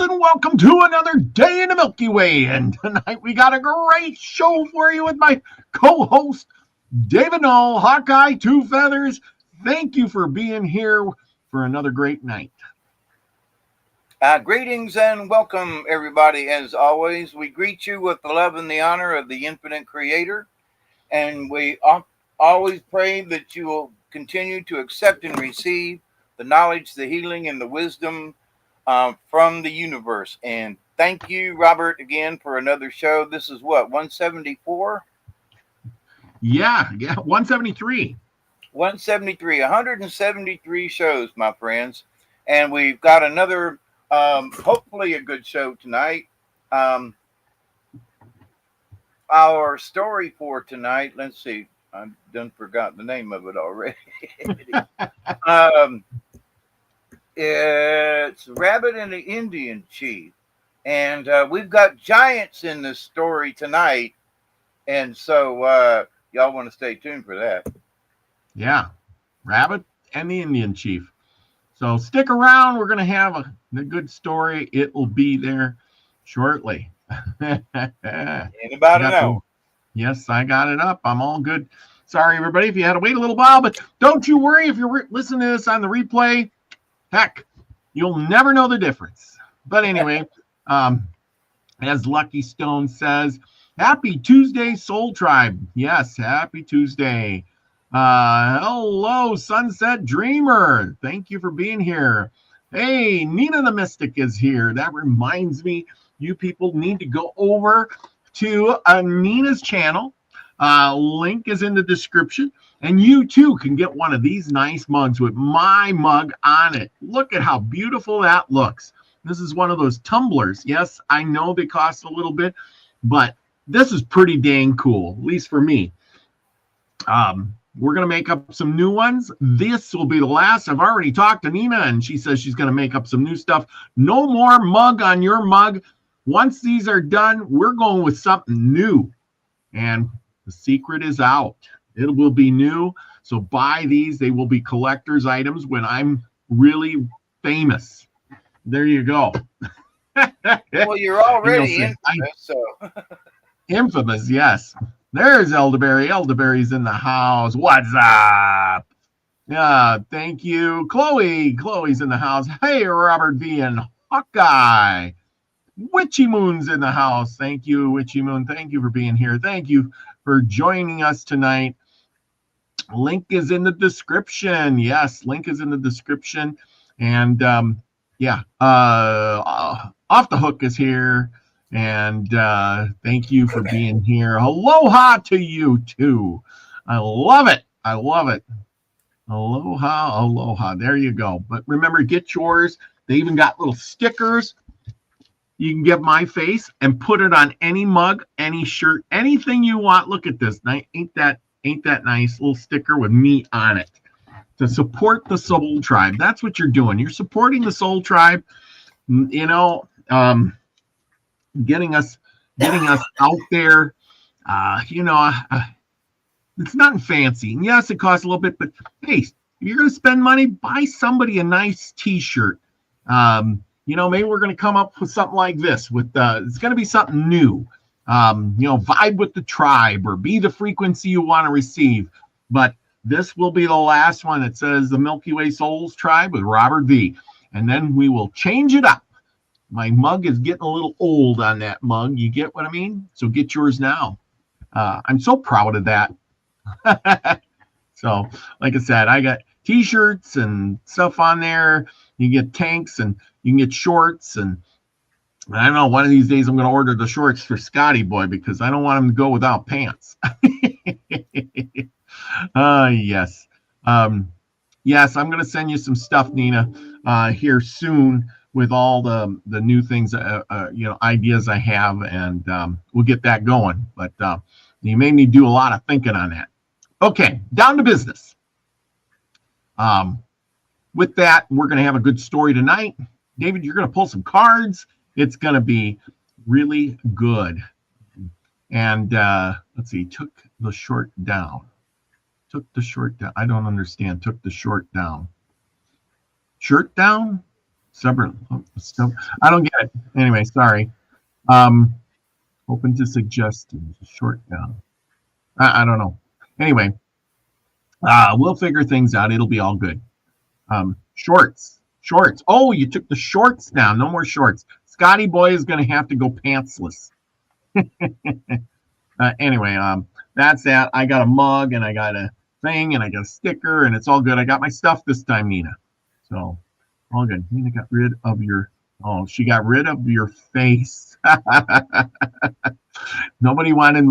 and welcome to another day in the Milky Way. And tonight we got a great show for you with my co-host, David Null, Hawkeye Two Feathers. Thank you for being here for another great night. Greetings and welcome, everybody. As always, we greet you with the love and the honor of the infinite creator. And we always pray that you will continue to accept and receive the knowledge, the healing, and the wisdom from the universe. And thank you, Robert, again for another show. This is what, 174? Yeah, 173. 173 shows, my friends. And we've got another, hopefully a good show tonight. Our story for tonight, let's see, I've done forgot the name of it already. It's Rabbit and the Indian Chief. And we've got giants in this story tonight. And so y'all want to stay tuned for that. Yeah, Rabbit and the Indian Chief. So stick around. We're going to have a good story. It will be there shortly. In about an hour. Yes, I got it up. I'm all good. Sorry, everybody, if you had to wait a little while, but don't you worry if you're listening to this on the replay. Heck, you'll never know the difference. But anyway, as Lucky Stone says, happy Tuesday, Soul Tribe. Yes, happy Tuesday. Hello, Sunset Dreamer. Thank you for being here. Hey, Nina the Mystic is here. That reminds me, you people need to go over to Nina's channel. Link is in the description. And you too can get one of these nice mugs with my mug on it. Look at how beautiful that looks. This is one of those tumblers. Yes, I know they cost a little bit, but this is pretty dang cool, at least for me. We're going to make up some new ones. This will be the last. I've already talked to Nina, and she says she's going to make up some new stuff. No more mug on your mug. Once these are done, we're going with something new. And the secret is out. It will be new. So buy these. They will be collector's items when I'm really famous. There you go. Well, you're already infamous, so. Infamous, yes. There's Elderberry. Elderberry's in the house. What's up? Yeah, thank you. Chloe. Chloe's in the house. Hey, Robert V. and Hawkeye. Witchy Moon's in the house. Thank you, Witchy Moon. Thank you for being here. Thank you for joining us tonight. Link is in the description. Yes, link is in the description. And yeah, Off the Hook is here. And thank you for being here. Aloha to you too. I love it. I love it. Aloha, aloha. There you go. But remember, get yours. They even got little stickers. You can get my face and put it on any mug, any shirt, anything you want. Look at this. Ain't that nice? Little sticker with me on it to support the Soul Tribe. That's what you're doing. You're supporting the Soul Tribe. You know, getting us out there. You know, it's nothing fancy. And yes, it costs a little bit, but hey, if you're going to spend money, buy somebody a nice T-shirt. You know, maybe we're going to come up with something like this. With it's going to be something new. You know, vibe with the tribe or be the frequency you want to receive. But this will be the last one that says the Milky Way Souls Tribe with Robert V. And then we will change it up. My mug is getting a little old on that mug. You get what I mean? So get yours now. I'm so proud of that. So, like I said, I got T-shirts and stuff on there. You get tanks and you can get shorts. And I don't know, one of these days I'm going to order the shorts for Scotty Boy because I don't want him to go without pants. Yes. Yes, I'm going to send you some stuff, Nina, here soon with all the new things, you know, ideas I have, and we'll get that going. But you made me do a lot of thinking on that. Okay, down to business. With that, we're going to have a good story tonight. David, you're going to pull some cards. It's going to be really good. And let's see, took the short down. Took the short down. I don't understand. Took the short down. Shirt down? Stubborn. I don't get it. Anyway, sorry. Open to suggestions. Short down. I don't know. Anyway, we'll figure things out. It'll be all good. Shorts. Oh, you took the shorts down. No more shorts. Scotty boy is going to have to go pantsless. Anyway, that's that. I got a mug and I got a thing and I got a sticker and it's all good. I got my stuff this time, Nina. So all good. Nina got rid of your. Oh, she got rid of your face. Nobody wanted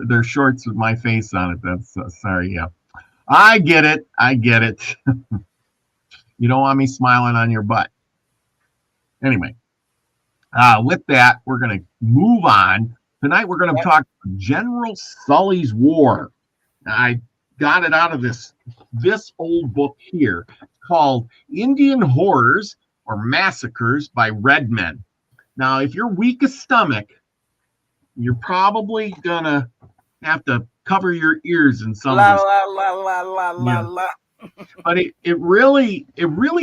their shorts with my face on it. That's sorry. Yeah, I get it. You don't want me smiling on your butt. Anyway, with that, we're going to move on. Tonight, we're going to talk General Sully's War. I got it out of this old book here called Indian Horrors or Massacres by Red Men. Now, if you're weak of stomach, you're probably going to have to cover your ears in some of this. But it really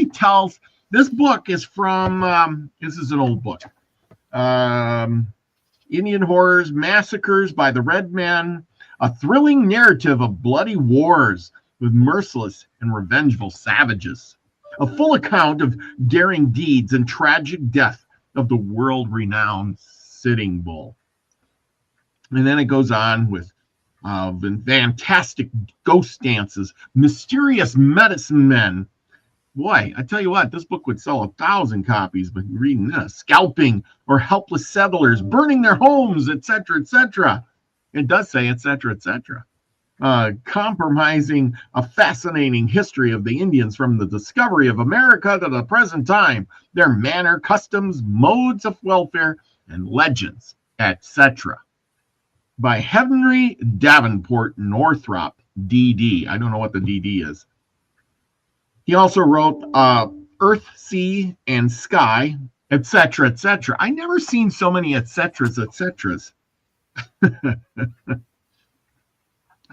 tells. This book is from this is an old book, Indian Horrors, Massacres by the Red Men, a thrilling narrative of bloody wars with merciless and revengeful savages, a full account of daring deeds and tragic death of the world-renowned Sitting Bull. And then it goes on with fantastic ghost dances, mysterious medicine men. Boy, I tell you what, this book would sell 1,000 copies, but reading this, scalping or helpless settlers, burning their homes, etc., etc. It does say etc., etc. Compromising a fascinating history of the Indians from the discovery of America to the present time, their manner, customs, modes of welfare, and legends, etc. By Henry Davenport Northrop, D.D. I don't know what the D.D. is. He also wrote Earth, Sea, and Sky, etc., etc. I never seen so many etceteras, etceteras.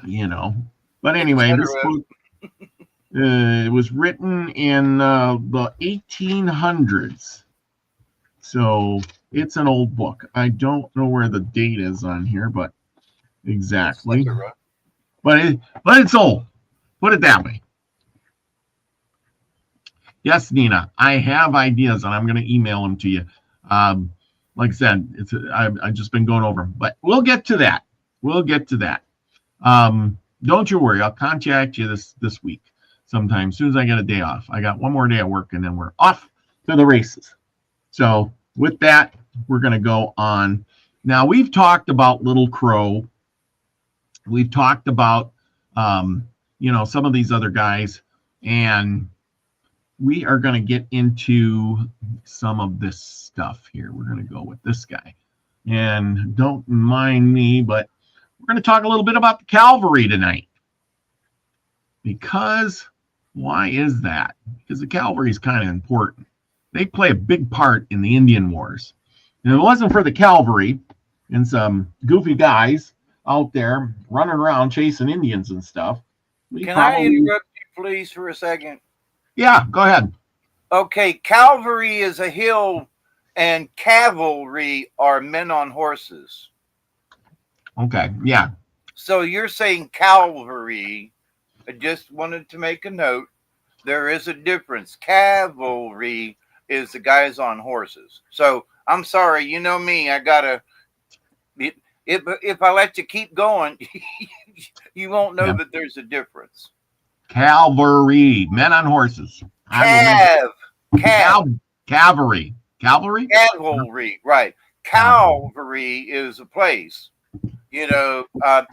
You know. But anyway, this book it was written in the 1800s. So it's an old book. I don't know where the date is on here, but exactly. But it's old. Put it that way. Yes, Nina, I have ideas, and I'm going to email them to you. Like I said, I've just been going over them, but we'll get to that. Don't you worry. I'll contact you this week sometime, as soon as I get a day off. I got one more day of work, and then we're off to the races. So with that, we're going to go on. Now, we've talked about Little Crow. We've talked about, some of these other guys, and we are going to get into some of this stuff here. We're going to go with this guy. And don't mind me, but we're going to talk a little bit about the cavalry tonight. Because, why is that? Because the cavalry is kind of important. They play a big part in the Indian Wars. And if it wasn't for the cavalry and some goofy guys out there running around chasing Indians and stuff. Can I interrupt you, please, for a second? Yeah, go ahead. Okay, cavalry is a hill, and cavalry are men on horses. Okay, yeah. So you're saying cavalry. I just wanted to make a note. There is a difference. Cavalry is the guys on horses. So I'm sorry, you know me. I gotta. If I let you keep going, you won't know that there's a difference. Cavalry, men on horses. Cavalry. Cavalry, right. Calvary is a place.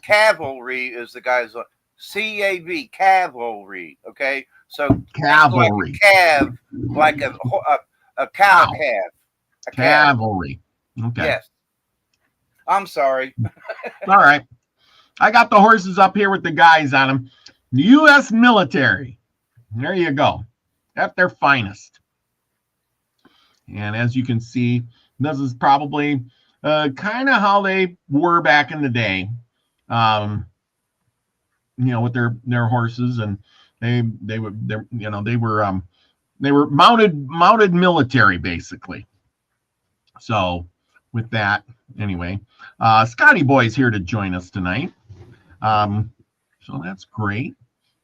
Cavalry is the guys on C-A-V, cavalry. Okay, so cavalry, like a cow calf. Cavalry. Okay. Yes. I'm sorry. All right. I got the horses up here with the guys on them. U.S. military. There you go. At their finest. And as you can see, this is probably kind of how they were back in the day. With their horses, and they were They were mounted military, basically. So with that, anyway, Scotty Boy's here to join us tonight. So that's great.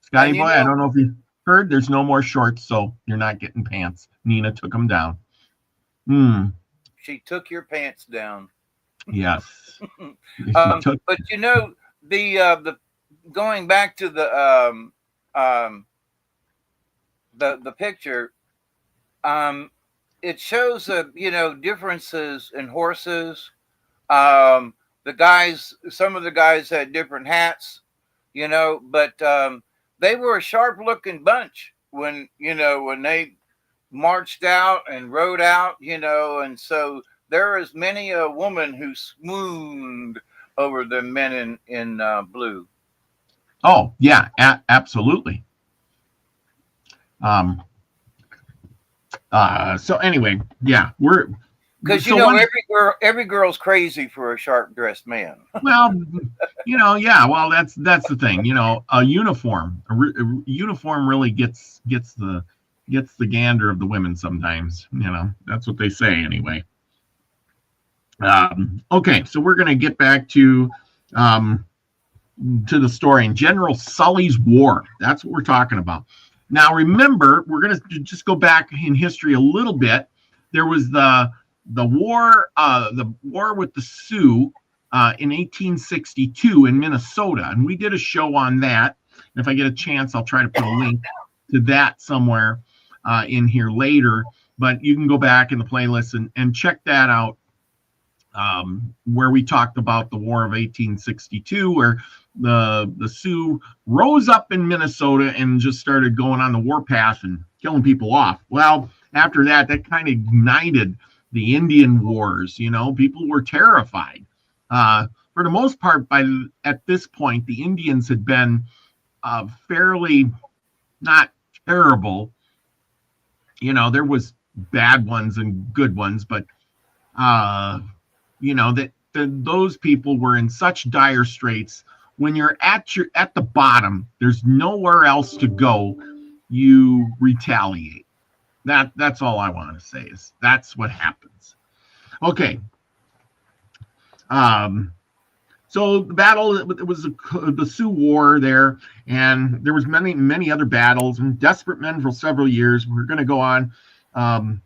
Scotty Boy, I don't know if you heard, there's no more shorts, so you're not getting pants. Nina took them down. She took your pants down. Yes. But the going back to the picture, it shows differences in horses. Some of the guys had different hats, but they were a sharp looking bunch when they marched out and rode out, and so there is many a woman who swooned over the men in blue. Oh yeah, absolutely. So anyway, yeah, we're because every girl's crazy for a sharp dressed man. Well, yeah. Well, that's the thing. A uniform really gets the gander of the women sometimes. That's what they say anyway. Okay, so we're gonna get back to the story in General Sully's War. That's what we're talking about. Now, remember, we're going to just go back in history a little bit. There was the war with the Sioux in 1862 in Minnesota, and we did a show on that. And if I get a chance, I'll try to put a link to that somewhere in here later. But you can go back in the playlist and check that out, where we talked about the War of 1862, where the Sioux rose up in Minnesota and just started going on the warpath and killing people off. Well, after that kind of ignited the Indian Wars. People were terrified. For the most part, at this point, the Indians had been fairly not terrible. There was bad ones and good ones, but those people were in such dire straits. When you're at the bottom, there's nowhere else to go. You retaliate. That's all I want to say is that's what happens. Okay. So the battle, it was the Sioux War there, and there was many other battles and desperate men for several years. We're going to go on.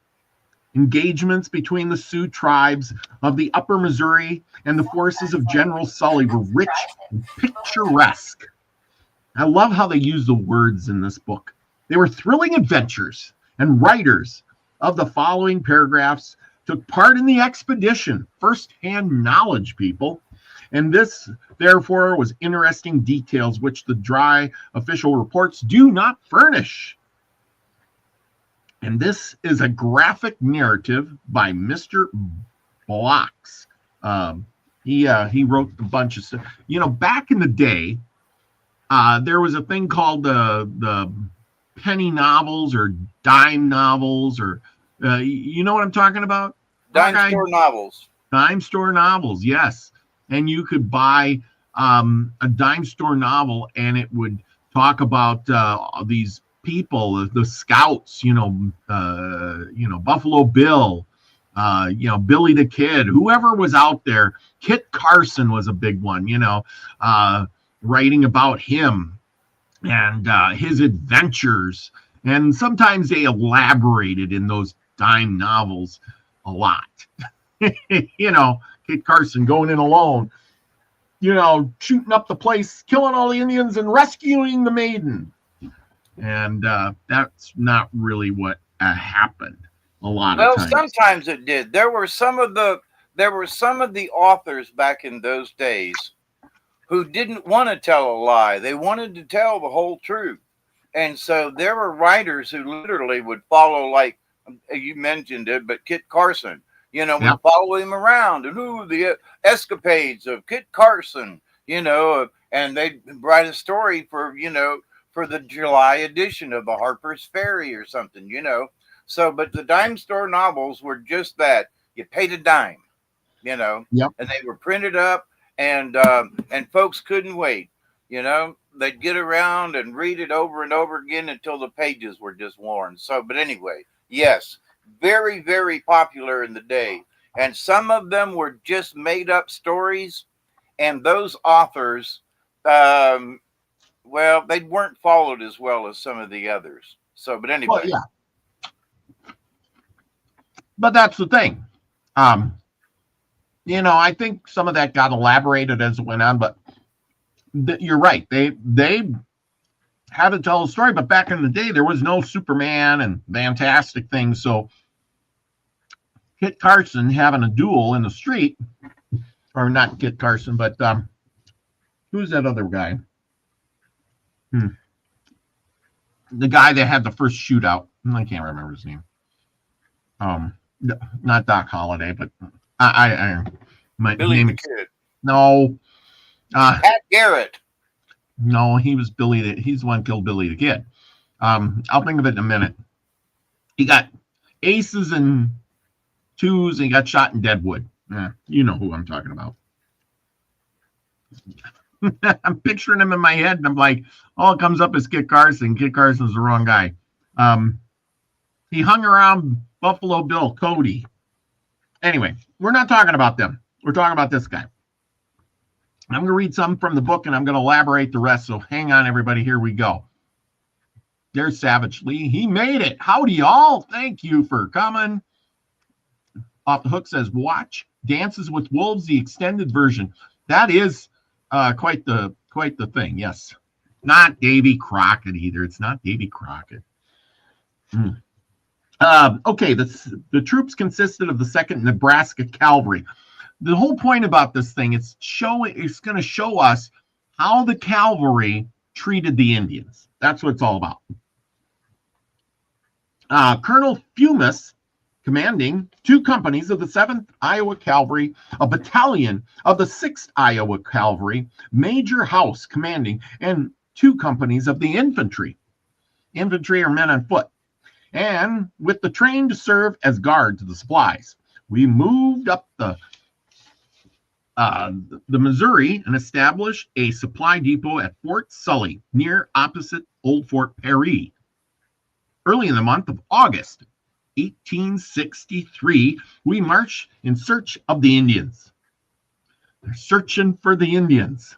Engagements between the Sioux tribes of the Upper Missouri and the forces of General Sully were rich and picturesque. I love how they use the words in this book. They were thrilling adventures, and writers of the following paragraphs took part in the expedition. First-hand knowledge, people. And this, therefore, was interesting details which the dry official reports do not furnish. And this is a graphic narrative by Mr. Blocks. He wrote a bunch of stuff. Back in the day, there was a thing called the penny novels or dime novels, or you know what I'm talking about? Dime store novels. Dime store novels, yes. And you could buy a dime store novel, and it would talk about these people, the scouts, Buffalo Bill, Billy the Kid, whoever was out there. Kit Carson was a big one, writing about him and his adventures. And sometimes they elaborated in those dime novels a lot. Kit Carson going in alone, shooting up the place, killing all the Indians and rescuing the maiden. And that's not really what happened a lot of times. Well, sometimes it did. There were some of the authors back in those days who didn't want to tell a lie. They wanted to tell the whole truth. And so there were writers who literally would follow, like you mentioned it, but Kit Carson, would follow him around and the escapades of Kit Carson, and they'd write a story for the July edition of the Harper's Ferry or something, So, but the dime store novels were just that. You paid a dime, and they were printed up, and folks couldn't wait, they'd get around and read it over and over again until the pages were just worn. So, but anyway, yes, very, very popular in the day. And some of them were just made up stories. And those authors, well, they weren't followed as well as some of the others. So, but anyway. Well, yeah. But that's the thing. I think some of that got elaborated as it went on, but you're right. They had to tell a story, but back in the day, there was no Superman and fantastic things. So Kit Carson having a duel in the street, or not Kit Carson, but who's that other guy? The guy that had the first shootout. I can't remember his name. Not Doc Holliday, but my Billy name the is Kid. No. Pat Garrett. No, he was he's the one who killed Billy the Kid. I'll think of it in a minute. He got aces and twos, and he got shot in Deadwood. You know who I'm talking about. I'm picturing him in my head, and I'm like, all it comes up is Kit Carson. Kit Carson's the wrong guy. He hung around Buffalo Bill Cody. Anyway, we're not talking about them. We're talking about this guy. I'm going to read some from the book, and I'm going to elaborate the rest. So hang on, everybody. Here we go. There's Savage Lee. He made it. Howdy, y'all. Thank you for coming. Off the Hook says, watch Dances with Wolves, the extended version. That is quite the thing. Yes. Not Davy Crockett either. It's not Davy Crockett. Okay, the troops consisted of the 2nd Nebraska Cavalry. The whole point about this thing is it's going to show us how the cavalry treated the Indians. That's what it's all about. Colonel Fumas, commanding 2 companies of the 7th Iowa Cavalry, a battalion of the 6th Iowa Cavalry, Major House commanding, and 2 companies of the infantry. Infantry are men on foot. And with the train to serve as guard to the supplies, we moved up the Missouri and established a supply depot at Fort Sully, near opposite Old Fort Perry. Early in the month of August 1863, we marched in search of the Indians. They're searching for the Indians.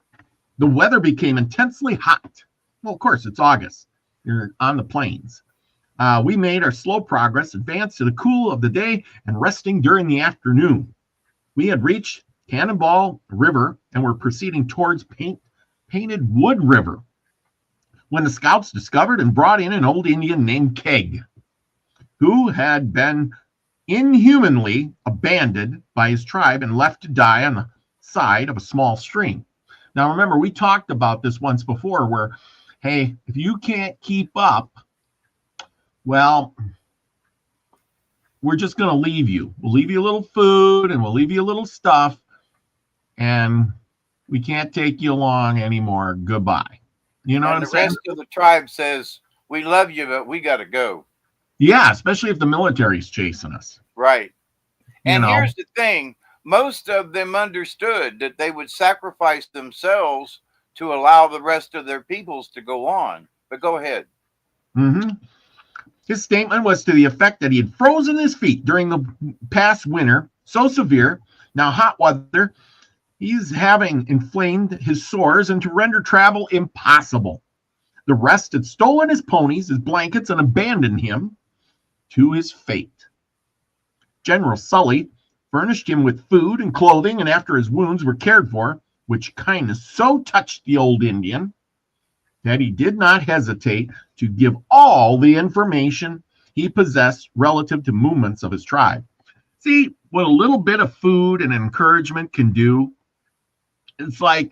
The weather became intensely hot. Well, of course, it's August. You're on the plains. We made our slow progress, advanced to the cool of the day, and resting during the afternoon. We had reached Cannonball River and were proceeding towards Painted Wood River when the scouts discovered and brought in an old Indian named Keg, who had been inhumanly abandoned by his tribe and left to die on the side of a small stream. Now, remember, we talked about this once before where, hey, if you can't keep up, well, we're just going to leave you. We'll leave you a little food and we'll leave you a little stuff, and we can't take you along anymore. Goodbye. You know what I'm saying? The rest of the tribe says, we love you, but we got to go. Yeah, especially if the military's chasing us. Right. And here's the thing. Most of them understood that they would sacrifice themselves to allow the rest of their peoples to go on. But go ahead. His statement was to the effect that he had frozen his feet during the past winter, so severe, now hot weather, he's having inflamed his sores and to render travel impossible. The rest had stolen his ponies, his blankets, and abandoned him to his fate. General Sully furnished him with food and clothing, and after his wounds were cared for, which kindness so touched the old Indian that he did not hesitate to give all the information he possessed relative to movements of his tribe. See what a little bit of food and encouragement can do? It's like,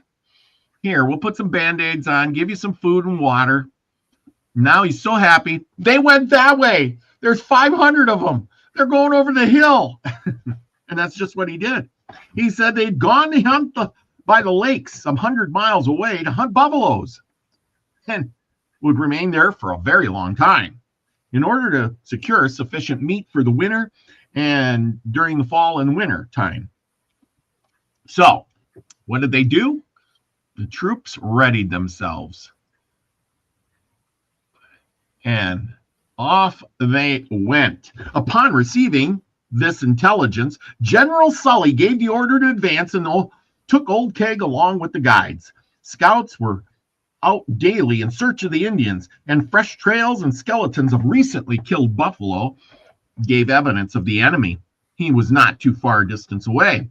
here, we'll put some Band-Aids on, give you some food and water. Now he's so happy. They went that way. There's 500 of them. They're going over the hill. And that's just what he did. He said they'd gone to hunt by the lakes some 100 miles away to hunt buffaloes and would remain there for a very long time in order to secure sufficient meat for the winter and during the fall and winter time. So what did they do? The troops readied themselves, and off they went. Upon receiving this intelligence, General Sully gave the order to advance and took Old Keg along with the guides. Scouts were out daily in search of the Indians, and fresh trails and skeletons of recently killed buffalo gave evidence of the enemy. He was not too far a distance away.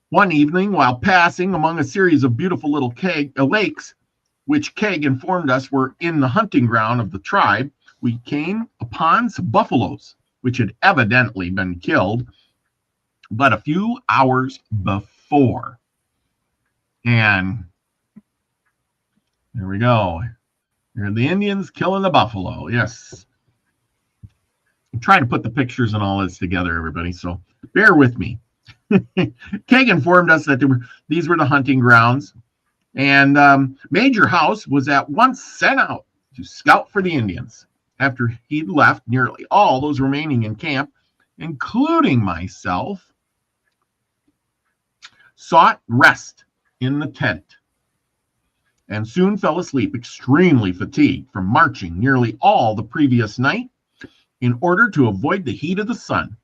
One evening, while passing among a series of beautiful little lakes, which Keg informed us were in the hunting ground of the tribe, we came upon some buffaloes, which had evidently been killed but a few hours before. And there we go. Here are the Indians killing the buffalo. Yes. I'm trying to put the pictures and all this together, everybody, so bear with me. Keg informed us that these were the hunting grounds, and Major House was at once sent out to scout for the Indians. After he'd left, nearly all those remaining in camp, including myself, sought rest in the tent and soon fell asleep, extremely fatigued from marching nearly all the previous night in order to avoid the heat of the sun.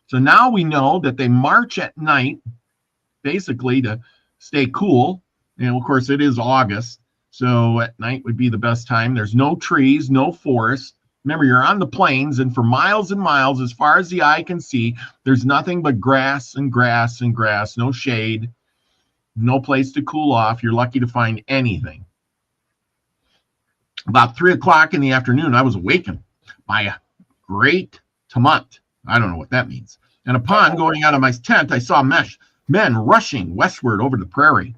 So now we know that they march at night, basically to stay cool. And of course, it is August, so at night would be the best time. There's no trees, no forest. Remember, you're on the plains, and for miles and miles, as far as the eye can see, there's nothing but grass and grass and grass, no shade, no place to cool off. You're lucky to find anything. About 3 o'clock in the afternoon, I was awakened by a great tumult. I don't know what that means. And upon going out of my tent, I saw men rushing westward over the prairie.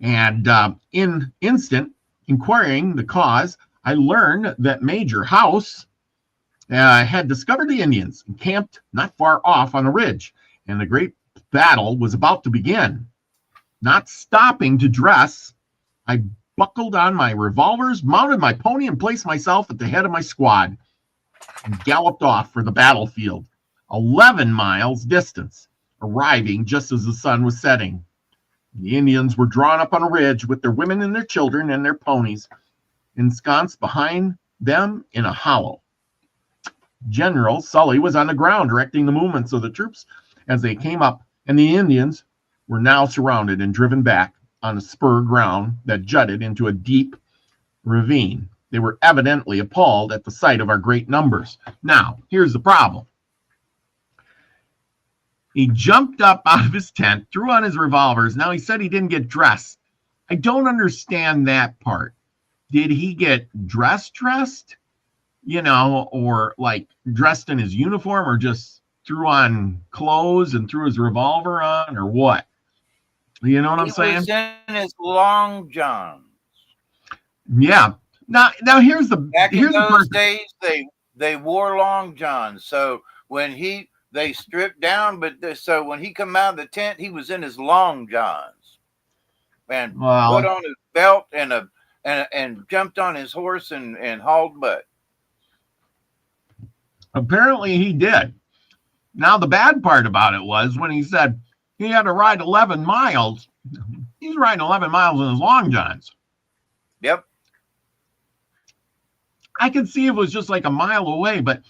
And in instant inquiring the cause, I learned that Major House had discovered the Indians and camped not far off on a ridge, and the great battle was about to begin. Not stopping to dress, I buckled on my revolvers, mounted my pony, and placed myself at the head of my squad and galloped off for the battlefield, 11 miles distance, arriving just as the sun was setting. The Indians were drawn up on a ridge with their women and their children and their ponies ensconced behind them in a hollow. General Sully was on the ground directing the movements of the troops as they came up, and the Indians were now surrounded and driven back on a spur ground that jutted into a deep ravine. They were evidently appalled at the sight of our great numbers. Now, here's the problem. He jumped up out of his tent, threw on his revolvers. Now, he said he didn't get dressed. I don't understand that part. Did he get dressed, you know, or like dressed in his uniform, or just threw on clothes and threw his revolver on, or what? You know what I'm saying? He was in his long johns. Yeah. Now here's the back in those days they wore long johns. So when they stripped down, so when he come out of the tent, he was in his long johns and put on his belt and jumped on his horse and hauled butt. Apparently he did. Now the bad part about it was when he said he had to ride 11 miles. He's riding 11 miles in his long johns. Yep. I could see it was just like a mile away, but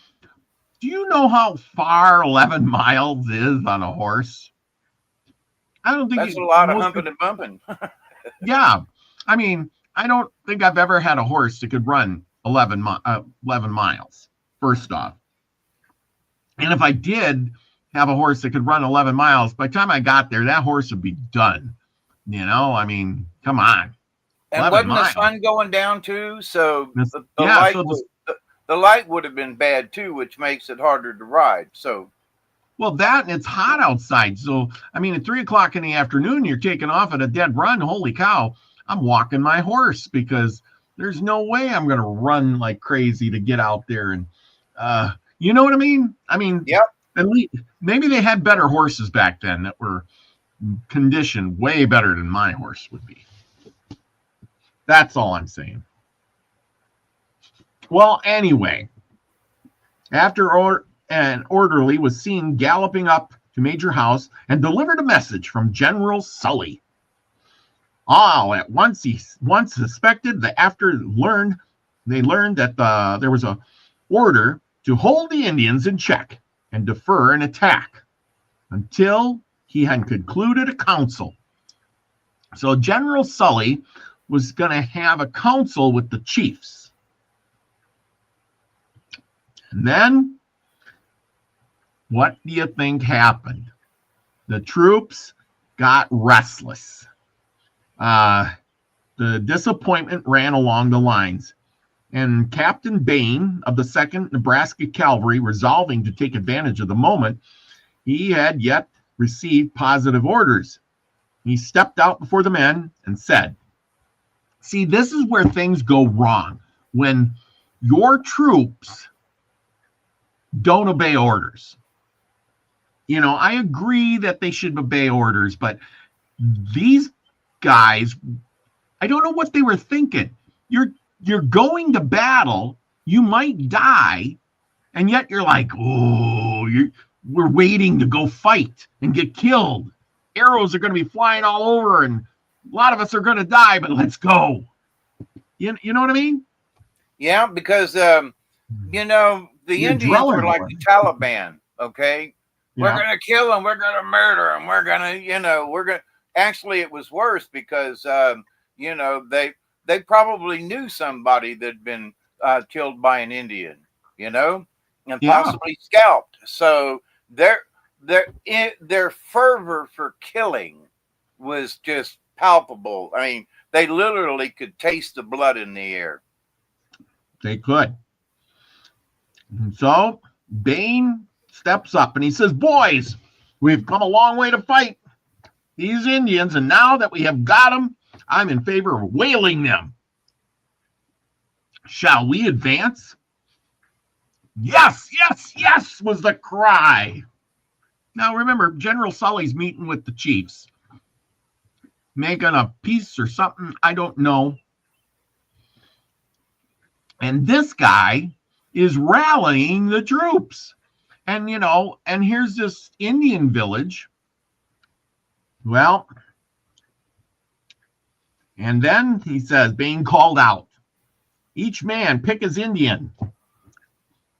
do you know how far 11 miles is on a horse? I don't think that's a lot of humping and bumping. Yeah. I mean, I don't think I've ever had a horse that could run 11 miles, first off. And if I did have a horse that could run 11 miles, by the time I got there, that horse would be done. You know, I mean, come on. And wasn't the sun going down too? So the light would have been bad too, which makes it harder to ride. So, well, that and it's hot outside. So, I mean, at 3 o'clock in the afternoon, you're taking off at a dead run. Holy cow. I'm walking my horse because there's no way I'm going to run like crazy to get out there. And, you know what I mean? I mean, yep. At least maybe they had better horses back then that were conditioned way better than my horse would be. That's all I'm saying. Well, anyway, after an orderly was seen galloping up to Major House and delivered a message from General Sully. All at once, he once suspected that they learned that there was a order to hold the Indians in check and defer an attack until he had concluded a council. So General Sully was going to have a council with the chiefs. And then, what do you think happened? The troops got restless. The disappointment ran along the lines. And Captain Bain of the 2nd Nebraska Cavalry, resolving to take advantage of the moment, he had yet received positive orders. He stepped out before the men and said, see, this is where things go wrong. When your troops don't obey orders. You know, I agree that they should obey orders, but these guys, I don't know what they were thinking. You're going to battle, you might die, and yet you're like, oh, we're waiting to go fight and get killed. Arrows are going to be flying all over, and a lot of us are going to die, but let's go. You know what I mean? Yeah, because, you know, the Indians were like the Taliban, okay? Yeah. We're going to kill them. We're going to murder them. We're going to, you know, actually, it was worse because, you know, they probably knew somebody that had been killed by an Indian, you know, and possibly scalped. So their fervor for killing was just palpable. I mean, they literally could taste the blood in the air. They could. And so Bain steps up and he says, boys, we've come a long way to fight these Indians, and now that we have got them, I'm in favor of whaling them. Shall we advance? Yes, yes, yes, was the cry. Now remember, General Sully's meeting with the chiefs, making a peace or something, I don't know. And this guy is rallying the troops. And, you know, and here's this Indian village. Well, and then he says, being called out, each man pick his Indian.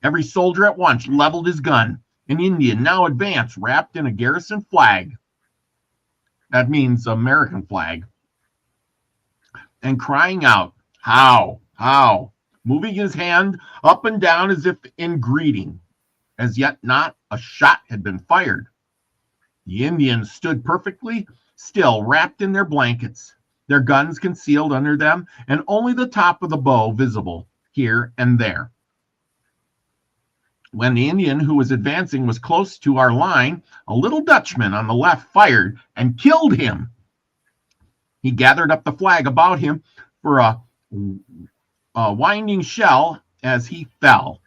Every soldier at once leveled his gun. An Indian now advanced, wrapped in a garrison flag. That means American flag. And crying out, how, moving his hand up and down as if in greeting. As yet not a shot had been fired. The Indians stood perfectly still, wrapped in their blankets, their guns concealed under them, and only the top of the bow visible here and there. When the Indian who was advancing was close to our line, a little Dutchman on the left fired and killed him. He gathered up the flag about him for a winding shell as he fell.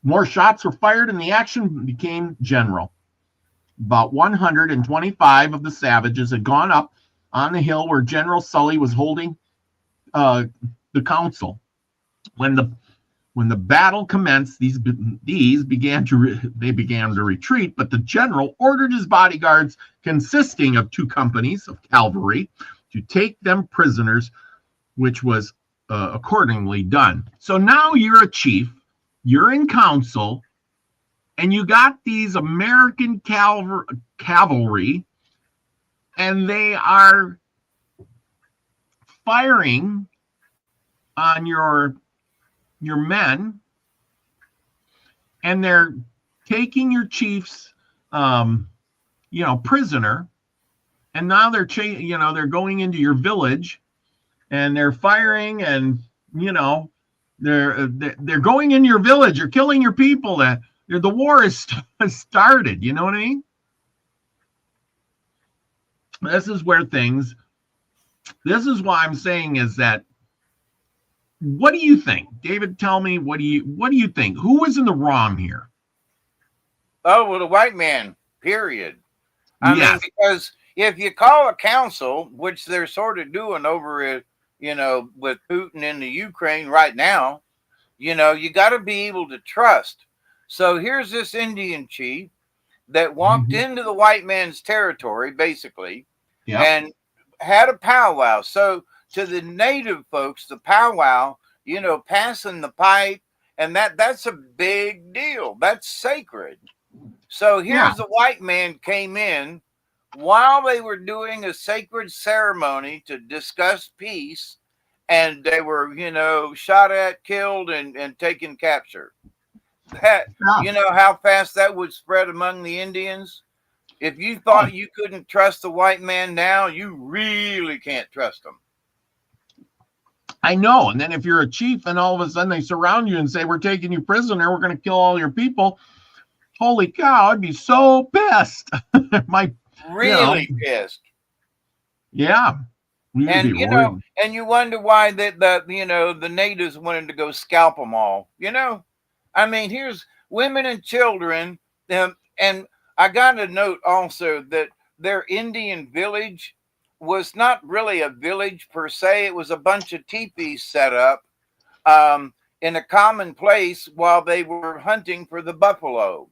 More shots were fired and the action became general. About 125 of the savages had gone up on the hill where General Sully was holding the council. When the battle commenced, these began to retreat, but the general ordered his bodyguards, consisting of 2 companies of cavalry, to take them prisoners, which was accordingly done. So now you're a chief, you're in council, and you got these American cavalry, and they are firing on your men, and they're taking your chiefs, prisoner, and now they're going into your village, and they're firing, and they're going in your village. You're killing your people. The war is started. You know what I mean? This is where things. This is why I'm saying is that. What do you think, David? Tell me, what do you think? Who was in the wrong here? Oh, well, the white man. Period. I mean, because if you call a council, which they're sort of doing over it, with Putin in the Ukraine right now, you got to be able to trust. So here's this Indian chief, that walked into the white man's territory, basically, Yeah. and had a powwow. So to the native folks, the powwow, you know, passing the pipe, and that's a big deal. That's sacred. So here's the white man came in while they were doing a sacred ceremony to discuss peace, and they were, you know, shot at, killed, and taken capture. That, you know how fast that would spread among the Indians? If you thought you couldn't trust the white man now, you really can't trust them. I know. And then if you're a chief and all of a sudden they surround you and say, we're taking you prisoner, we're going to kill all your people. Holy cow, I'd be so pissed. Really pissed. Yeah. And you know, and you wonder why the natives wanted to go scalp them all. You know, I mean, here's women and children, and I got a note also that their Indian village was not really a village per se. It was a bunch of teepees set up in a common place while they were hunting for the buffalo.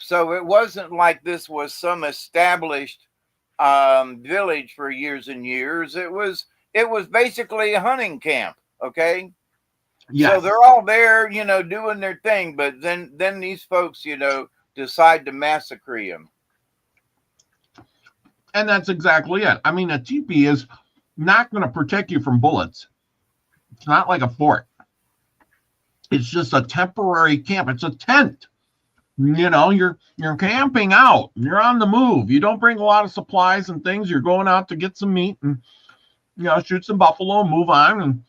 So it wasn't like this was some established village for years and years. It was basically a hunting camp. Okay. Yes. So they're all there, you know, doing their thing. But then these folks, you know, decide to massacre them. And that's exactly it. I mean, a teepee is not going to protect you from bullets. It's not like a fort. It's just a temporary camp. It's a tent. You know, you're camping out. You're on the move. You don't bring a lot of supplies and things. You're going out to get some meat and, you know, shoot some buffalo and move on.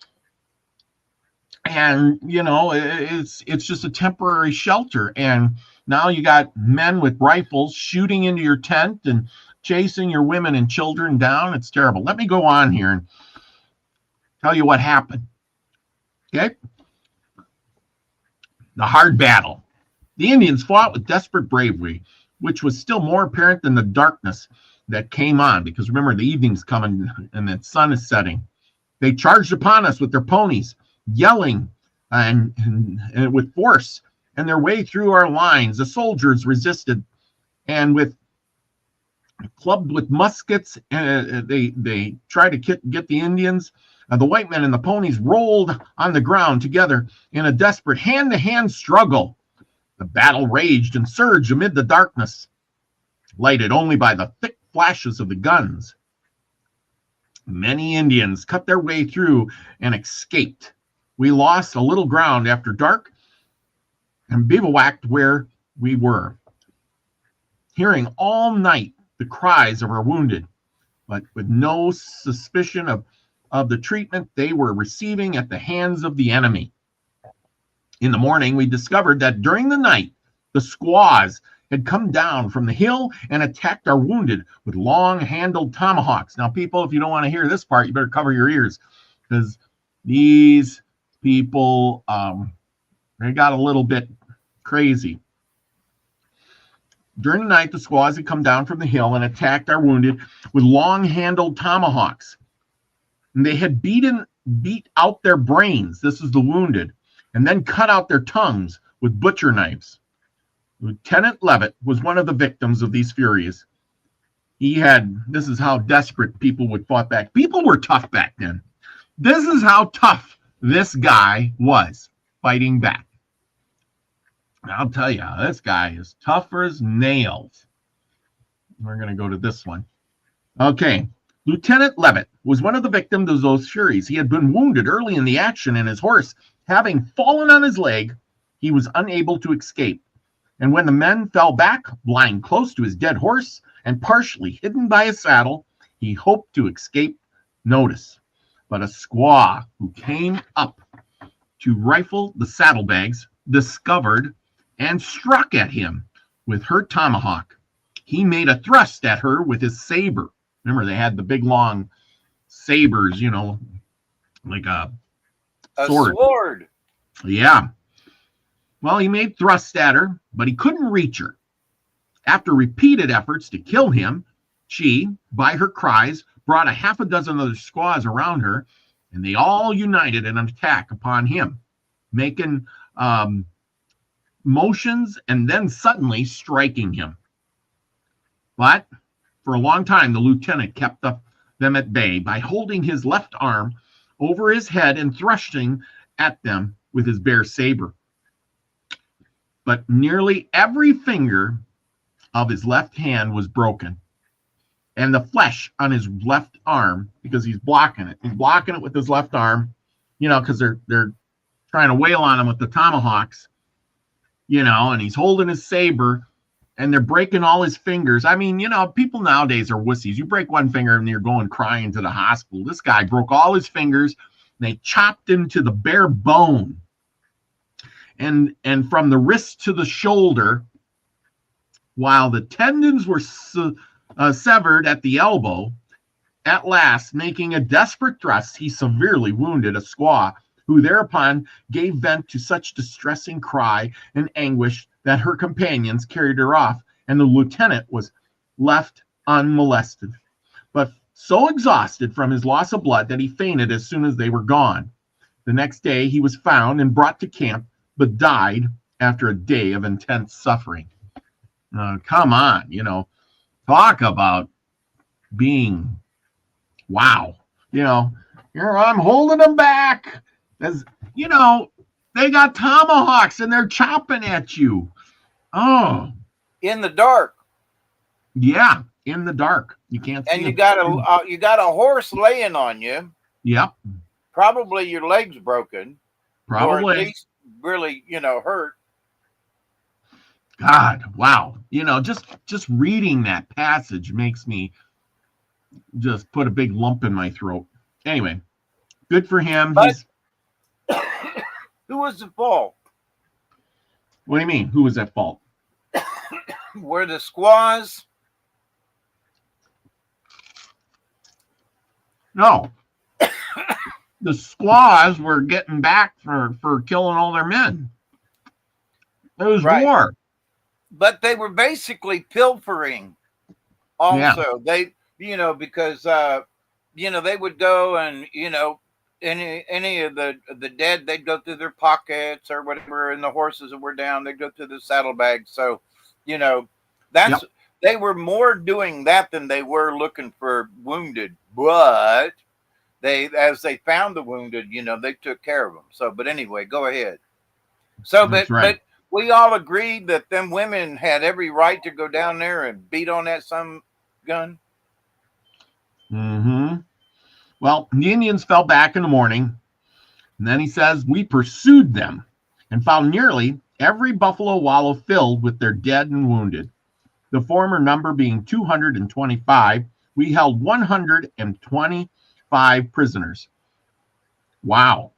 And you know, it's just a temporary shelter. And now you got men with rifles shooting into your tent and chasing your women and children down. It's terrible. Let me go on here and tell you what happened. Okay. The hard battle. The Indians fought with desperate bravery, which was still more apparent than the darkness that came on, because remember, the evening's coming and the sun is setting. They charged upon us with their ponies, yelling and with force, and their way through our lines. The soldiers resisted, and clubbed with muskets, they tried to get the Indians. The white men and the ponies rolled on the ground together in a desperate hand-to-hand struggle. The battle raged and surged amid the darkness, lighted only by the thick flashes of the guns. Many Indians cut their way through and escaped. We lost a little ground after dark and bivouacked where we were, hearing all night the cries of our wounded, but with no suspicion of the treatment they were receiving at the hands of the enemy. In the morning, we discovered that during the night, the squaws had come down from the hill and attacked our wounded with long-handled tomahawks. Now, people, if you don't want to hear this part, you better cover your ears, because these people, they got a little bit crazy. During the night, the squaws had come down from the hill and attacked our wounded with long-handled tomahawks. And they had beat out their brains, this is the wounded, and then cut out their tongues with butcher knives. Lieutenant Levitt was one of the victims of these furies. This is how desperate people would fight back. People were tough back then. This is how tough this guy was fighting back. I'll tell you, this guy is tougher as nails. We're going to go to this one. Okay. Lieutenant Levitt was one of the victims of those furies. He had been wounded early in the action, and his horse, having fallen on his leg, he was unable to escape. And when the men fell back, lying close to his dead horse and partially hidden by his saddle, he hoped to escape notice. But a squaw who came up to rifle the saddlebags discovered and struck at him with her tomahawk. He made a thrust at her with his saber. Remember, they had the big long sabers, you know, like a sword. Yeah. Well, he made thrusts at her, but he couldn't reach her. After repeated efforts to kill him, she, by her cries, brought a half a dozen other squaws around her, and they all united in an attack upon him, making motions and then suddenly striking him. But for a long time, the lieutenant kept them at bay by holding his left arm over his head and thrusting at them with his bare saber. But nearly every finger of his left hand was broken, and the flesh on his left arm, because he's blocking it with his left arm, because they're trying to wail on him with the tomahawks, and he's holding his saber, and they're breaking all his fingers. I mean, people nowadays are wussies. You break one finger and you're going crying to the hospital. This guy broke all his fingers. They chopped him to the bare bone. And from the wrist to the shoulder, while the tendons were severed at the elbow, at last, making a desperate thrust, he severely wounded a squaw, who thereupon gave vent to such distressing cry and anguish that her companions carried her off, and the lieutenant was left unmolested, but so exhausted from his loss of blood that he fainted as soon as they were gone. The next day he was found and brought to camp, but died after a day of intense suffering. Come on, talk about being, wow. Here I'm holding them back. As they got tomahawks and they're chopping at you. Oh, in the dark. Yeah, in the dark. You can't see. And you got a horse laying on you. Yep. Probably your legs broken. Probably. Or at least really, hurt. God, wow. Just reading that passage makes me just put a big lump in my throat. Anyway, good for him. But who was at fault? What do you mean? Who was at fault? Were the squaws? No. The squaws were getting back for killing all their men. It was war. But they were basically pilfering also. Yeah. They, because, they would go and, any of the dead, they'd go through their pockets or whatever, and the horses that were down, they'd go through the saddlebags. So, they were more doing that than they were looking for wounded. But as they found the wounded, they took care of them. So, but anyway, go ahead. So, but we all agreed that them women had every right to go down there and beat on that some gun. Mm-hmm. Well, the Indians fell back in the morning, and then he says, we pursued them and found nearly every buffalo wallow filled with their dead and wounded. The former number being 225, we held 125 prisoners. Wow.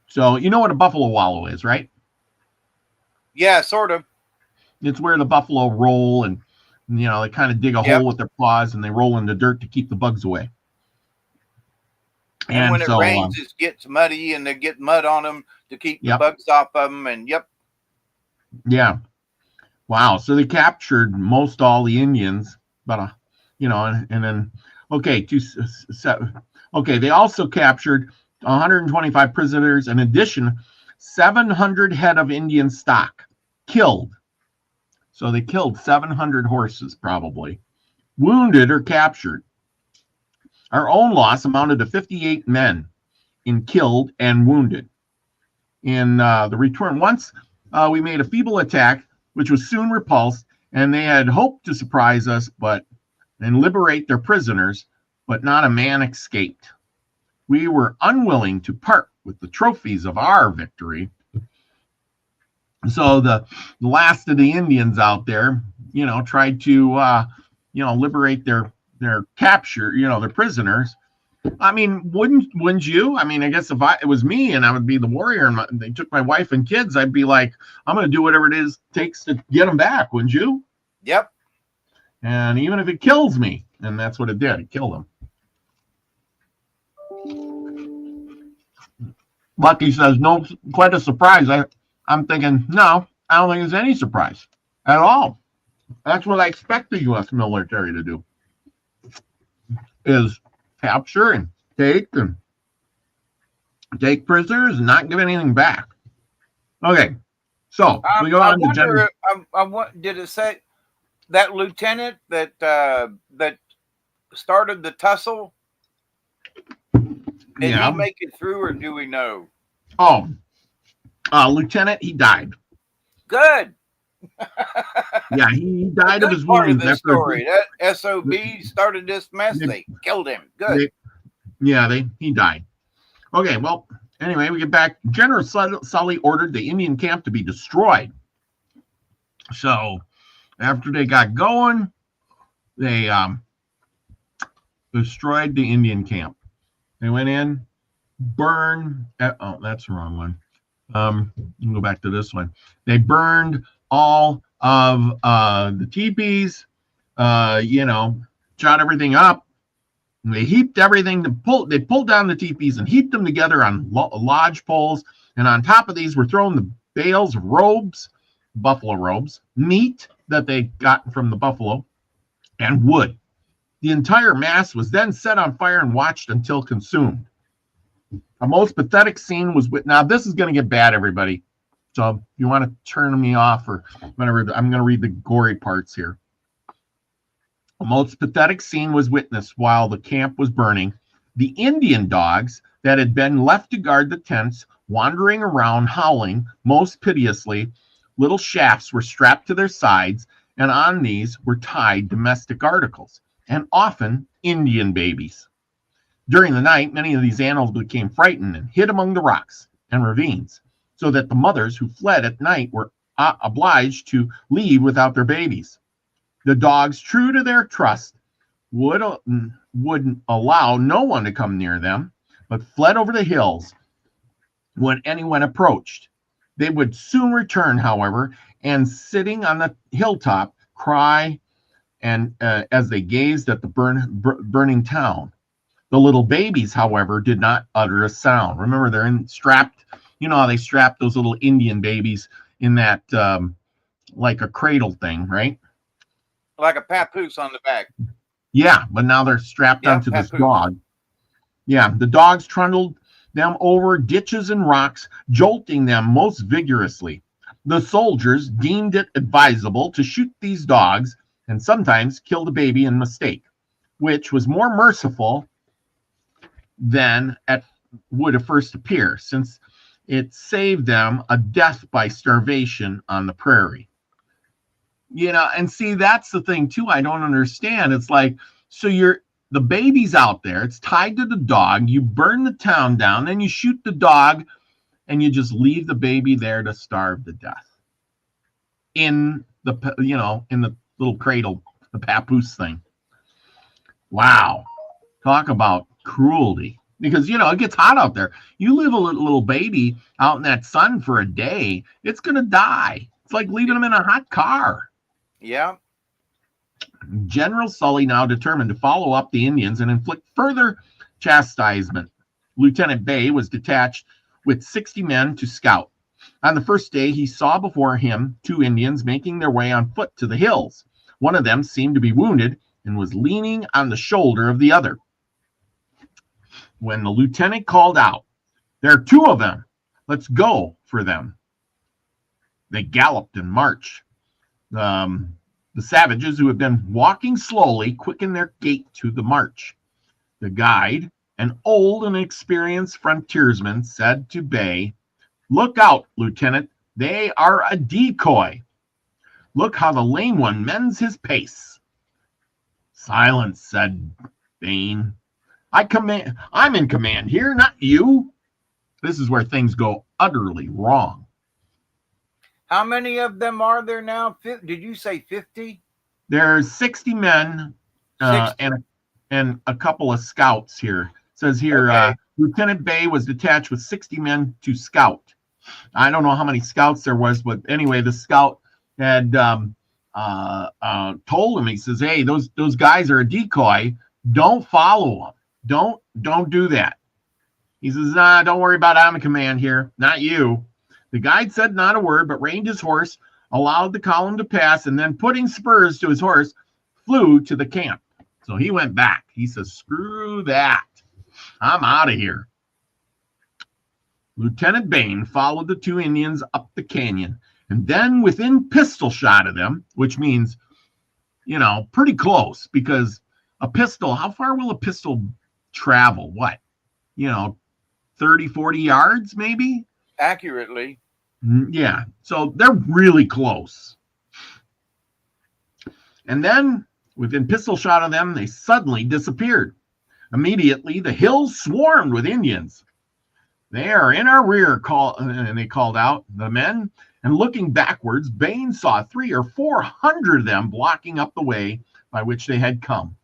So you know what a buffalo wallow is, right? Yeah, sort of. It's where the buffalo roll and they kind of dig a hole with their paws and they roll in the dirt to keep the bugs away. And when it rains, it gets muddy and they get mud on them to keep the bugs off of them. And Yeah. Wow. So they captured most all the Indians, but, and then, they also captured 125 prisoners. In addition, 700 head of Indian stock killed. So they killed 700 horses, probably. Wounded or captured. Our own loss amounted to 58 men in killed and wounded. In the return, once we made a feeble attack, which was soon repulsed, and they had hoped to surprise us and liberate their prisoners, but not a man escaped. We were unwilling to part with the trophies of our victory. So the last of the Indians out there, tried to, liberate their capture, their prisoners. I mean, wouldn't you? I mean, I guess if it was me and I would be the warrior and they took my wife and kids, I'd be like, I'm going to do whatever it takes to get them back. Wouldn't you? Yep. And even if it kills me, and that's what it did. It killed them. Lucky says, no, quite a surprise. I'm thinking, no, I don't think it's any surprise at all. That's what I expect the U.S. military to do, is capture and take prisoners and not give anything back. Okay, so we go on to general. Did it say that lieutenant that started the tussle, did he make it through, or do we know? Oh, Lieutenant, he died. Good. Yeah, he died of his Part wounds. of this story. That SOB started this mess. They killed him. Good. He died. Okay, well, anyway, we get back. General Sully ordered the Indian camp to be destroyed. So after they got going, they destroyed the Indian camp. They went in, burned. Oh, that's the wrong one. We'll go back to this one. They burned all of the teepees, shot everything up. And they heaped everything. They pulled down the teepees and heaped them together on lodge poles. And on top of these were thrown the bales of robes, buffalo robes, meat that they got from the buffalo, and wood. The entire mass was then set on fire and watched until consumed. A most pathetic scene was now this is going to get bad, everybody. So if you want to turn me off or whatever, I'm going to read the gory parts here. A most pathetic scene was witnessed while the camp was burning. The Indian dogs that had been left to guard the tents, wandering around, howling most piteously. Little shafts were strapped to their sides, and on these were tied domestic articles, and often Indian babies. During the night, many of these animals became frightened and hid among the rocks and ravines, so that the mothers who fled at night were obliged to leave without their babies. The dogs, true to their trust, wouldn't allow no one to come near them, but fled over the hills when anyone approached. They would soon return, however, and sitting on the hilltop, cry and as they gazed at the burning town. The little babies, however, did not utter a sound. Remember, they're strapped. You know how they strap those little Indian babies in that like a cradle thing, right? Like a papoose on the back. Yeah, but now they're strapped onto this dog. Yeah, the dogs trundled them over ditches and rocks, jolting them most vigorously. The soldiers deemed it advisable to shoot these dogs and sometimes kill the baby in mistake, which was more merciful than would at first appear, since it saved them a death by starvation on the prairie. And see, that's the thing too. I don't understand. It's like, so the baby's out there, it's tied to the dog, you burn the town down, then you shoot the dog, and you just leave the baby there to starve to death in the little cradle, the papoose thing. Wow. Talk about cruelty. Because, it gets hot out there. You leave a little baby out in that sun for a day, it's going to die. It's like leaving them in a hot car. Yeah. General Sully now determined to follow up the Indians and inflict further chastisement. Lieutenant Bay was detached with 60 men to scout. On the first day, he saw before him 2 Indians making their way on foot to the hills. One of them seemed to be wounded and was leaning on the shoulder of the other. When the lieutenant called out, "There are 2 of them. Let's go for them." They galloped and marched. The savages, who had been walking slowly, quickened their gait to the march. The guide, an old and experienced frontiersman, said to Bay, "Look out, Lieutenant. They are a decoy. Look how the lame one mends his pace." "Silence," said Bain. I'm in command here, not you." This is where things go utterly wrong. How many of them are there now? Did you say 50? There's 60 men 60. And a couple of scouts here. It says here, okay. Lieutenant Bay was detached with 60 men to scout. I don't know how many scouts there was, but anyway, the scout had told him, he says, "Hey, those guys are a decoy. Don't follow them. Don't do that." He says, "Nah, don't worry about it. I'm in command here, not you." The guide said not a word, but reined his horse, allowed the column to pass, and then putting spurs to his horse, flew to the camp. So he went back. He says, "Screw that. I'm out of here." Lieutenant Bain followed the 2 Indians up the canyon, and then within pistol shot of them, which means pretty close, because a pistol, how far will a pistol travel? What, 30, 40 yards maybe? Accurately. Yeah. So they're really close. And then within pistol shot of them, they suddenly disappeared. Immediately, the hills swarmed with Indians. They are in our rear, and they called out, the men. And looking backwards, Bain saw 300 or 400 of them blocking up the way by which they had come.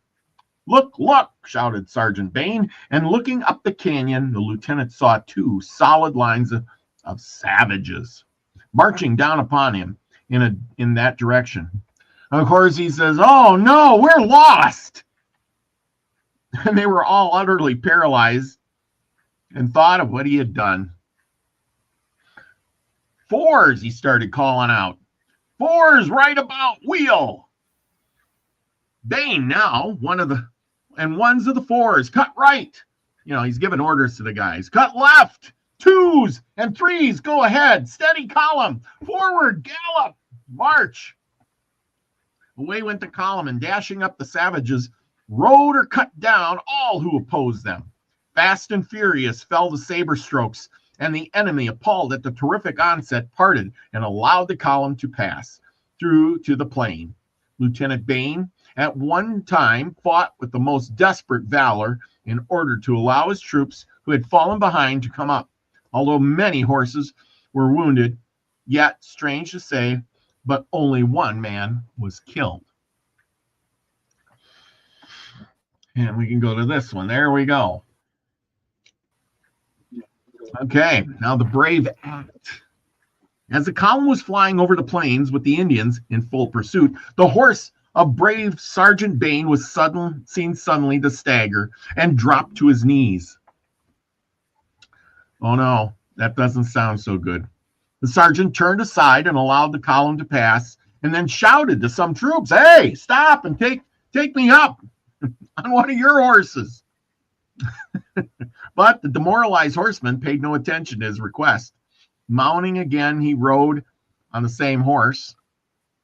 Look, look, shouted Sergeant Bain, and looking up the canyon, the lieutenant saw 2 solid lines of savages marching down upon him in that direction. Of course, he says, "Oh no, we're lost!" And they were all utterly paralyzed and thought of what he had done. "Fours," he started calling out. "Fours right about wheel." Bain now, ones of the fours, cut right. He's giving orders to the guys. Cut left. 2s and 3s, go ahead. Steady column. Forward, gallop, march. Away went the column, and dashing up the savages, rode or cut down all who opposed them. Fast and furious fell the saber strokes, and the enemy, appalled at the terrific onset, parted and allowed the column to pass through to the plain. Lieutenant Bain at one time fought with the most desperate valor in order to allow his troops who had fallen behind to come up. Although many horses were wounded, yet, strange to say, but only one man was killed. And we can go to this one. There we go. Okay, now the brave act. As the column was flying over the plains with the Indians in full pursuit, the horse of brave Sergeant Bain was seen suddenly to stagger and drop to his knees. Oh no, that doesn't sound so good. The sergeant turned aside and allowed the column to pass, and then shouted to some troops, "Hey, stop and take me up on one of your horses." But the demoralized horseman paid no attention to his request. Mounting again, he rode on the same horse,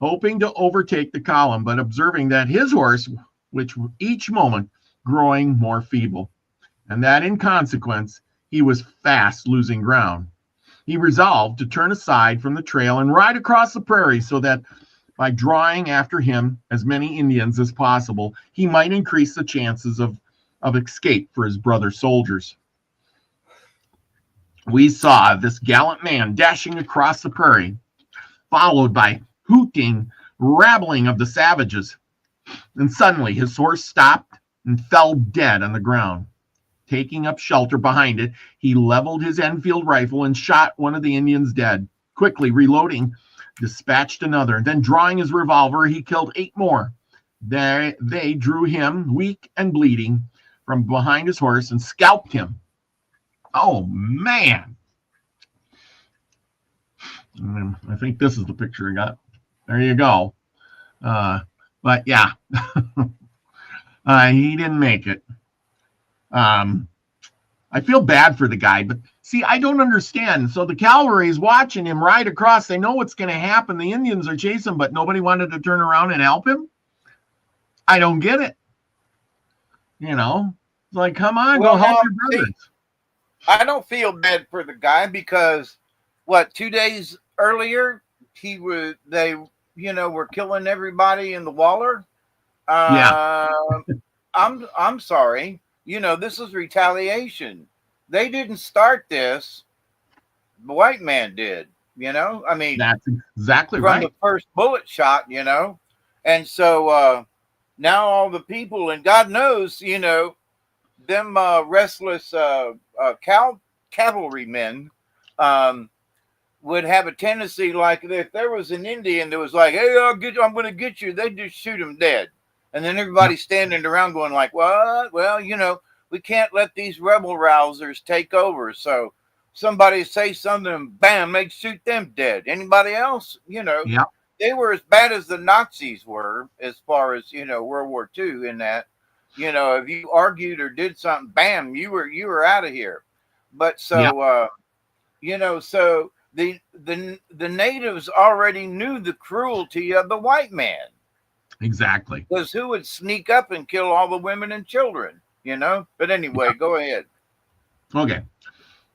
hoping to overtake the column, but observing that his horse, which each moment growing more feeble, and that in consequence he was fast losing ground, he resolved to turn aside from the trail and ride across the prairie, so that by drawing after him as many Indians as possible, he might increase the chances of escape for his brother soldiers. We saw this gallant man dashing across the prairie, followed by hooting, rattling of the savages. And suddenly his horse stopped and fell dead on the ground. Taking up shelter behind it, he leveled his Enfield rifle and shot one of the Indians dead. Quickly reloading, dispatched another. Then drawing his revolver, he killed 8 more. They drew him, weak and bleeding, from behind his horse and scalped him. Oh, man. I think this is the picture I got. There you go. But yeah, he didn't make it. I feel bad for the guy, but see, I don't understand. So the cavalry is watching him ride across. They know what's going to happen. The Indians are chasing, but nobody wanted to turn around and help him. I don't get it. It's like, come on, go help your brothers. I don't feel bad for the guy because 2 days earlier they were killing everybody in the Waller. Yeah. I'm sorry. This is retaliation. They didn't start this. The white man did. I mean, that's exactly from right. the first bullet shot. And so now all the people, and God knows, them restless cavalrymen would have a tendency, like if there was an Indian that was like, "Hey, I'm going to get you," they'd just shoot him dead. And then everybody's standing around going like, "What? Well, we can't let these rebel rousers take over. So somebody say something, and bam, they shoot them dead. Anybody else, Yeah. They were as bad as the Nazis were as far as, World War II in that, if you argued or did something, bam, you were out of here. But so, so the natives already knew the cruelty of the white man. Exactly. Because who would sneak up and kill all the women and children, you know? But anyway, go ahead. Okay.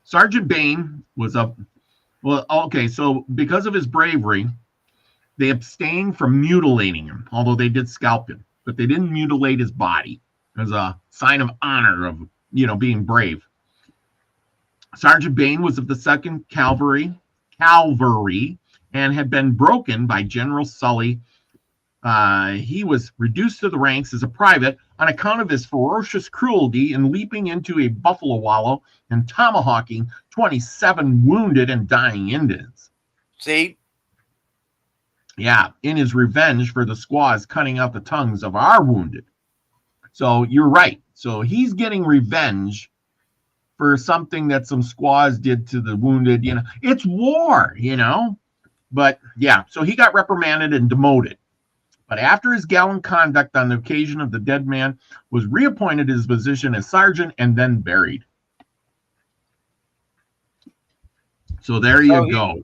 Sergeant Bain was up. Well, okay. So because of his bravery, they abstained from mutilating him, although they did scalp him, but they didn't mutilate his body as a sign of honor of, being brave. Sergeant Bain was of the 2nd Cavalry, and had been broken by General Sully. He was reduced to the ranks as a private on account of his ferocious cruelty in leaping into a buffalo wallow and tomahawking 27 wounded and dying Indians. See? Yeah, in his revenge for the squaws cutting out the tongues of our wounded. So you're right. So he's getting revenge for something that some squaws did to the wounded. It's war, But yeah, so he got reprimanded and demoted. But after his gallant conduct on the occasion of the dead man, was reappointed his position as sergeant and then buried. So there you go.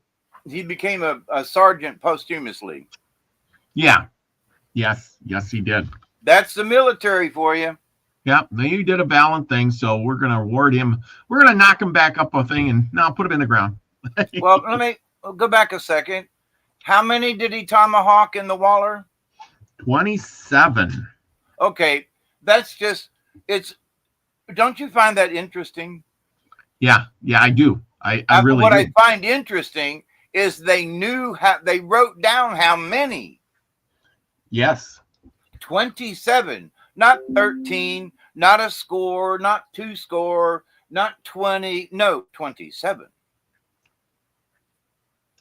He became a sergeant posthumously. Yeah. Yes, he did. That's the military for you. Yeah, he did a valiant thing, so we're going to award him. We're going to knock him back up a thing and now put him in the ground. Well, let me go back a second. How many did he tomahawk in the Waller? 27. Okay, don't you find that interesting? Yeah, I do. I really what do. I find interesting is they wrote down how many. Yes. 27, not 13, not a score, not 2 score, not 20, no, 27.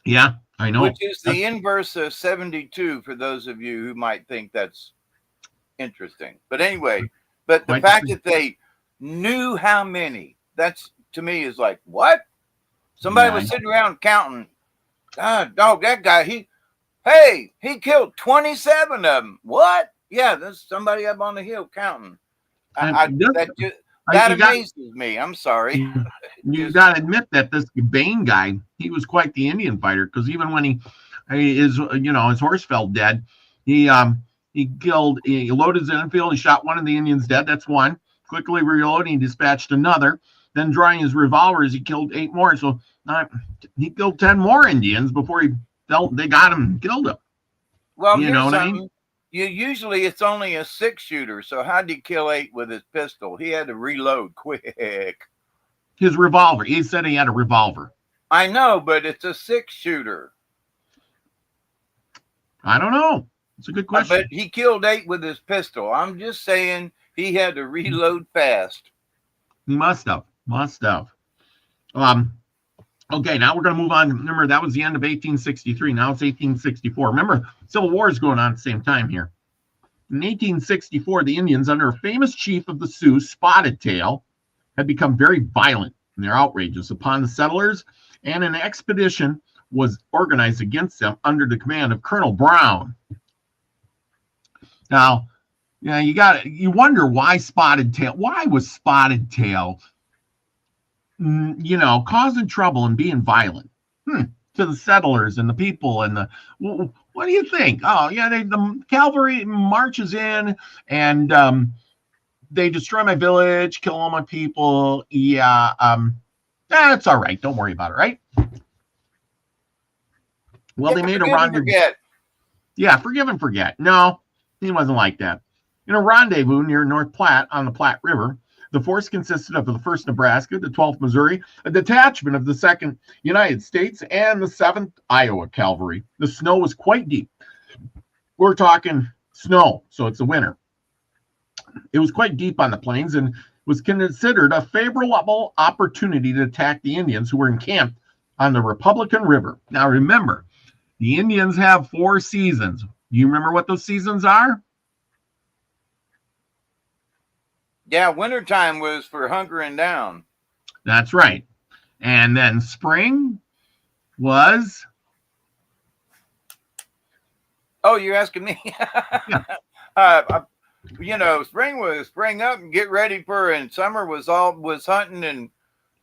Yeah, I know. Which is the inverse of 72 for those of you who might think that's interesting. But anyway, the fact that they knew how many, that's to me is like, what? Somebody was sitting around counting. God, dog, that guy, he killed 27 of them. What? Yeah, there's somebody up on the hill counting. That amazes me. I'm sorry. You got to admit that this Bain guy, he was quite the Indian fighter, because even when his horse fell dead, he loaded his infield, he shot one of the Indians dead. That's one. Quickly reloading, he dispatched another. Then drawing his revolvers, he killed 8 more. So he killed 10 more Indians before they got him and killed him. Well, you know what I mean? Usually it's only a 6-shooter. So how did he kill 8 with his pistol? He had to reload quick. His revolver. He said he had a revolver. I know, but it's a 6-shooter. I don't know. It's a good question. But he killed 8 with his pistol. I'm just saying he had to reload fast. He must have. Okay, now we're going to move on. Remember, that was the end of 1863. Now it's 1864. Remember, Civil War is going on at the same time here. In 1864, the Indians, under a famous chief of the Sioux, Spotted Tail, had become very violent in their outrages upon the settlers, and an expedition was organized against them under the command of Colonel Brown. Now, you wonder why Spotted Tail. Why was Spotted Tail, causing trouble and being violent to the settlers and the people and the. What do you think? Oh, yeah, the cavalry marches in and they destroy my village, kill all my people. Yeah, that's all right. Don't worry about it, right? Well, they made a rendezvous. Yeah, forgive and forget. No, he wasn't like that. In a rendezvous near North Platte on the Platte River, the force consisted of the 1st Nebraska, the 12th Missouri, a detachment of the 2nd United States, and the 7th Iowa Cavalry. The snow was quite deep. We're talking snow, so it's the winter. It was quite deep on the plains and was considered a favorable opportunity to attack the Indians who were encamped on the Republican River. Now remember, the Indians have 4 seasons. Do you remember what those seasons are? Yeah, wintertime was for hunkering down. That's right. And then spring was... Oh, you're asking me? Yeah. Spring was spring up and get ready for, and summer was hunting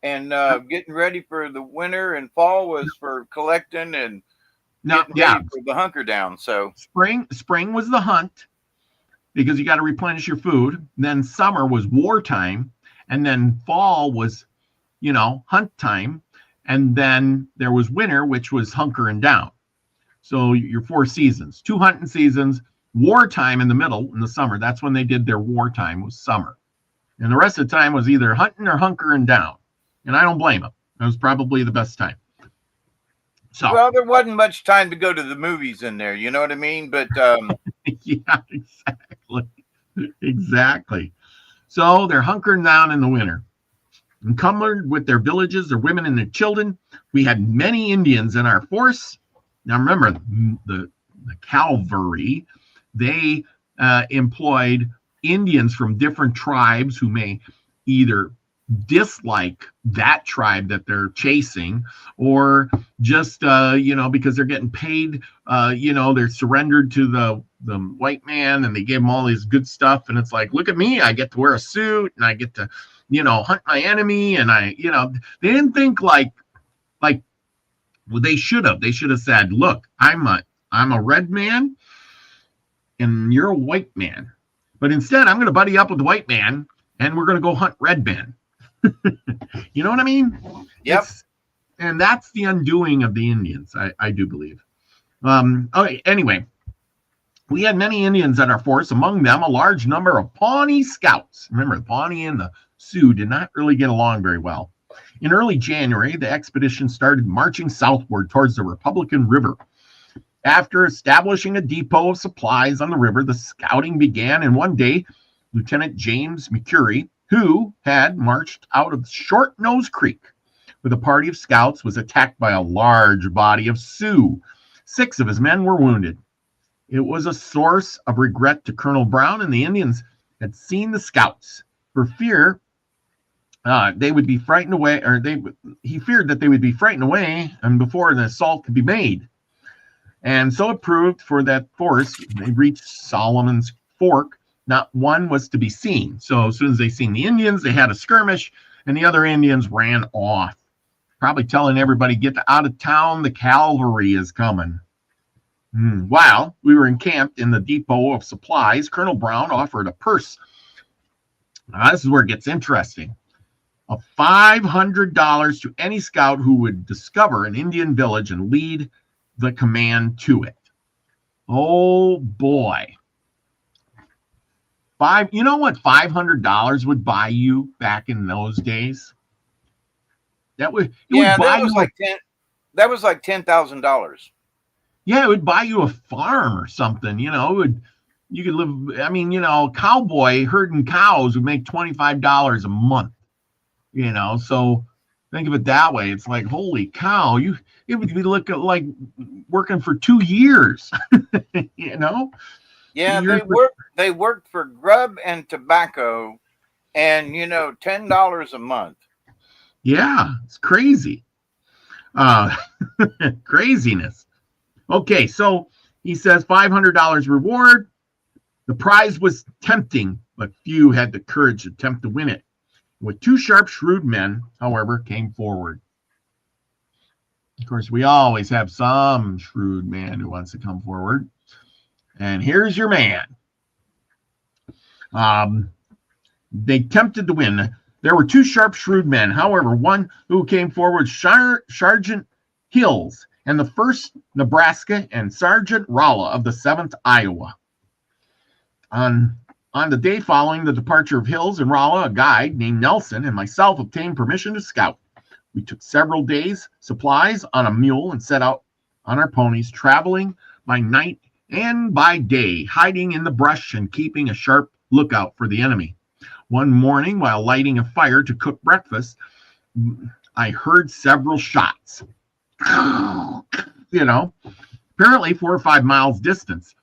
and getting ready for the winter, and fall was for collecting and No, getting yeah. ready for the hunker down. So Spring was the hunt because you got to replenish your food. Then summer was wartime, and then fall was, hunt time, and then there was winter, which was hunkering down. So your 4 seasons, 2 hunting seasons, wartime in the middle in the summer. That's when they did their wartime, was summer. And the rest of the time was either hunting or hunkering down. And I don't blame them. That was probably the best time. So, well, there wasn't much time to go to the movies in there. You know what I mean? But yeah, exactly. So they're hunkering down in the winter. Encumbered with their villages, their women, and their children, we had many Indians in our force. Now remember, the cavalry, they employed Indians from different tribes who may either dislike that tribe that they're chasing, or just because they're getting paid, they're surrendered to the white man, and they give them all this good stuff, and it's like, look at me, I get to wear a suit, and I get to hunt my enemy, and they didn't think like well, they should have said, look, I'm a red man and you're a white man, but instead I'm going to buddy up with the white man and we're going to go hunt red men. You know what I mean? Yep. And that's the undoing of the Indians, I do believe. Okay, anyway, we had many Indians in our force, among them a large number of Pawnee scouts. Remember, the Pawnee and the Sioux did not really get along very well. In early January, the expedition started marching southward towards the Republican River. After establishing a depot of supplies on the river, the scouting began, and one day, Lieutenant James McCurry, who had marched out of Short Nose Creek with a party of scouts, was attacked by a large body of Sioux. 6 of his men were wounded. It was a source of regret to Colonel Brown, and the Indians had seen the scouts. For fear they would be frightened away, he feared that they would be frightened away and before the assault could be made. And so it proved. For that force, they reached Solomon's Fork. Not one was to be seen. So as soon as they seen the Indians, they had a skirmish, and the other Indians ran off, probably telling everybody, get out of town, the cavalry is coming. While we were encamped in the depot of supplies, Colonel Brown offered a purse. Now, this is where it gets interesting. Of $500 to any scout who would discover an Indian village and lead the command to it. Oh boy. You know what $500 would buy you back in those days? That was like $10,000. Yeah, it would buy you a farm or something. You could live. I mean, cowboy herding cows would make $25 a month. So think of it that way. It's like, holy cow, it would be looking like working for 2 years. Yeah, they worked for grub and tobacco, and $10 a month. Yeah, it's crazy. Craziness. Okay, so he says $500 reward. The prize was tempting, but few had the courage to attempt to win it. With 2 sharp, shrewd men, however, came forward. Of course, we always have some shrewd man who wants to come forward. And here's your man. They tempted to win. There were 2 sharp, shrewd men. However, one who came forward, Sergeant Hills, and the 1st Nebraska, and Sergeant Rolla of the 7th Iowa. On the day following the departure of Hills and Rolla, a guide named Nelson and myself obtained permission to scout. We took several days' supplies on a mule and set out on our ponies, traveling by night and by day, hiding in the brush and keeping a sharp lookout for the enemy. One morning, while lighting a fire to cook breakfast, I heard several shots. Apparently 4 or 5 miles distance.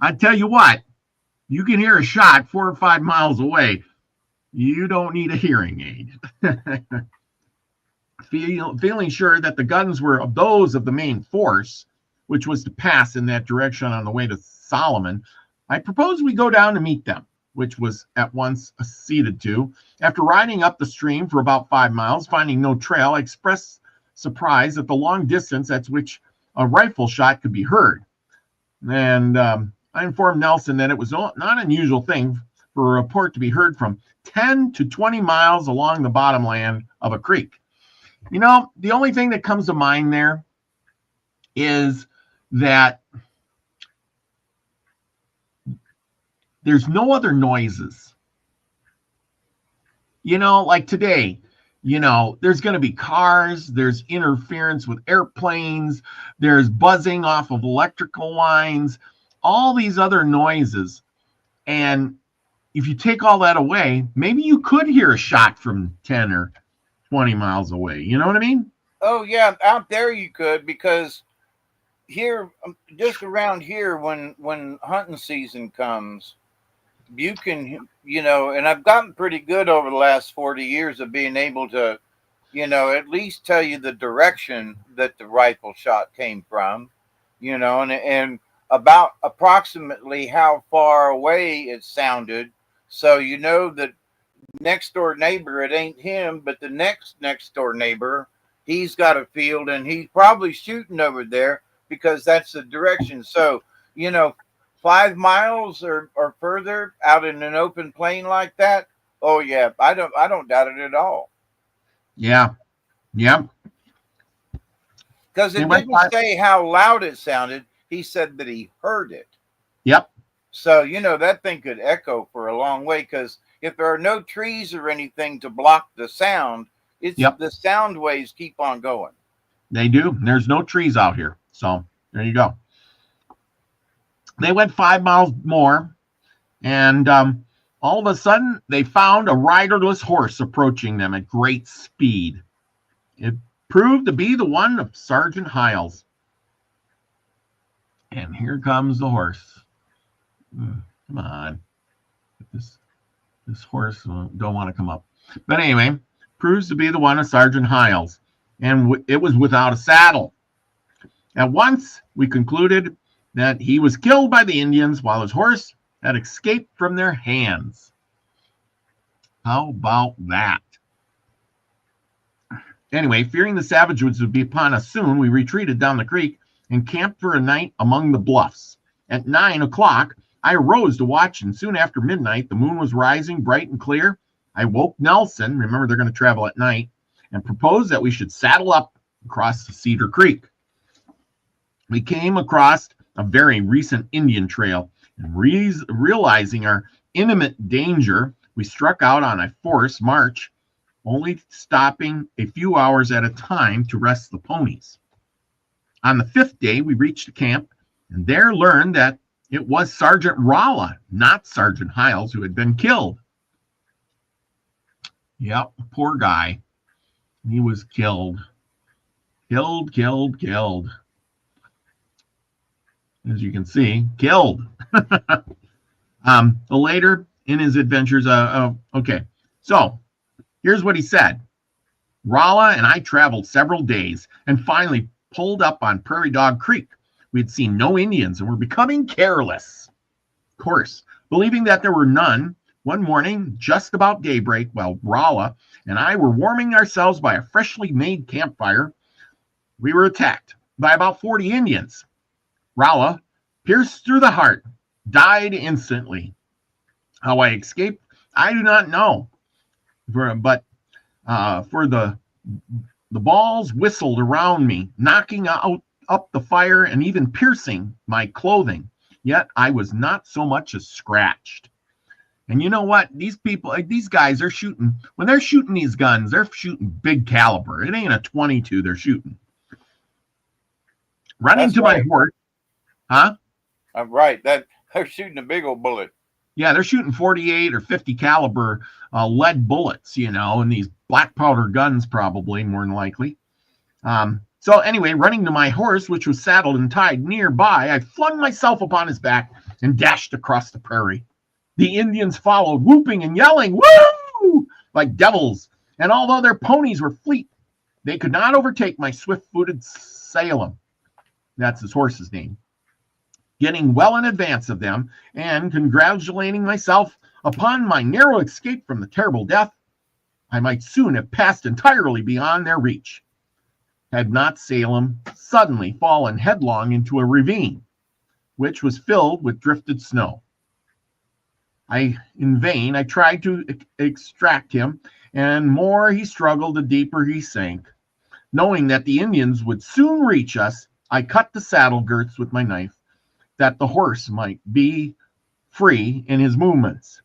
I tell you what, you can hear a shot 4 or 5 miles away. You don't need a hearing aid. Feeling sure that the guns were those of the main force, which was to pass in that direction on the way to Solomon, I proposed we go down to meet them, which was at once acceded to. After riding up the stream for about 5 miles, finding no trail, I expressed surprise at the long distance at which a rifle shot could be heard. And I informed Nelson that it was not an unusual thing for a report to be heard from 10 to 20 miles along the bottomland of a creek. You know, the only thing that comes to mind there is that there's no other noises. You know, like today, you know, there's going to be cars, there's interference with airplanes, there's buzzing off of electrical lines, all these other noises. And if you take all that away, maybe you could hear a shot from 10 or 20 miles away. You know what I mean? Oh, yeah. Out there you could, because here, just around here, when hunting season comes, you can, you know, and I've gotten pretty good over the last 40 years of being able to, you know, at least tell you the direction that the rifle shot came from, you know, and about approximately how far away it sounded. So you know that next door neighbor, it ain't him, but the next door neighbor, he's got a field and he's probably shooting over there because that's the direction. So, you know, 5 miles or further out in an open plain like that. Oh yeah, I don't doubt it at all. Yeah. Yeah. Because it didn't say how loud it sounded. He said that he heard it. Yep. So, you know, that thing could echo for a long way, because if there are no trees or anything to block the sound, it's the sound waves keep on going. They do. There's no trees out here. So there you go. They went 5 miles more, and all of a sudden they found a riderless horse approaching them at great speed. It proved to be the one of Sergeant Hiles. And here comes the horse. Come on. This horse don't want to come up. But anyway, proves to be the one of Sergeant Hiles. And it was without a saddle. At once, we concluded that he was killed by the Indians while his horse had escaped from their hands. How about that? Anyway, fearing the savages would be upon us soon, we retreated down the creek and camped for a night among the bluffs. At 9 o'clock, I arose to watch, and soon after midnight, the moon was rising bright and clear. I woke Nelson, remember they're going to travel at night, and proposed that we should saddle up across the Cedar Creek. We came across a very recent Indian trail, and realizing our imminent danger, we struck out on a forced march, only stopping a few hours at a time to rest the ponies. On the 5th day, we reached the camp, and there learned that it was Sergeant Rolla, not Sergeant Hiles, who had been killed. Yep, poor guy. He was killed. Killed. As you can see, killed. Later in his adventures, okay. So here's what he said. Rolla and I traveled several days and finally pulled up on Prairie Dog Creek. We had seen no Indians and were becoming careless. Of course, believing that there were none, one morning, just about daybreak, while Rolla and I were warming ourselves by a freshly made campfire, we were attacked by about 40 Indians. Rolla, pierced through the heart, died instantly. How I escaped, I do not know. But the balls whistled around me, knocking up the fire and even piercing my clothing. Yet I was not so much as scratched. And you know what? These people, these guys are shooting. When they're shooting these guns, they're shooting big caliber. It ain't a 22 they're shooting. Running to my horse. Huh? I'm right. That they're shooting a big old bullet. Yeah, they're shooting 48 or 50 caliber lead bullets, you know, and these black powder guns probably, more than likely. So anyway, running to my horse, which was saddled and tied nearby, I flung myself upon his back and dashed across the prairie. The Indians followed, whooping and yelling, woo, like devils. And although their ponies were fleet, they could not overtake my swift-footed Salem. That's his horse's name. Getting well in advance of them and congratulating myself upon my narrow escape from the terrible death, I might soon have passed entirely beyond their reach. had not Salem suddenly fallen headlong into a ravine, which was filled with drifted snow. In vain, I tried to extract him, and more he struggled, the deeper he sank. Knowing that the Indians would soon reach us, I cut the saddle girths with my knife, that the horse might be free in his movements.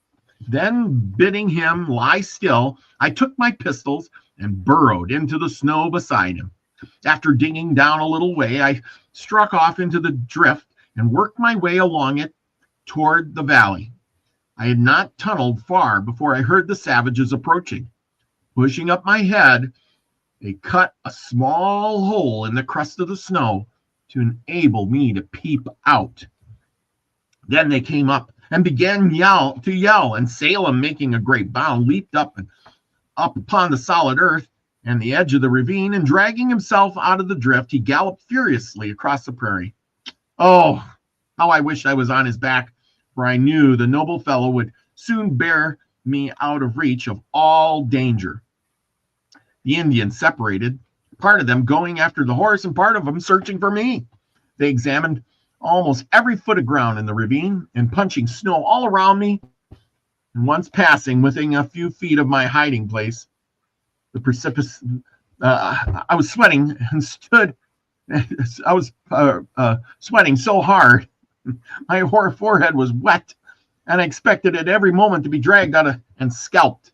Then, bidding him lie still, I took my pistols and burrowed into the snow beside him. After digging down a little way, I struck off into the drift and worked my way along it toward the valley. I had not tunneled far before I heard the savages approaching. Pushing up my head, they cut a small hole in the crust of the snow to enable me to peep out. Then they came up and began to yell, and Salem, making a great bound, leaped up upon the solid earth and the edge of the ravine, and dragging himself out of the drift, he galloped furiously across the prairie. Oh, how I wished I was on his back, for I knew the noble fellow would soon bear me out of reach of all danger. The Indians separated, part of them going after the horse and part of them searching for me. They examined almost every foot of ground in the ravine and punching snow all around me. And once passing within a few feet of my hiding place, the precipitous, I was sweating and stood. I was sweating so hard. My forehead was wet, and I expected at every moment to be dragged out and scalped.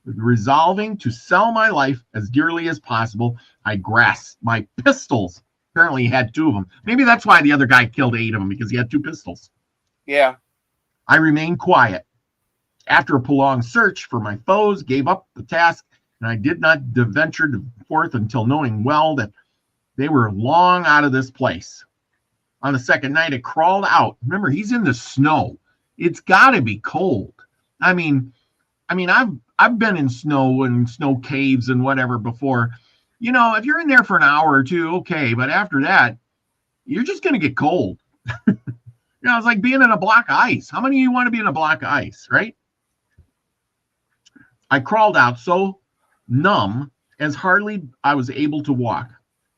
Resolving to sell my life as dearly as possible, I grasped my pistols. Apparently he had 2 of them. Maybe that's why the other guy killed 8 of them, because he had 2 pistols. Yeah. I remained quiet. After a prolonged search for my foes, gave up the task, and I did not venture forth until knowing well that they were long out of this place. On the second night, I crawled out. Remember, he's in the snow. It's got to be cold. I mean, I've been in snow and snow caves and whatever before. You know, if you're in there for an hour or 2, okay, but after that, you're just going to get cold. You know, it's like being in a block of ice. How many of you want to be in a block of ice, right? I crawled out so numb as hardly I was able to walk.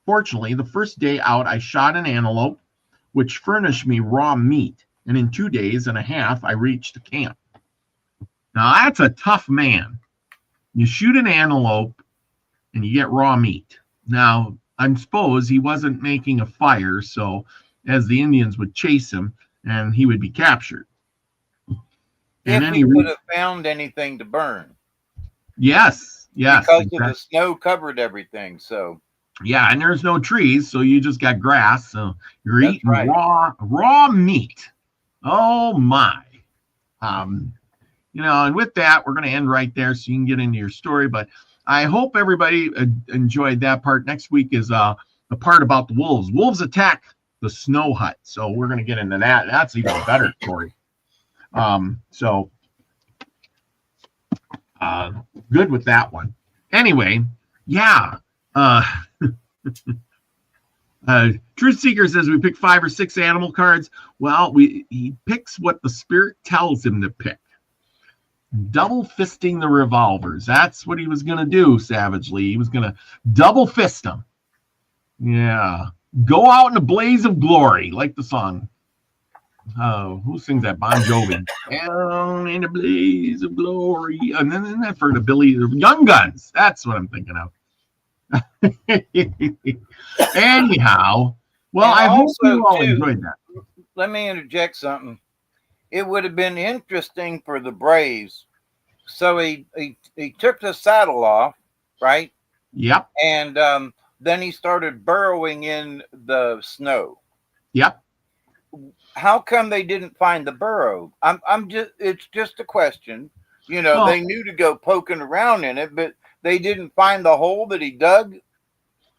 Fortunately, the first day out, I shot an antelope, which furnished me raw meat, and in 2 days and a half, I reached the camp. Now, that's a tough man. You shoot an antelope, and you get raw meat. Now, I suppose he wasn't making a fire, so as the Indians would chase him, and he would be captured. And if he could have found anything to burn. Yes. Because of the snow covered everything, so. Yeah, and there's no trees, so you just got grass, so you're eating raw meat. Oh, my. You know, and with that, we're going to end right there so you can get into your story, but I hope everybody enjoyed that part. Next week is the part about the wolves. Wolves attack the snow hut. So we're going to get into that. That's even a better story. Good with that one. Anyway, yeah. Truth Seeker says we pick 5 or 6 animal cards. Well, he picks what the spirit tells him to pick. Double fisting the revolvers. That's what he was going to do savagely. He was going to double fist them. Yeah. Go out in a blaze of glory, like the song. Who sings that? Bon Jovi. Down in a blaze of glory. And then that for the Young Guns. That's what I'm thinking of. Anyhow, well, I hope you all enjoyed that. Let me interject something. It would have been interesting for the Braves. So he took the saddle off, right? Yep. And then he started burrowing in the snow. Yep. How come they didn't find the burrow? It's just a question. You know, they knew to go poking around in it, but they didn't find the hole that he dug.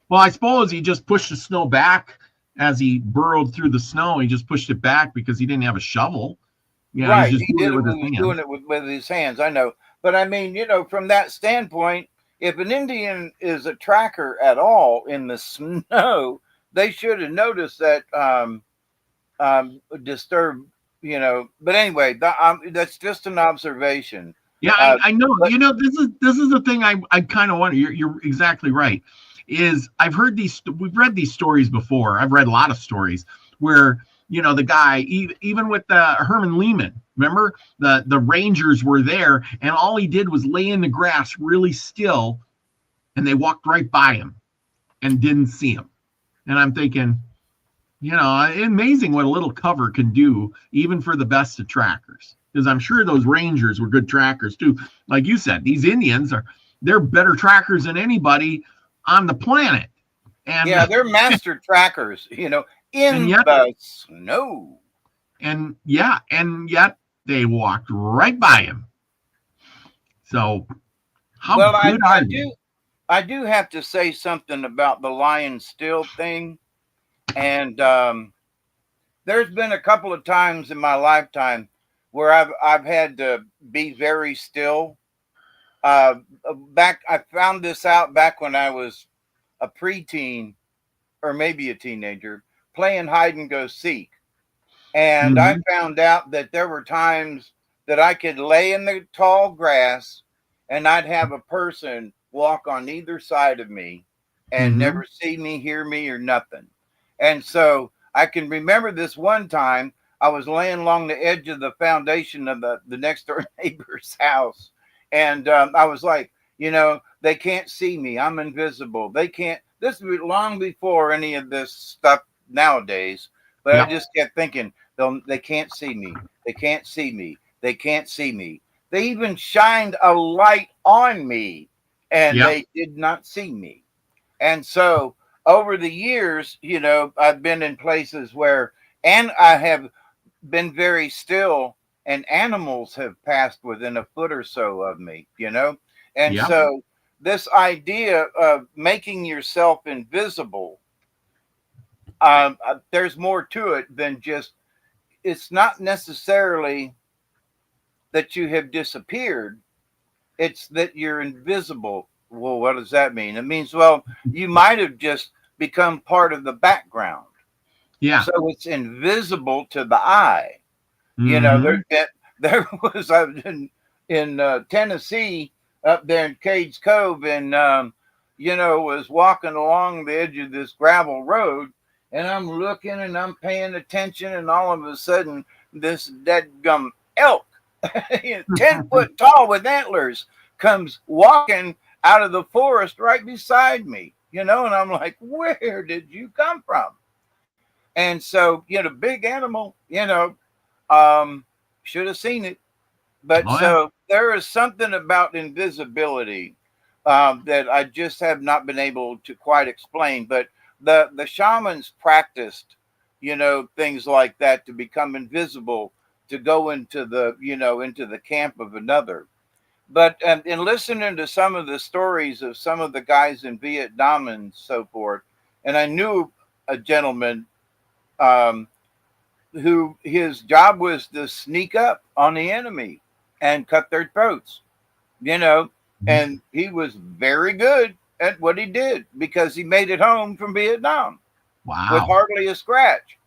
Well, I suppose he just pushed the snow back as he burrowed through the snow. He just pushed it back because he didn't have a shovel. Yeah, right. He did it doing it with his hands. I know. But I mean, you know, from that standpoint, if an Indian is a tracker at all in the snow, they should have noticed that disturbed, you know. But anyway, that's just an observation. Yeah, I know. But, you know, this is the thing I kind of wonder. You're exactly right. is I've heard we've read these stories before. I've read a lot of stories where, the guy, even with Herman Lehman, remember the Rangers were there and all he did was lay in the grass really still and they walked right by him and didn't see him. And I'm thinking, amazing what a little cover can do, even for the best of trackers. Because I'm sure those Rangers were good trackers too. Like you said, these Indians they're better trackers than anybody on the planet. And yeah, they're master trackers, in the snow. And yet they walked right by him. So how good are you? I do have to say something about the lying still thing. And there's been a couple of times in my lifetime where I've had to be very still. I found this out back when I was a preteen or maybe a teenager playing hide and go seek. And I found out that there were times that I could lay in the tall grass and I'd have a person walk on either side of me and never see me, hear me, or nothing. And so I can remember this one time I was laying along the edge of the foundation of the next door neighbor's house. And I was like, they can't see me. I'm invisible. They can't. This was long before any of this stuff nowadays. But I just kept thinking, they can't see me. They can't see me. They can't see me. They even shined a light on me and they did not see me. And so over the years, I've been in places where, and I have been very still, and animals have passed within a foot or so of me, And so this idea of making yourself invisible, there's more to it than just, it's not necessarily that you have disappeared. It's that you're invisible. Well, what does that mean? It means, well, you might have just become part of the background. Yeah. So it's invisible to the eye. There was in Tennessee up there in Cades Cove, and was walking along the edge of this gravel road, and I'm looking and I'm paying attention, and all of a sudden this deadgum elk, 10 foot tall with antlers, comes walking out of the forest right beside me, and I'm like, where did you come from? And so, big animal, should have seen it. But so there is something about invisibility that I just have not been able to quite explain. But the shamans practiced, things like that to become invisible, to go into the camp of another. But in listening to some of the stories of some of the guys in Vietnam and so forth, and I knew a gentleman who his job was to sneak up on the enemy and cut their throats, and he was very good at what he did because he made it home from Vietnam with hardly a scratch.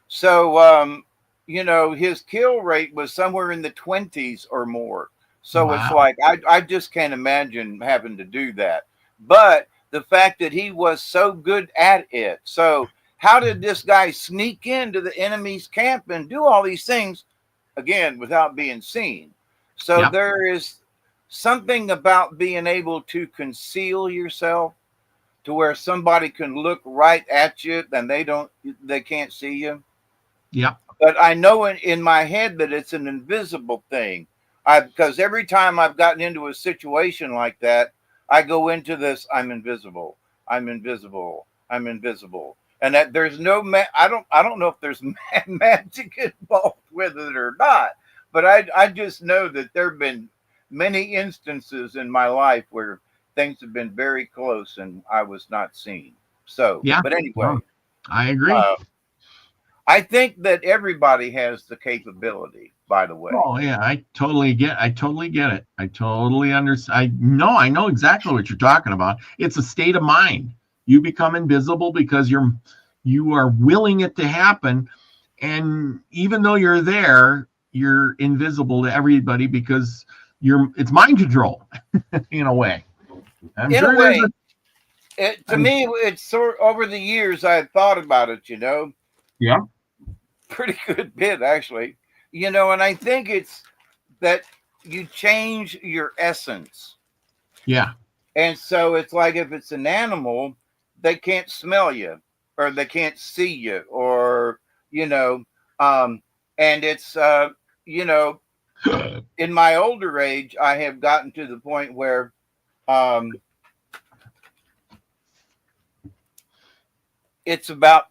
So, his kill rate was somewhere in the 20s or more. So it's like, I just can't imagine having to do that. But the fact that he was so good at it. So how did this guy sneak into the enemy's camp and do all these things, again, without being seen? So there is something about being able to conceal yourself to where somebody can look right at you and they can't see you. Yeah. But I know in my head that it's an invisible thing. Because every time I've gotten into a situation like that, I go into this, I'm invisible. I'm invisible. I'm invisible. And that there's no, I don't know if there's magic involved with it or not, but I just know that there have been many instances in my life where things have been very close and I was not seen. So, but anyway, I agree. I think that everybody has the capability, by the way. Oh yeah, I totally get it. I totally understand. I know exactly what you're talking about. It's a state of mind. You become invisible because you are willing it to happen, and even though you're there, you're invisible to everybody because it's mind control in a way. To me, it's sort over the years I've thought about it, Yeah. pretty good bit actually, and I think it's that you change your essence. Yeah. And so it's like if it's an animal, they can't smell you or they can't see you or, you know, and it's, in my older age, I have gotten to the point where it's about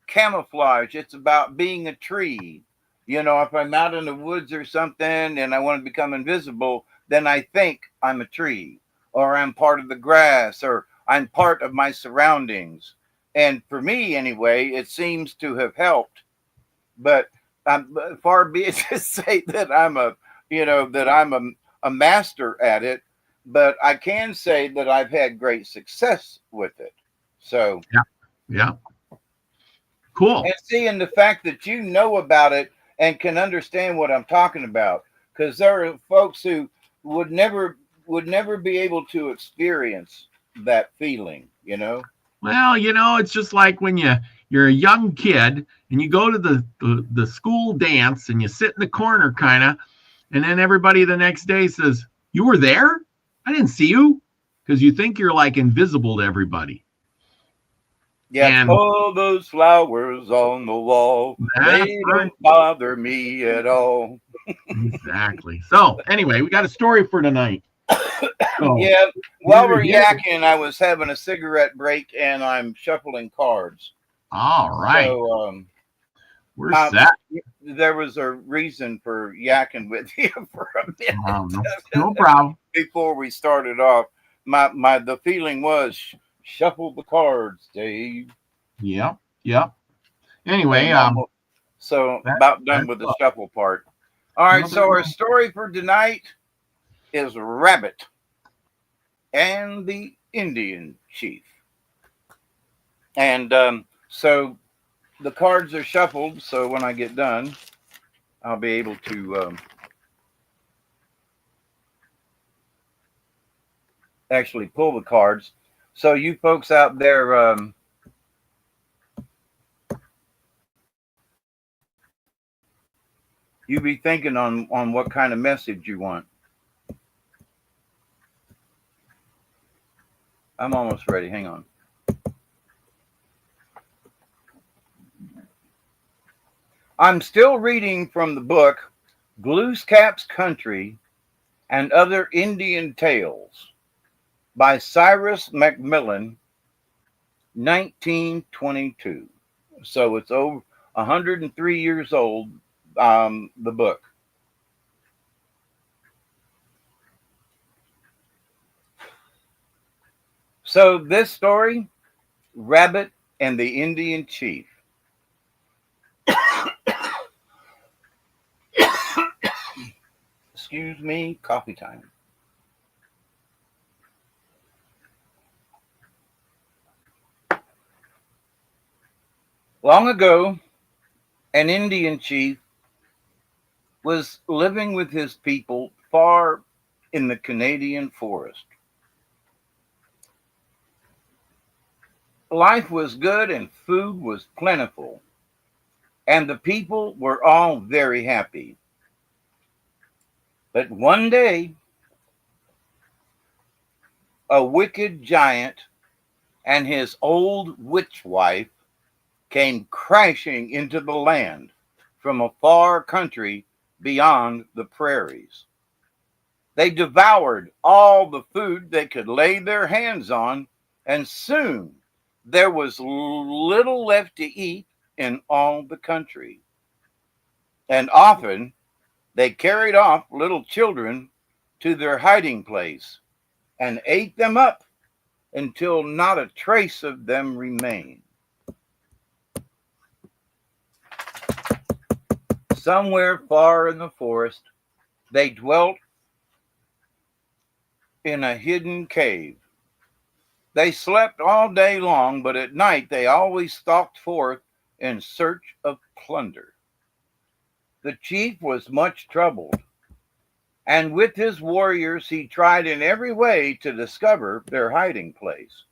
camouflage. It's about being a tree. If I'm out in the woods or something and I want to become invisible, then I think I'm a tree or I'm part of the grass or I'm part of my surroundings. And for me, anyway, it seems to have helped. But far be it to say that I'm a master at it. But I can say that I've had great success with it. So yeah, yeah, cool. and seeing the fact that you know about it and can understand what I'm talking about, because there are folks who would never be able to experience that feeling. Well, it's just like when you're a young kid and you go to the school dance and you sit in the corner kind of, and then everybody the next day says, "You were there? I didn't see you," because you think you're like invisible to everybody. Yeah, And all those flowers on the wall, they don't bother me at all. Exactly. So anyway, we got a story for tonight. So, yeah, while we're yakking, I was having a cigarette break and I'm shuffling cards. All right. So we're set. There was a reason for yakking with you for a minute. No problem. Before we started off, the feeling was shuffle the cards, Dave. Yep. Anyway, so about done with the shuffle part. All right, so our story for tonight is Rabbit and the Indian Chief. And so the cards are shuffled, so when I get done, I'll be able to actually pull the cards. So you folks out there, you be thinking on what kind of message you want. I'm almost ready. Hang on. I'm still reading from the book Glooskap's Country and Other Indian Tales by Cyrus Macmillan, 1922. So it's over 103 years old, the book. So this story, Rabbit and the Indian Chief. Excuse me, coffee time. Long ago, an Indian chief was living with his people far in the Canadian forest. Life was good and food was plentiful, and the people were all very happy. But one day, a wicked giant and his old witch wife came crashing into the land from a far country beyond the prairies. They devoured all the food they could lay their hands on, and soon there was little left to eat in all the country. And often they carried off little children to their hiding place and ate them up until not a trace of them remained. Somewhere far in the forest, they dwelt in a hidden cave. They slept all day long, but at night they always stalked forth in search of plunder. The chief was much troubled. and with his warriors he tried in every way to discover their hiding place.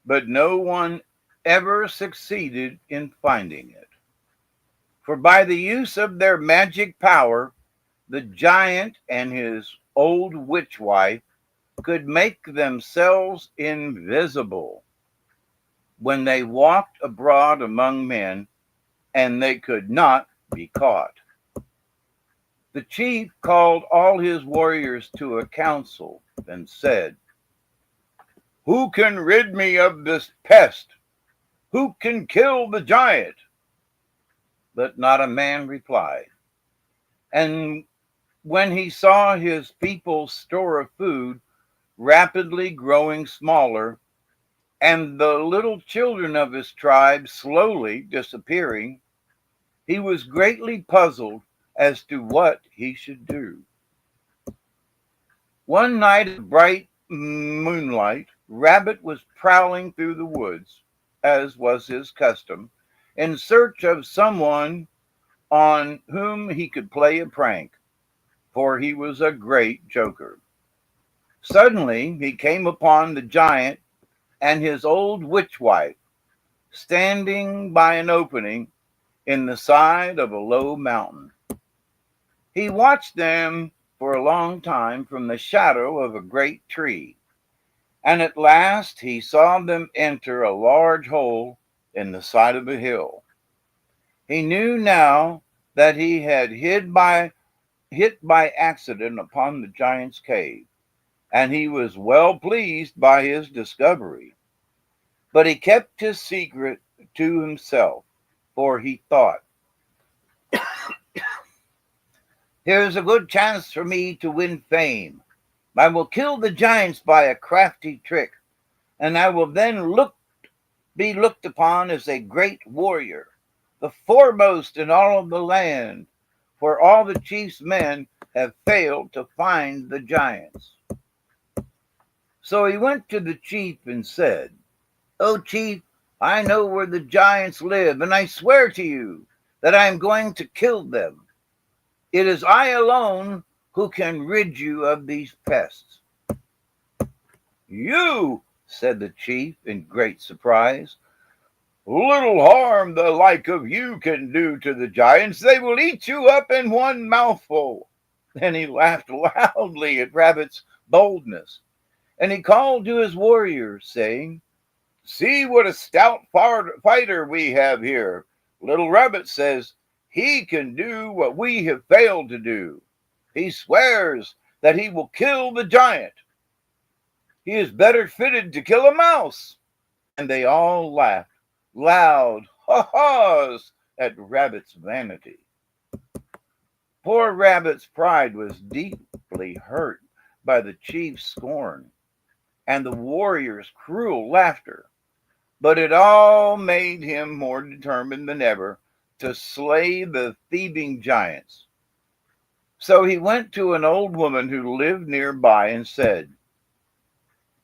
But no one ever succeeded in finding it. For by the use of their magic power, the giant and his old witch wife could make themselves invisible when they walked abroad among men, and they could not be caught. The chief called all his warriors to a council and said, "Who can rid me of this pest? Who can kill the giant?" But not a man replied. And when he saw his people's store of food rapidly growing smaller, and the little children of his tribe slowly disappearing, he was greatly puzzled as to what he should do. One night of bright moonlight, Rabbit was prowling through the woods, as was his custom, in search of someone on whom he could play a prank, for he was a great joker. Suddenly he came upon the giant and his old witch wife standing by an opening in the side of a low mountain. He watched them for a long time from the shadow of a great tree, and at last he saw them enter a large hole in the side of a hill. He knew now that he had hit by accident upon the giant's cave, and he was well pleased by his discovery. But he kept his secret to himself, for he thought, "Here's a good chance for me to win fame. I will kill the giants by a crafty trick, and I will then be looked upon as a great warrior, the foremost in all of the land, for all the chief's men have failed to find the giants." So he went to the chief and said, "O chief, I know where the giants live, and I swear to you that I am going to kill them. It is I alone who can rid you of these pests." "You," said the chief in great surprise, "little harm the like of you can do to the giants. They will eat you up in one mouthful." Then he laughed loudly at Rabbit's boldness, and he called to his warriors, saying, "See what a stout fighter we have here. Little Rabbit says he can do what we have failed to do. He swears that he will kill the giant. He is better fitted to kill a mouse." And they all laughed loud ha-has at Rabbit's vanity. Poor Rabbit's pride was deeply hurt by the chief's scorn and the warrior's cruel laughter, but it all made him more determined than ever to slay the thieving giants. So he went to an old woman who lived nearby and said,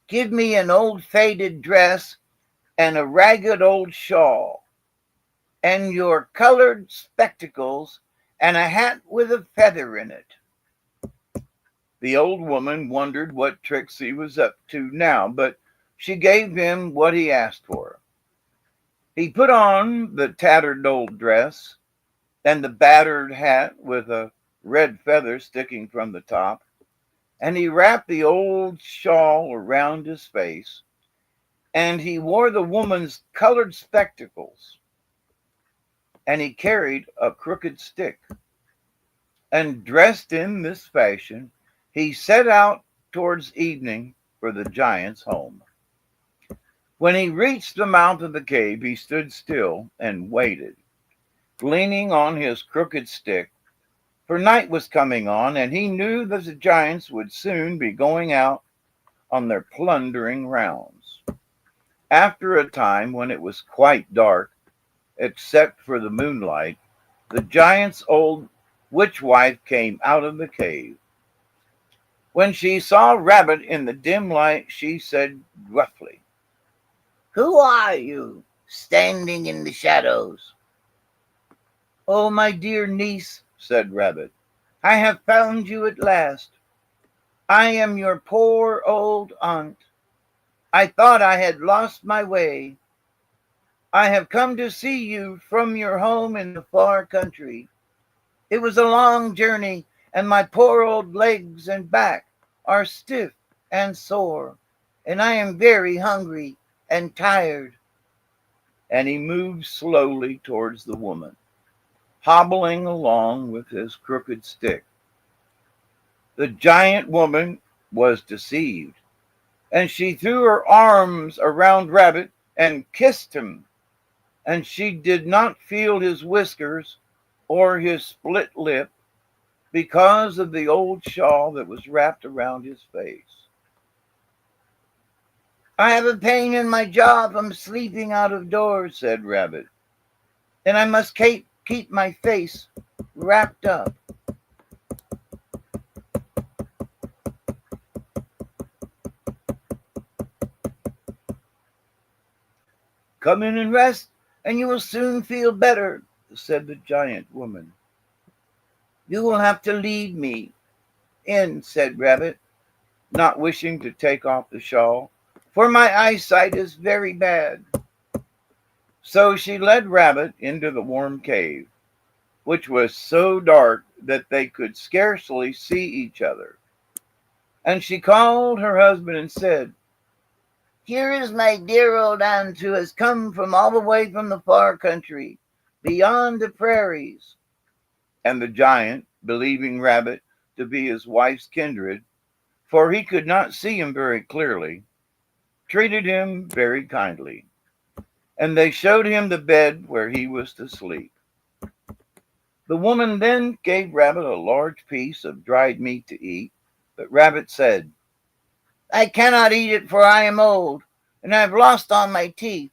"Give me an old faded dress and a ragged old shawl, and your colored spectacles and a hat with a feather in it." The old woman wondered what tricks he was up to now, but she gave him what he asked for. He put on the tattered old dress and the battered hat with a red feather sticking from the top, and he wrapped the old shawl around his face, and he wore the woman's colored spectacles, and he carried a crooked stick. And dressed in this fashion, he set out towards evening for the giant's home. When he reached the mouth of the cave, he stood still and waited, leaning on his crooked stick, for night was coming on, and he knew that the giants would soon be going out on their plundering rounds. After a time, when it was quite dark, except for the moonlight, the giant's old witch wife came out of the cave. When she saw Rabbit in the dim light, she said gruffly, "Who are you, standing in the shadows?" "Oh, my dear niece," said Rabbit, I have found you at last. I am your poor old aunt. I thought I had lost my way. I have come to see you from your home in the far country. It was a long journey, and my poor old legs and back are stiff and sore, and I am very hungry and tired. And he moved slowly towards the woman, hobbling along with his crooked stick. The giant woman was deceived, and she threw her arms around Rabbit and kissed him, and she did not feel his whiskers or his split lip because of the old shawl that was wrapped around his face. I have a pain in my jaw from sleeping out of doors, said Rabbit, and I must keep my face wrapped up. Come in and rest, and you will soon feel better, said the giant woman. You will have to lead me in, said Rabbit, not wishing to take off the shawl, for my eyesight is very bad. So she led Rabbit into the warm cave, which was so dark that they could scarcely see each other. And she called her husband and said, Here is my dear old aunt who has come from all the way from the far country, beyond the prairies. And the giant, believing Rabbit to be his wife's kindred, for he could not see him very clearly, treated him very kindly. And they showed him the bed where he was to sleep. The woman then gave Rabbit a large piece of dried meat to eat, but Rabbit said, I cannot eat it, for I am old, and I have lost all my teeth.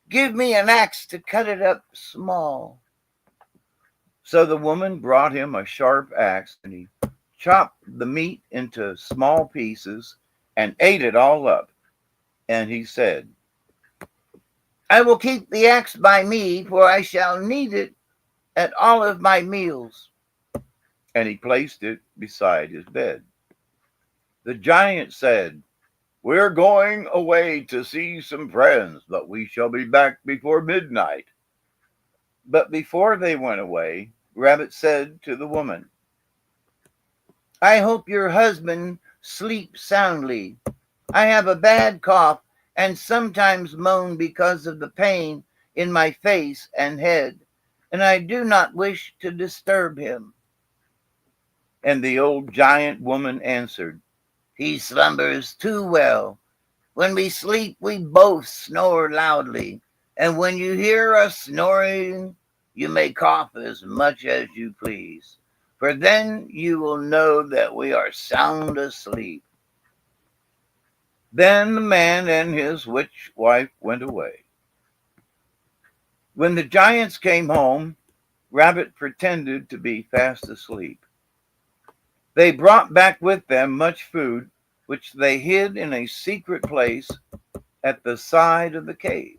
Give me an axe to cut it up small. So the woman brought him a sharp axe, and he chopped the meat into small pieces and ate it all up. And he said, I will keep the axe by me, for I shall need it at all of my meals. And he placed it beside his bed. The giant said, We're going away to see some friends, but we shall be back before midnight. But before they went away, Rabbit said to the woman, I hope your husband sleeps soundly. I have a bad cough and sometimes moan because of the pain in my face and head, and I do not wish to disturb him. And the old giant woman answered, He slumbers too well. When we sleep, we both snore loudly, and when you hear us snoring, you may cough as much as you please, for then you will know that we are sound asleep. Then the man and his witch wife went away. When the giants came home, Rabbit pretended to be fast asleep. They brought back with them much food, which they hid in a secret place at the side of the cave.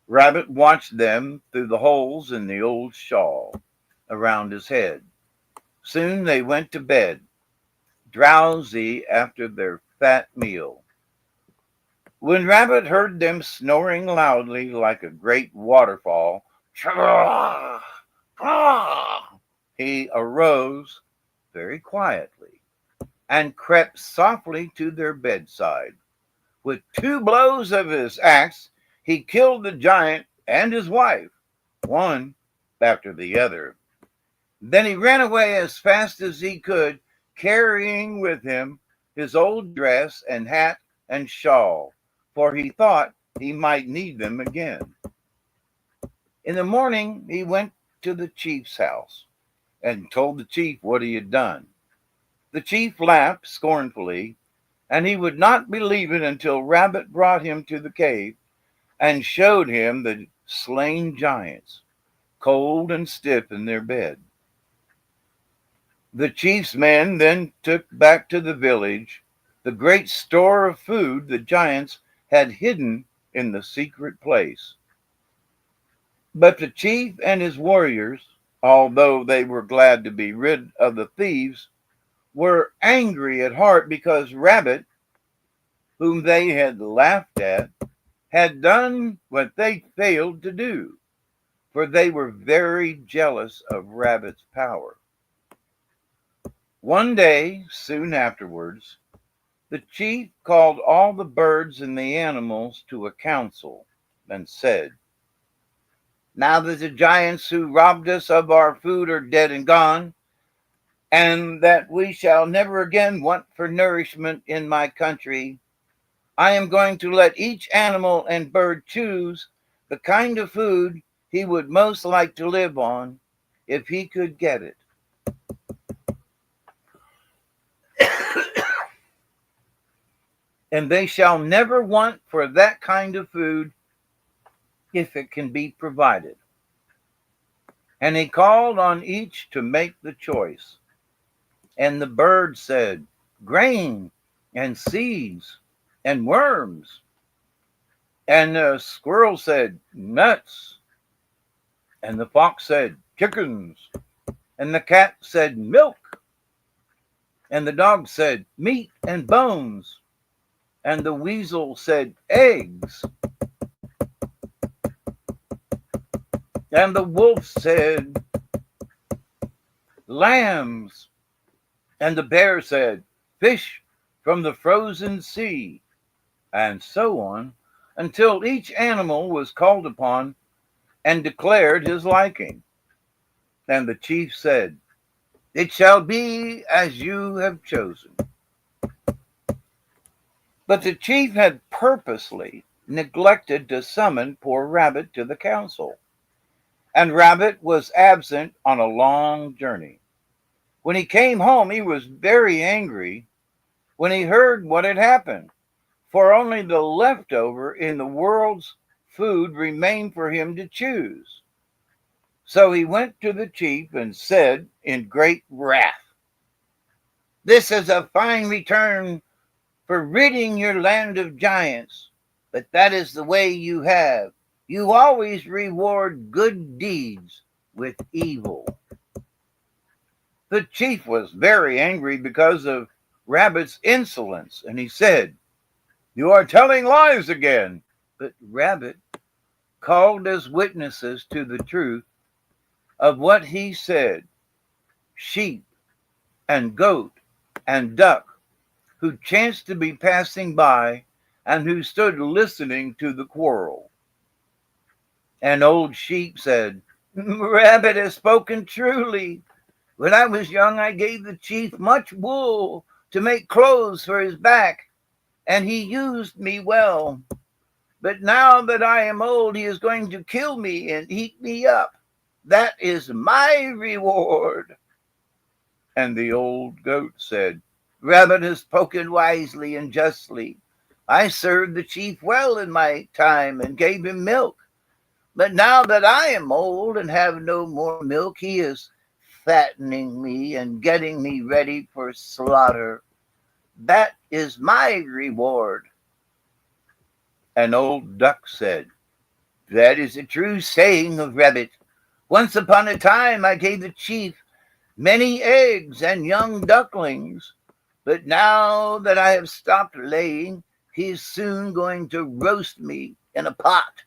Rabbit watched them through the holes in the old shawl around his head. Soon they went to bed, drowsy after their fat meal. When Rabbit heard them snoring loudly like a great waterfall, he arose very quietly and crept softly to their bedside. With 2 blows of his axe, he killed the giant and his wife, one after the other. Then he ran away as fast as he could, carrying with him his old dress and hat and shawl, for he thought he might need them again. In the morning, he went to the chief's house and told the chief what he had done. The chief laughed scornfully, and he would not believe it until Rabbit brought him to the cave and showed him the slain giants, cold and stiff in their bed. The chief's men then took back to the village the great store of food the giants had hidden in the secret place. But the chief and his warriors although they were glad to be rid of the thieves, were angry at heart because Rabbit, whom they had laughed at, had done what they failed to do, for they were very jealous of Rabbit's power. One day, soon afterwards, the chief called all the birds and the animals to a council and said, "Now that the giants who robbed us of our food are dead and gone, and that we shall never again want for nourishment in my country, I am going to let each animal and bird choose the kind of food he would most like to live on if he could get it. And they shall never want for that kind of food if it can be provided." And he called on each to make the choice. And the bird said, "Grain and seeds and worms." And the squirrel said, "Nuts." And the fox said, "Chickens." And the cat said, "Milk." And the dog said, "Meat and bones." And the weasel said, "Eggs." And the wolf said, "Lambs." And the bear said, "Fish from the frozen sea." And so on, until each animal was called upon and declared his liking. And the chief said, "It shall be as you have chosen." But the chief had purposely neglected to summon poor Rabbit to the council. And Rabbit was absent on a long journey. When he came home, he was very angry when he heard what had happened, for only the leftover in the world's food remained for him to choose. So he went to the chief and said in great wrath, "This is a fine return for ridding your land of giants, but that is the way you have. You always reward good deeds with evil." The chief was very angry because of Rabbit's insolence, and he said, "You are telling lies again." But Rabbit called as witnesses to the truth of what he said sheep and goat and duck who chanced to be passing by and who stood listening to the quarrel. And old sheep said, "Rabbit has spoken truly. When I was young, I gave the chief much wool to make clothes for his back, and he used me well. But now that I am old, he is going to kill me and eat me up. That is my reward." And the old goat said, "Rabbit has spoken wisely and justly. I served the chief well in my time and gave him milk. But now that I am old and have no more milk, he is fattening me and getting me ready for slaughter. That is my reward." An old duck said, "That is a true saying of Rabbit. Once upon a time I gave the chief many eggs and young ducklings, but now that I have stopped laying, he is soon going to roast me in a pot.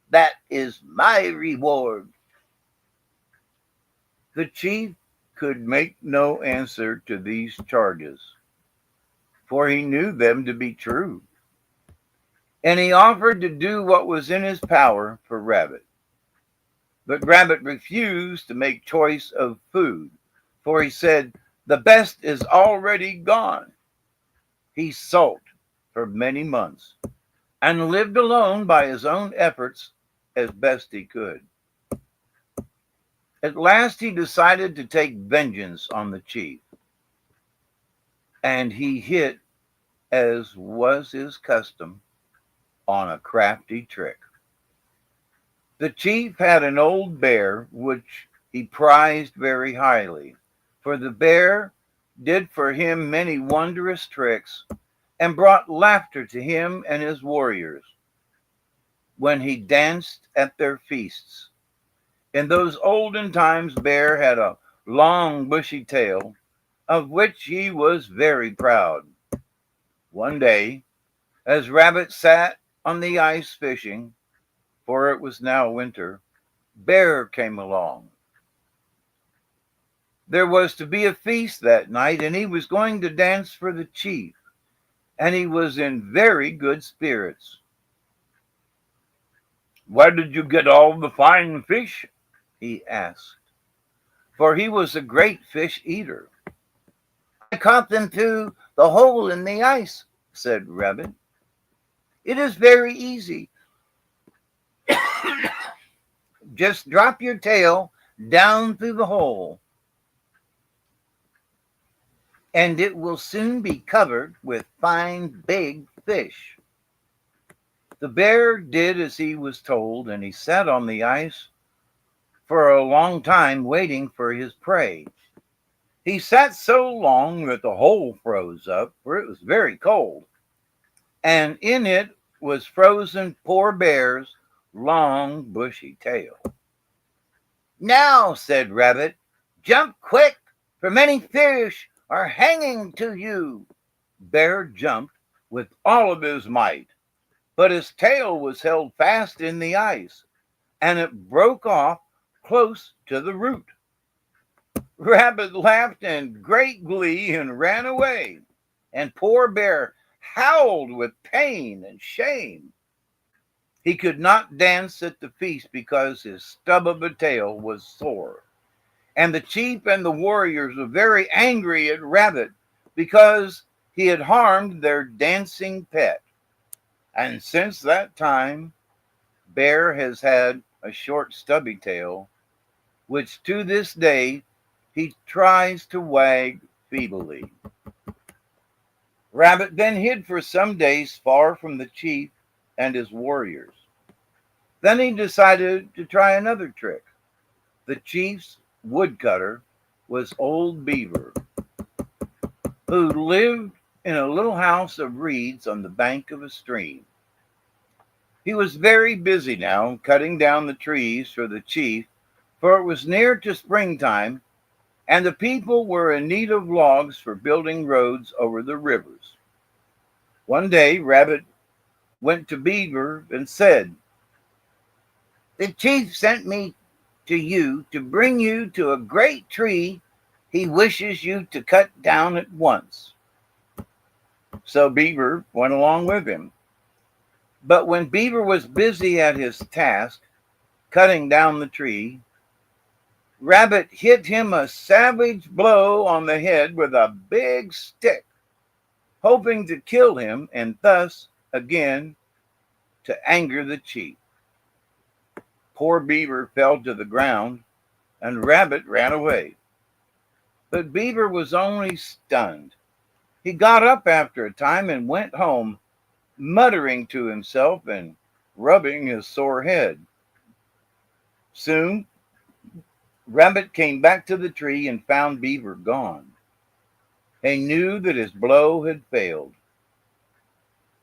That is my reward." The chief could make no answer to these charges, for he knew them to be true. And he offered to do what was in his power for Rabbit. But Rabbit refused to make choice of food, for he said, "The best is already gone." He sulked for many months and lived alone by his own efforts as best he could. At last he decided to take vengeance on the chief, and he hit, as was his custom, on a crafty trick. The chief had an old bear which he prized very highly, for the bear did for him many wondrous tricks and brought laughter to him and his warriors when he danced at their feasts. In those olden times, Bear had a long, bushy tail, of which he was very proud. One day, as Rabbit sat on the ice fishing, for it was now winter, Bear came along. There was to be a feast that night, and he was going to dance for the chief, and he was in very good spirits. "Where did you get all the fine fish?" he asked, for he was a great fish eater. "I caught them through the hole in the ice," said Rabbit. "It is very easy. Just drop your tail down through the hole, and it will soon be covered with fine big fish." The bear did as he was told, and he sat on the ice for a long time waiting for his prey. He sat so long that the hole froze up, for it was very cold, and in it was frozen poor Bear's long, bushy tail. "Now," said Rabbit, "jump quick, for many fish are hanging to you." Bear jumped with all of his might, but his tail was held fast in the ice, and it broke off close to the root. Rabbit laughed in great glee and ran away, and poor Bear howled with pain and shame. He could not dance at the feast because his stub of a tail was sore, and the chief and the warriors were very angry at Rabbit because he had harmed their dancing pet. And since that time, Bear has had a short stubby tail, which to this day he tries to wag feebly. Rabbit then hid for some days far from the chief and his warriors. Then he decided to try another trick. The chief's woodcutter was old Beaver, who lived in a little house of reeds on the bank of a stream. He was very busy now cutting down the trees for the chief, for it was near to springtime, and the people were in need of logs for building roads over the rivers. One day, Rabbit went to Beaver and said, "The chief sent me to you to bring you to a great tree he wishes you to cut down at once." So Beaver went along with him. But when Beaver was busy at his task, cutting down the tree, Rabbit hit him a savage blow on the head with a big stick, hoping to kill him and thus, again, to anger the chief. Poor Beaver fell to the ground, and Rabbit ran away. But Beaver was only stunned. He got up after a time and went home, muttering to himself and rubbing his sore head. Soon, Rabbit came back to the tree and found Beaver gone. He knew that his blow had failed.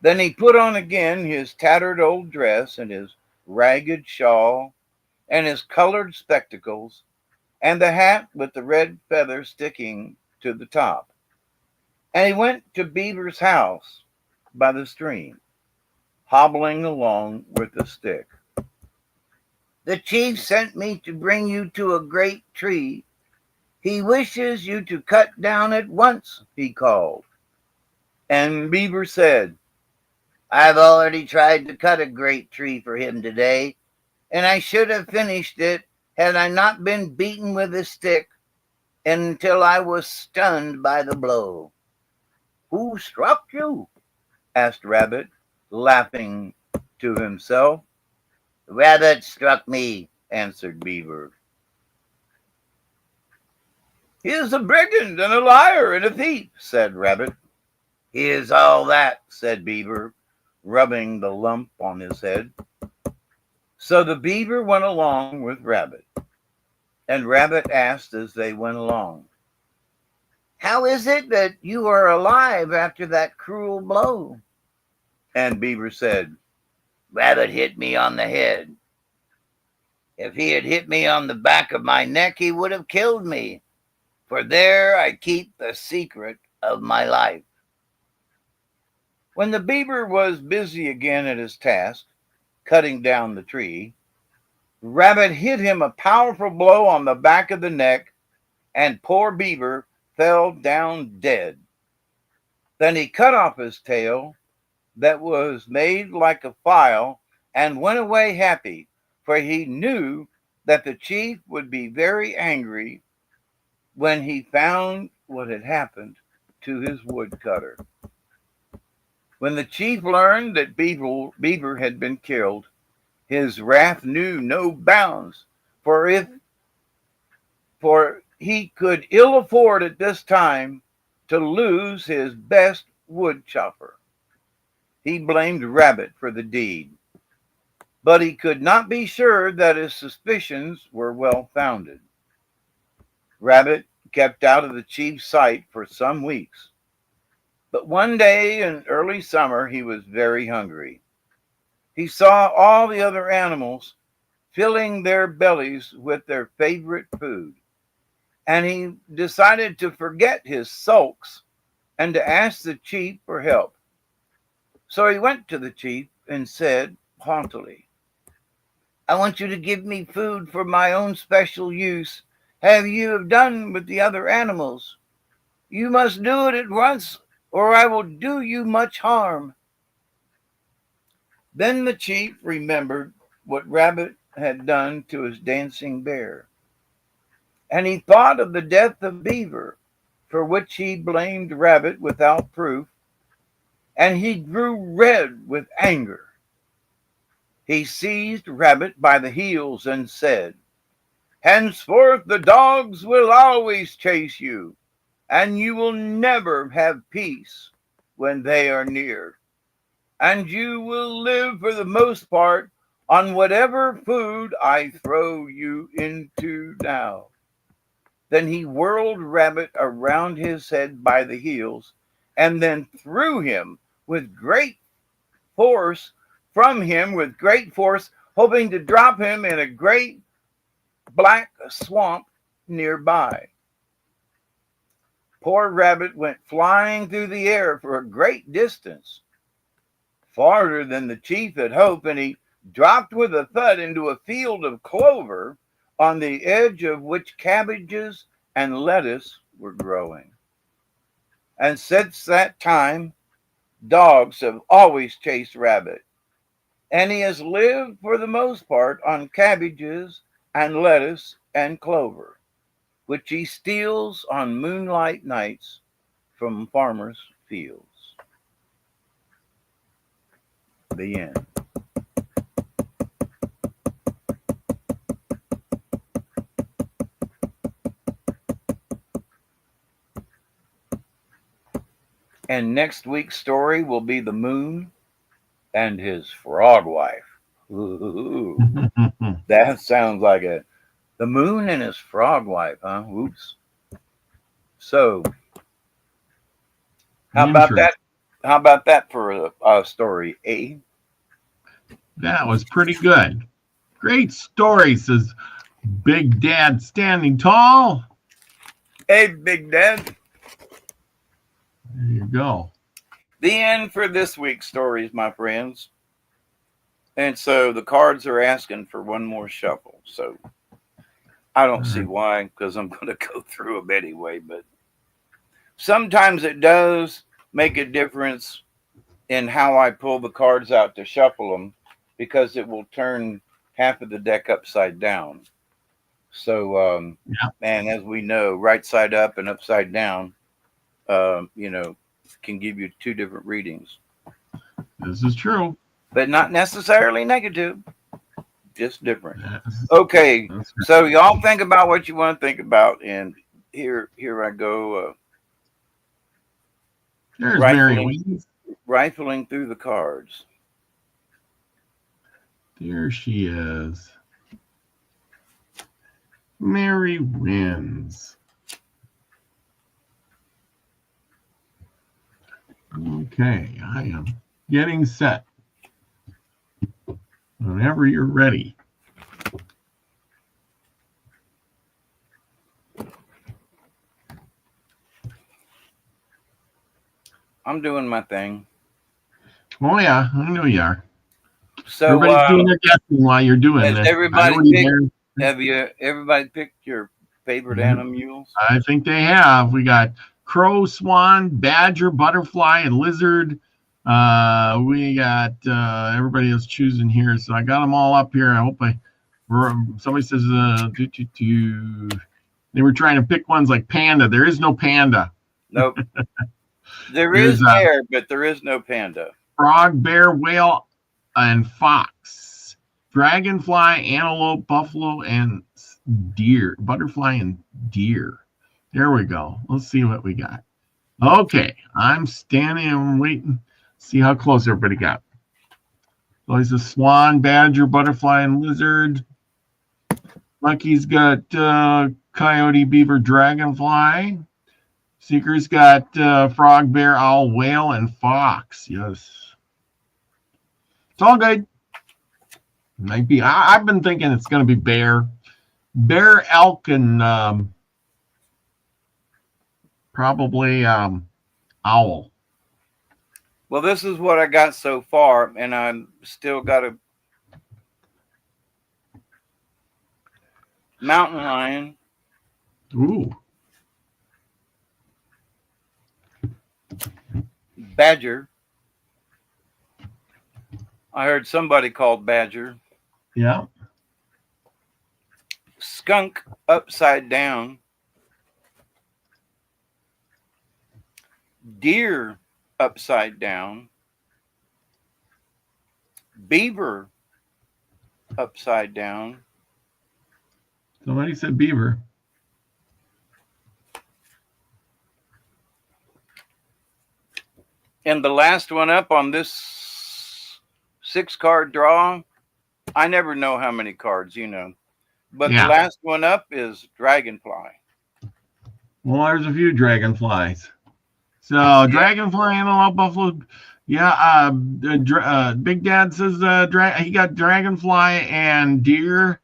Then he put on again his tattered old dress and his ragged shawl and his colored spectacles and the hat with the red feather sticking to the top. And he went to Beaver's house by the stream, hobbling along with a stick. "The chief sent me to bring you to a great tree he wishes you to cut down at once," he called. And Beaver said, "I've already tried to cut a great tree for him today, and I should have finished it had I not been beaten with a stick until I was stunned by the blow." "Who struck you?" asked Rabbit, laughing to himself. "Rabbit struck me," answered Beaver. "He is a brigand and a liar and a thief," said Rabbit. "He is all that," said Beaver, rubbing the lump on his head. So the Beaver went along with Rabbit, and Rabbit asked as they went along, "How is it that you are alive after that cruel blow?" And Beaver said, "Rabbit hit me on the head." If he had hit me on the back of my neck, he would have killed me, for there I keep the secret of my life. When the beaver was busy again at his task, cutting down the tree, Rabbit hit him a powerful blow on the back of the neck, and poor Beaver fell down dead. Then he cut off his tail that was made like a file and went away happy, for he knew that the chief would be very angry when he found what had happened to his woodcutter. When the chief learned that Beaver had been killed, his wrath knew no bounds, for he could ill afford at this time to lose his best wood chopper. He blamed Rabbit for the deed, but he could not be sure that his suspicions were well founded. Rabbit kept out of the chief's sight for some weeks, but one day in early summer he was very hungry. He saw all the other animals filling their bellies with their favorite food, and he decided to forget his sulks and to ask the chief for help. So he went to the chief and said haughtily, "I want you to give me food for my own special use, as you have done with the other animals. You must do it at once, or I will do you much harm." Then the chief remembered what Rabbit had done to his dancing bear, and he thought of the death of Beaver, for which he blamed Rabbit without proof, and he grew red with anger. He seized Rabbit by the heels and said, "Henceforth the dogs will always chase you, and you will never have peace when they are near. And you will live for the most part on whatever food I throw you into now." Then he whirled Rabbit around his head by the heels and then threw him with great force with great force, hoping to drop him in a great black swamp nearby. Poor Rabbit went flying through the air for a great distance, farther than the chief had hoped, and he dropped with a thud into a field of clover on the edge of which cabbages and lettuce were growing. And since that time, dogs have always chased Rabbit, and he has lived for the most part on cabbages and lettuce and clover, which he steals on moonlight nights from farmers' fields. The end. And next week's story will be The Moon and His Frog Wife. Ooh, that sounds like The Moon and His Frog Wife, huh? Oops. So, how about that? How about that for a story, eh? That was pretty good. Great story, says Big Dad Standing Tall. Hey, Big Dad. There you go. The end for this week's stories, my friends. And so the cards are asking for one more shuffle. So I don't see why, because I'm going to go through them anyway. But sometimes it does make a difference in how I pull the cards out to shuffle them, because it will turn half of the deck upside down. So, and as we know, right side up and upside down, can give you two different readings. This is true. But not necessarily negative, just different. Okay, so y'all think about what you want to think about, and here I go. There's Mary Wins. Rifling through the cards. There she is. Mary Wins. Okay, I am getting set. Whenever you're ready. I'm doing my thing. Oh yeah, I know you are. So Everybody's doing their guessing while you're doing has this. everybody everybody picked your favorite animals? I think they have. We got crow, swan, badger, butterfly, and lizard. We got everybody else choosing here. So I got them all up here. I hope somebody says they were trying to pick ones like panda. There is no panda. Nope. There is bear, but there is no panda. Frog, bear, whale, and fox. Dragonfly, antelope, buffalo, and deer. Butterfly and deer. There we go. Let's see what we got. Okay, I'm standing and waiting. See how close everybody got. So he's a swan, badger, butterfly, and lizard. Lucky's got coyote, beaver, dragonfly. Seeker's got frog, bear, owl, whale, and fox. Yes. It's all good. Might be. I've been thinking it's going to be bear, elk, and probably owl. Well, this is what I got so far, and I'm still got a mountain lion. Ooh. Badger. I heard somebody called badger. Yeah. Skunk upside down. Deer upside down. Beaver upside down. Somebody said beaver. And the last one up on this 6-card draw, I never know how many cards, but the last one up is dragonfly. Well, there's a few dragonflies. So dragonfly, antelope, buffalo. Yeah. Big Dad says he got dragonfly and deer.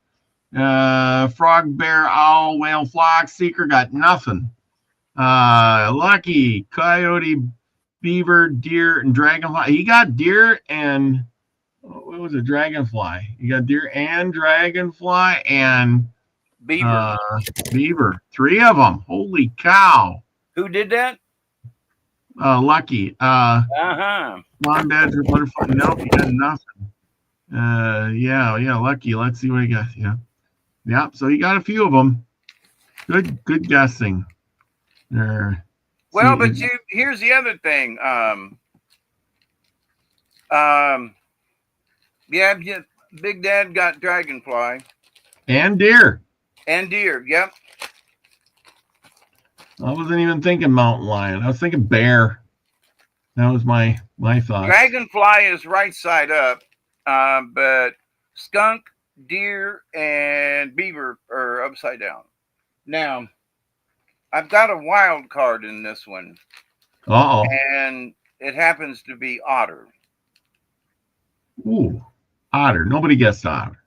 Frog, bear, owl, whale, fox. Seeker got nothing. Lucky, coyote, beaver, deer, and dragonfly. He got deer and what was it? Dragonfly. You got deer and dragonfly and beaver. Beaver. 3 of them. Holy cow! Who did that? Lucky. Swan, badger, butterfly. Nope, you got nothing. Yeah. Lucky. Let's see what he got. Yeah. So you got a few of them. Good guessing. There. Well, but here's the other thing. Big Dad got dragonfly and deer. Yep. I wasn't even thinking mountain lion. I was thinking bear. That was my thought. Dragonfly is right side up, but skunk, deer, and beaver are upside down. Now, I've got a wild card in this one. Uh-oh. And it happens to be otter. Ooh, otter. Nobody guessed otter.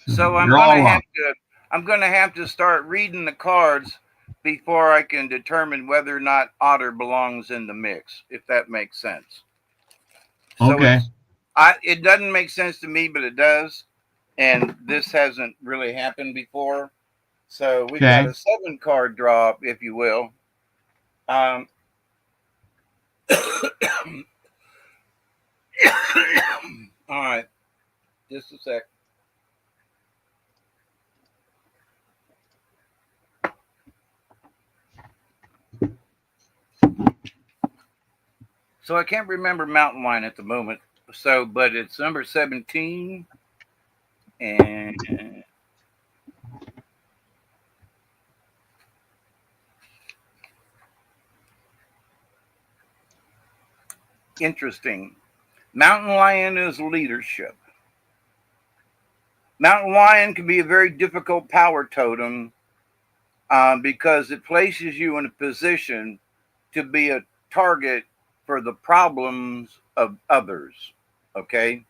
So I'm gonna have to start reading the cards before I can determine whether or not otter belongs in the mix, if that makes sense. Okay. So it doesn't make sense to me, but it does. And this hasn't really happened before. So we've got a 7-card draw, if you will. All right. Just a sec. So I can't remember mountain lion at the moment. So, but it's number 17. And interesting. Mountain lion is leadership. Mountain lion can be a very difficult power totem because it places you in a position to be a target for the problems of others. Okay.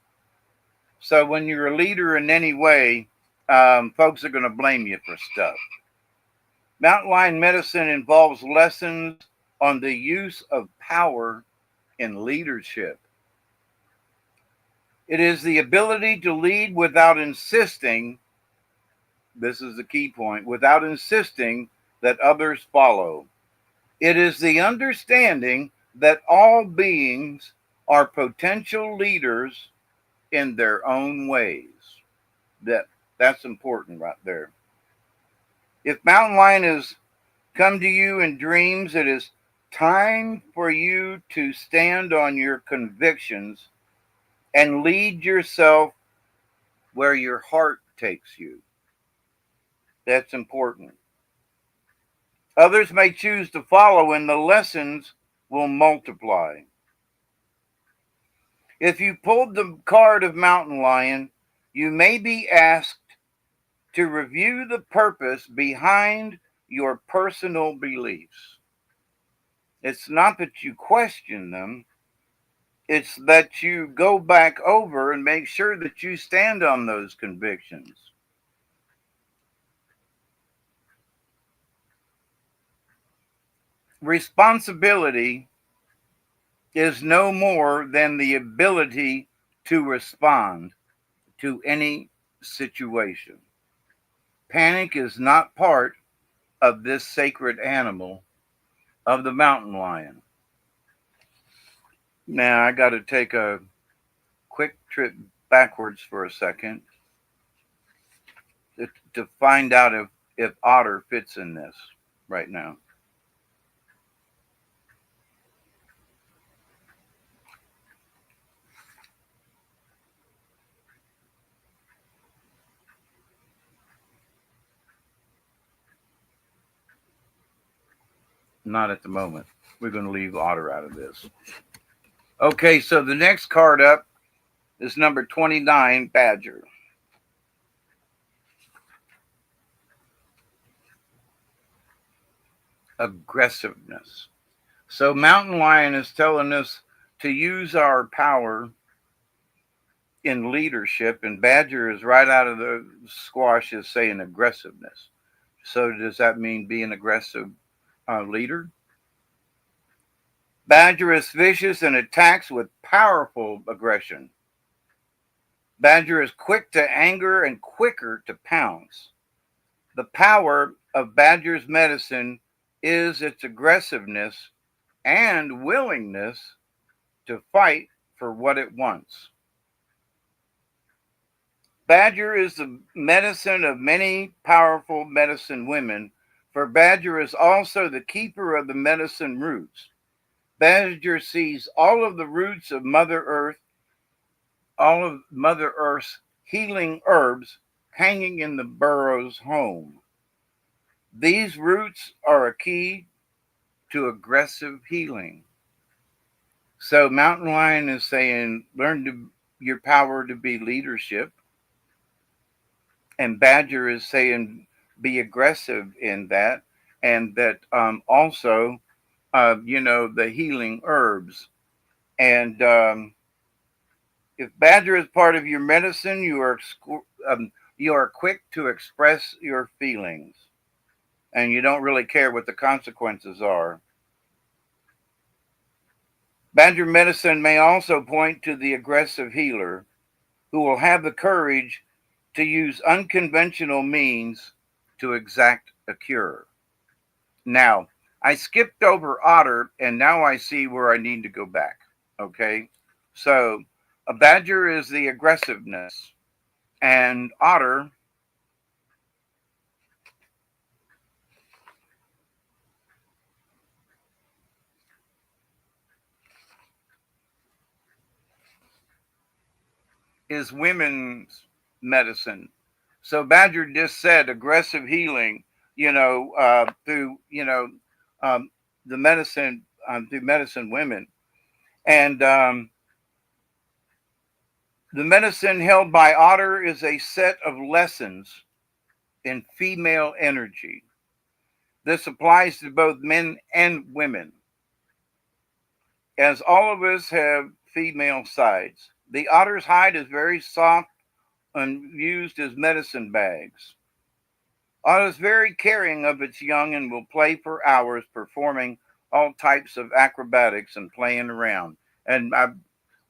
So when you're a leader in any way, folks are going to blame you for stuff. Mountain lion medicine involves lessons on the use of power in leadership. It is the ability to lead without insisting, this is the key point, without insisting that others follow. It is the understanding that all beings are potential leaders in their own ways. That's important right there. If Mountain Lion has come to you in dreams, it is time for you to stand on your convictions and lead yourself where your heart takes you. That's important. Others may choose to follow, and the lessons will multiply. If you pulled the card of Mountain Lion, you may be asked to review the purpose behind your personal beliefs. It's not that you question them, it's that you go back over and make sure that you stand on those convictions. Responsibility is no more than the ability to respond to any situation. Panic is not part of this sacred animal of the mountain lion. Now, I got to take a quick trip backwards for a second to find out if otter fits in this right now. Not at the moment. We're going to leave otter out of this. Okay, so the next card up is number 29, Badger. Aggressiveness. So Mountain Lion is telling us to use our power in leadership, and Badger is right out of the squash is saying aggressiveness. So does that mean be an aggressive leader? Badger is vicious and attacks with powerful aggression. Badger is quick to anger and quicker to pounce. The power of Badger's medicine is its aggressiveness and willingness to fight for what it wants. Badger is the medicine of many powerful medicine women, for Badger is also the keeper of the medicine roots. Badger sees all of the roots of Mother Earth, all of Mother Earth's healing herbs hanging in the burrow's home. These roots are a key to aggressive healing. So Mountain Lion is saying, learn your power to be leadership. And Badger is saying, be aggressive in that. And that also, the healing herbs. And if Badger is part of your medicine, you are quick to express your feelings. And you don't really care what the consequences are. Badger medicine may also point to the aggressive healer who will have the courage to use unconventional means to exact a cure. Now, I skipped over otter, and now I see where I need to go back. Okay? So, a badger is the aggressiveness, and otter is women's medicine. So Badger just said aggressive healing, through, the medicine, through medicine women. And the medicine held by otter is a set of lessons in female energy. This applies to both men and women, as all of us have female sides. The otter's hide is very soft and used as medicine bags. Otter is very caring of its young and will play for hours performing all types of acrobatics and playing around. And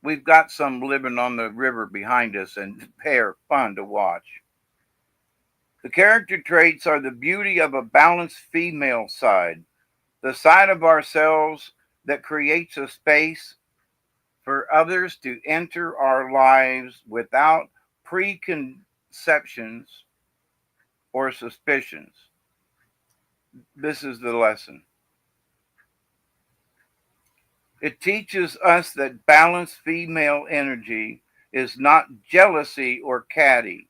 we've got some living on the river behind us, and they're fun to watch. The character traits are the beauty of a balanced female side, the side of ourselves that creates a space for others to enter our lives without preconceptions or suspicions. This is the lesson. It teaches us that balanced female energy is not jealousy or catty.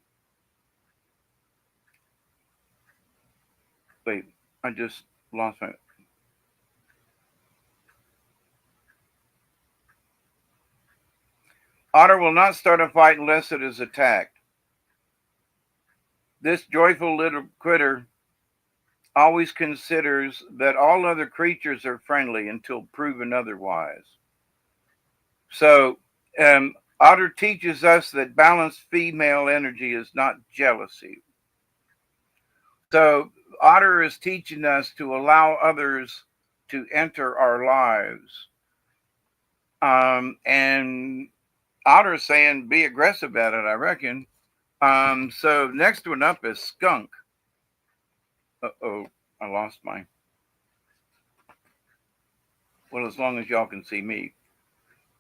Wait, I just lost my... Otter will not start a fight unless it is attacked. This joyful little critter always considers that all other creatures are friendly until proven otherwise. So, Otter teaches us that balanced female energy is not jealousy. So, Otter is teaching us to allow others to enter our lives. And Otter is saying be aggressive at it, I reckon. So, next one up is skunk. Uh-oh, I lost mine. Well, as long as y'all can see me.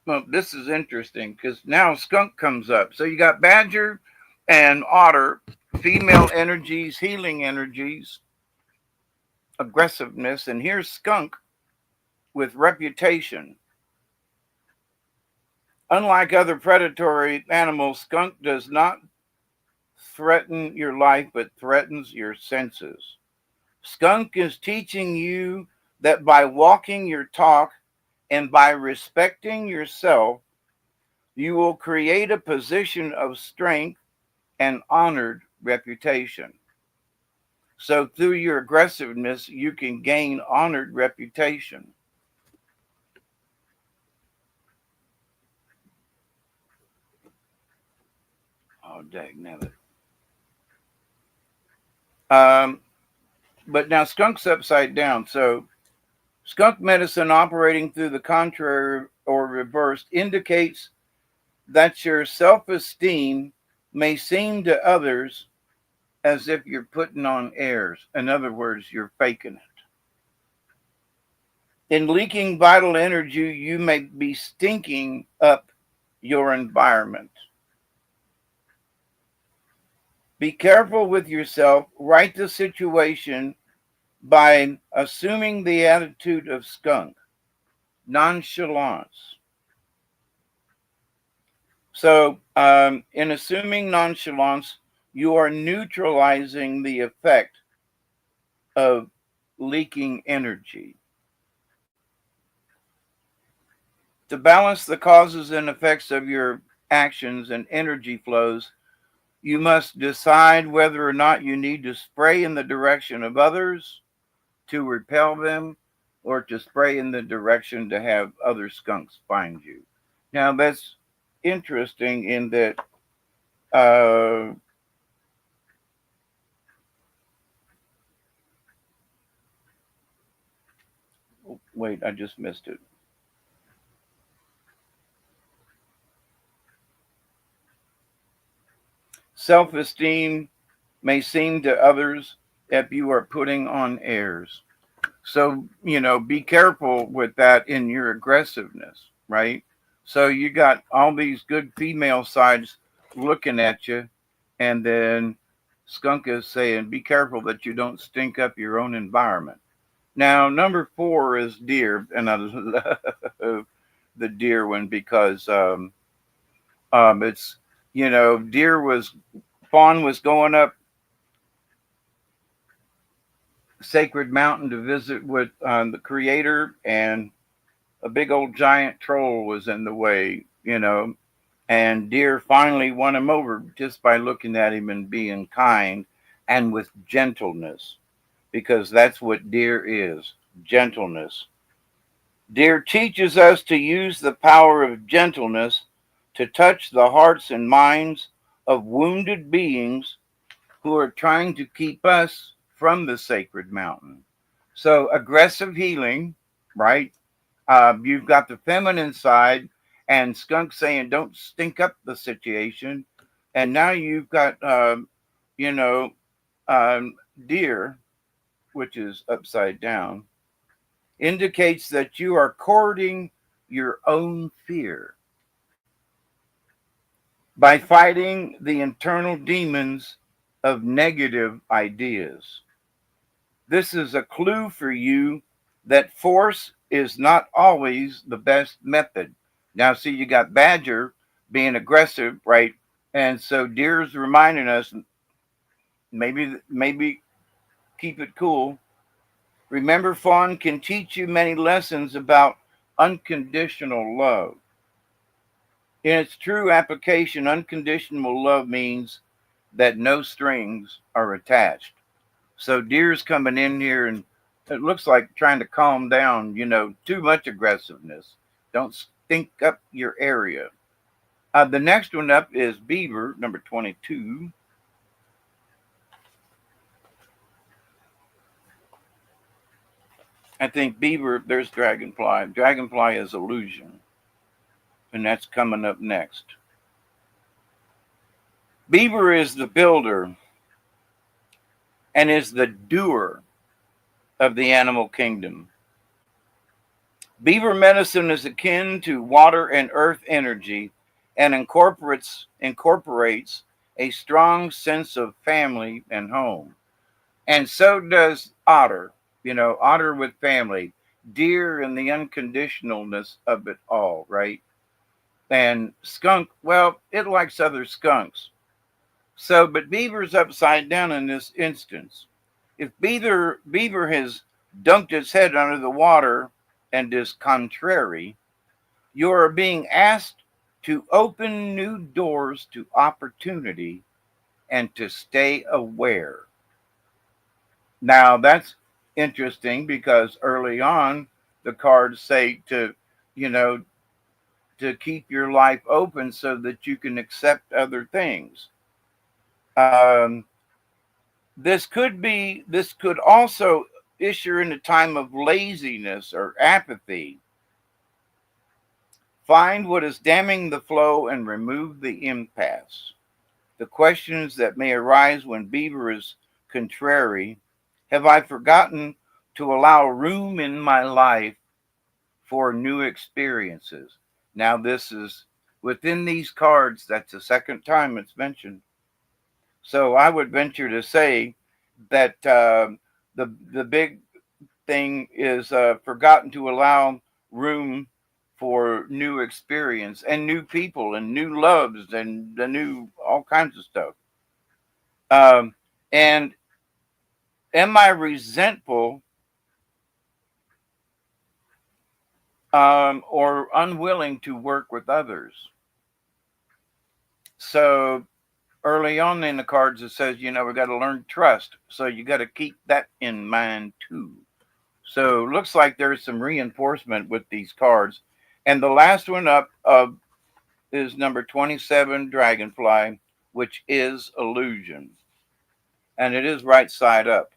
Well, this is interesting because now skunk comes up. So you got badger and otter, female energies, healing energies, aggressiveness. And here's skunk with reputation. Unlike other predatory animals, skunk does not threaten your life, but threatens your senses. Skunk is teaching you that by walking your talk and by respecting yourself, you will create a position of strength and honored reputation. So through your aggressiveness, you can gain honored reputation. Oh, dagnabbit. But now skunk's upside down. So skunk medicine operating through the contrary or reversed indicates that your self-esteem may seem to others as if you're putting on airs. In other words, you're faking it. In leaking vital energy, you may be stinking up your environment. Be careful with yourself. Write the situation by assuming the attitude of skunk, nonchalance. So, in assuming nonchalance, you are neutralizing the effect of leaking energy. To balance the causes and effects of your actions and energy flows, you must decide whether or not you need to spray in the direction of others to repel them, or to spray in the direction to have other skunks find you. Now, that's interesting in that wait, I just missed it. Self-esteem may seem to others if you are putting on airs. So, be careful with that in your aggressiveness, right? So you got all these good female sides looking at you, and then skunk is saying, be careful that you don't stink up your own environment. Now, number 4 is deer, and I love the deer one because it's, fawn was going up Sacred Mountain to visit with the creator, and a big old giant troll was in the way, and deer finally won him over just by looking at him and being kind and with gentleness, because that's what deer is, gentleness. Deer teaches us to use the power of gentleness to touch the hearts and minds of wounded beings who are trying to keep us from the sacred mountain. So aggressive healing right? You've got the feminine side, and skunk saying, "Don't stink up the situation," and now you've got, you know, deer, which is upside down, indicates that you are courting your own fear by fighting the internal demons of negative ideas. This is a clue for you that force is not always the best method. Now, see, you got Badger being aggressive, right? And so Deer's reminding us maybe keep it cool. Remember, Fawn can teach you many lessons about unconditional love. In its true application, unconditional love means that no strings are attached. So Deer's coming in here and it looks like trying to calm down, too much aggressiveness. Don't stink up your area. The next one up is Beaver, number 22. I think Beaver, there's Dragonfly. Dragonfly is illusion. And that's coming up next. Beaver is the builder and is the doer of the animal kingdom. Beaver medicine is akin to water and earth energy and incorporates a strong sense of family and home. And so does otter, otter with family, deer and the unconditionalness of it all, right? And skunk, well, it likes other skunks. So, but beaver's upside down in this instance. If beaver has dunked its head under the water and is contrary, you are being asked to open new doors to opportunity and to stay aware. Now, that's interesting because early on, the cards say to keep your life open so that you can accept other things. This could also issue in a time of laziness or apathy. Find what is damming the flow and remove the impasse. The questions that may arise when Beaver is contrary: have I forgotten to allow room in my life for new experiences? Now, this is within these cards. That's the second time it's mentioned. So I would venture to say that the big thing is forgotten to allow room for new experience and new people and new loves and the new all kinds of stuff. And am I resentful or unwilling to work with others? So early on in the cards, it says, we got to learn trust. So you got to keep that in mind too. So it looks like there's some reinforcement with these cards. And the last one up is number 27, Dragonfly, which is illusion. And it is right side up.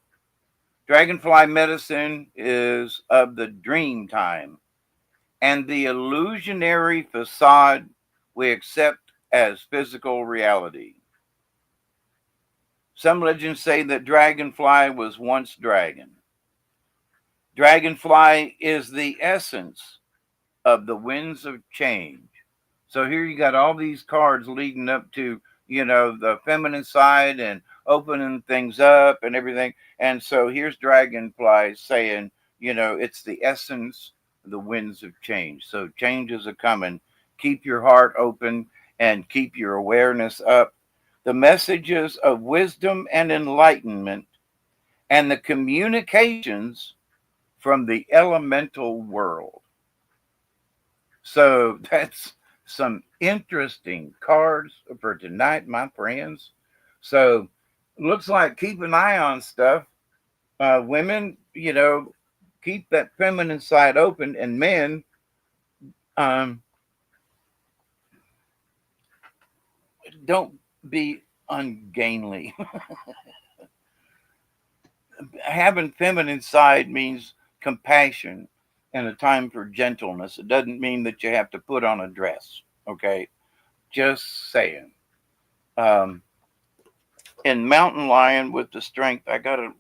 Dragonfly medicine is of the dream time and the illusionary facade we accept as physical reality. Some legends say that Dragonfly was once dragon. Dragonfly is the essence of the winds of change. So here you got all these cards leading up to, the feminine side and opening things up and everything. And so here's Dragonfly saying, it's the essence of the winds of change. So changes are coming. Keep your heart open and keep your awareness up. The messages of wisdom and enlightenment and the communications from the elemental world. So that's some interesting cards for tonight, my friends. So looks like keep an eye on stuff. Women, keep that feminine side open, and men, don't be ungainly. Having feminine side means compassion and a time for gentleness. It doesn't mean that you have to put on a dress. Okay. Just saying. In Mountain Lion with the strength, I got to.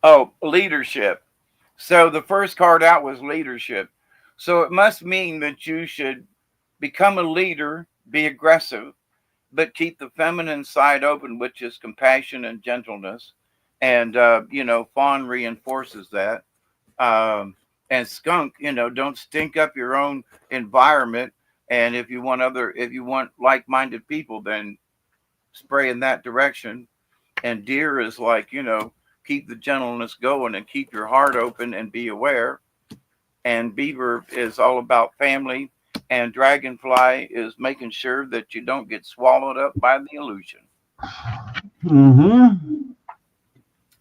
Oh, leadership. So the first card out was leadership. So it must mean that you should become a leader, be aggressive, but keep the feminine side open, which is compassion and gentleness. And, Fawn reinforces that. And Skunk, don't stink up your own environment. And if you want like-minded people, then spray in that direction. And Deer is like, keep the gentleness going and keep your heart open and be aware. And Beaver is all about family. And Dragonfly is making sure that you don't get swallowed up by the illusion. Mm-hmm.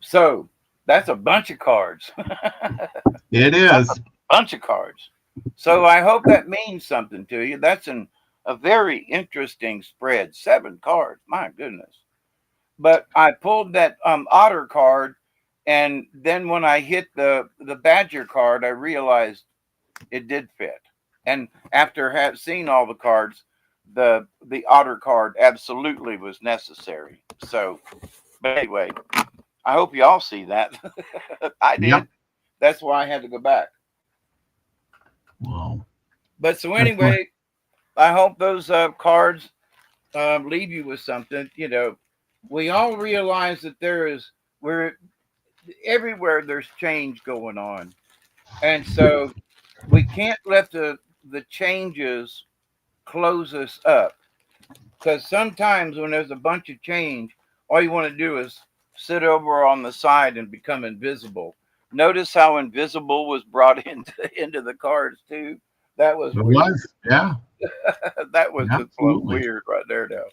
So that's a bunch of cards. It is. A bunch of cards. So I hope that means something to you. That's a very interesting spread. 7 cards. My goodness. But I pulled that Otter card, and then when I hit the Badger card, I realized it did fit. And after seeing all the cards, the Otter card absolutely was necessary. So, but anyway, I hope you all see that. I did. Yep. That's why I had to go back. Wow. But so anyway, I hope those cards leave you with something. We all realize that we're everywhere there's change going on. And so we can't let the changes close us up. Because sometimes when there's a bunch of change, all you want to do is sit over on the side and become invisible. Notice how invisible was brought into the cards too. That was weird. Yeah. That was just weird right there now.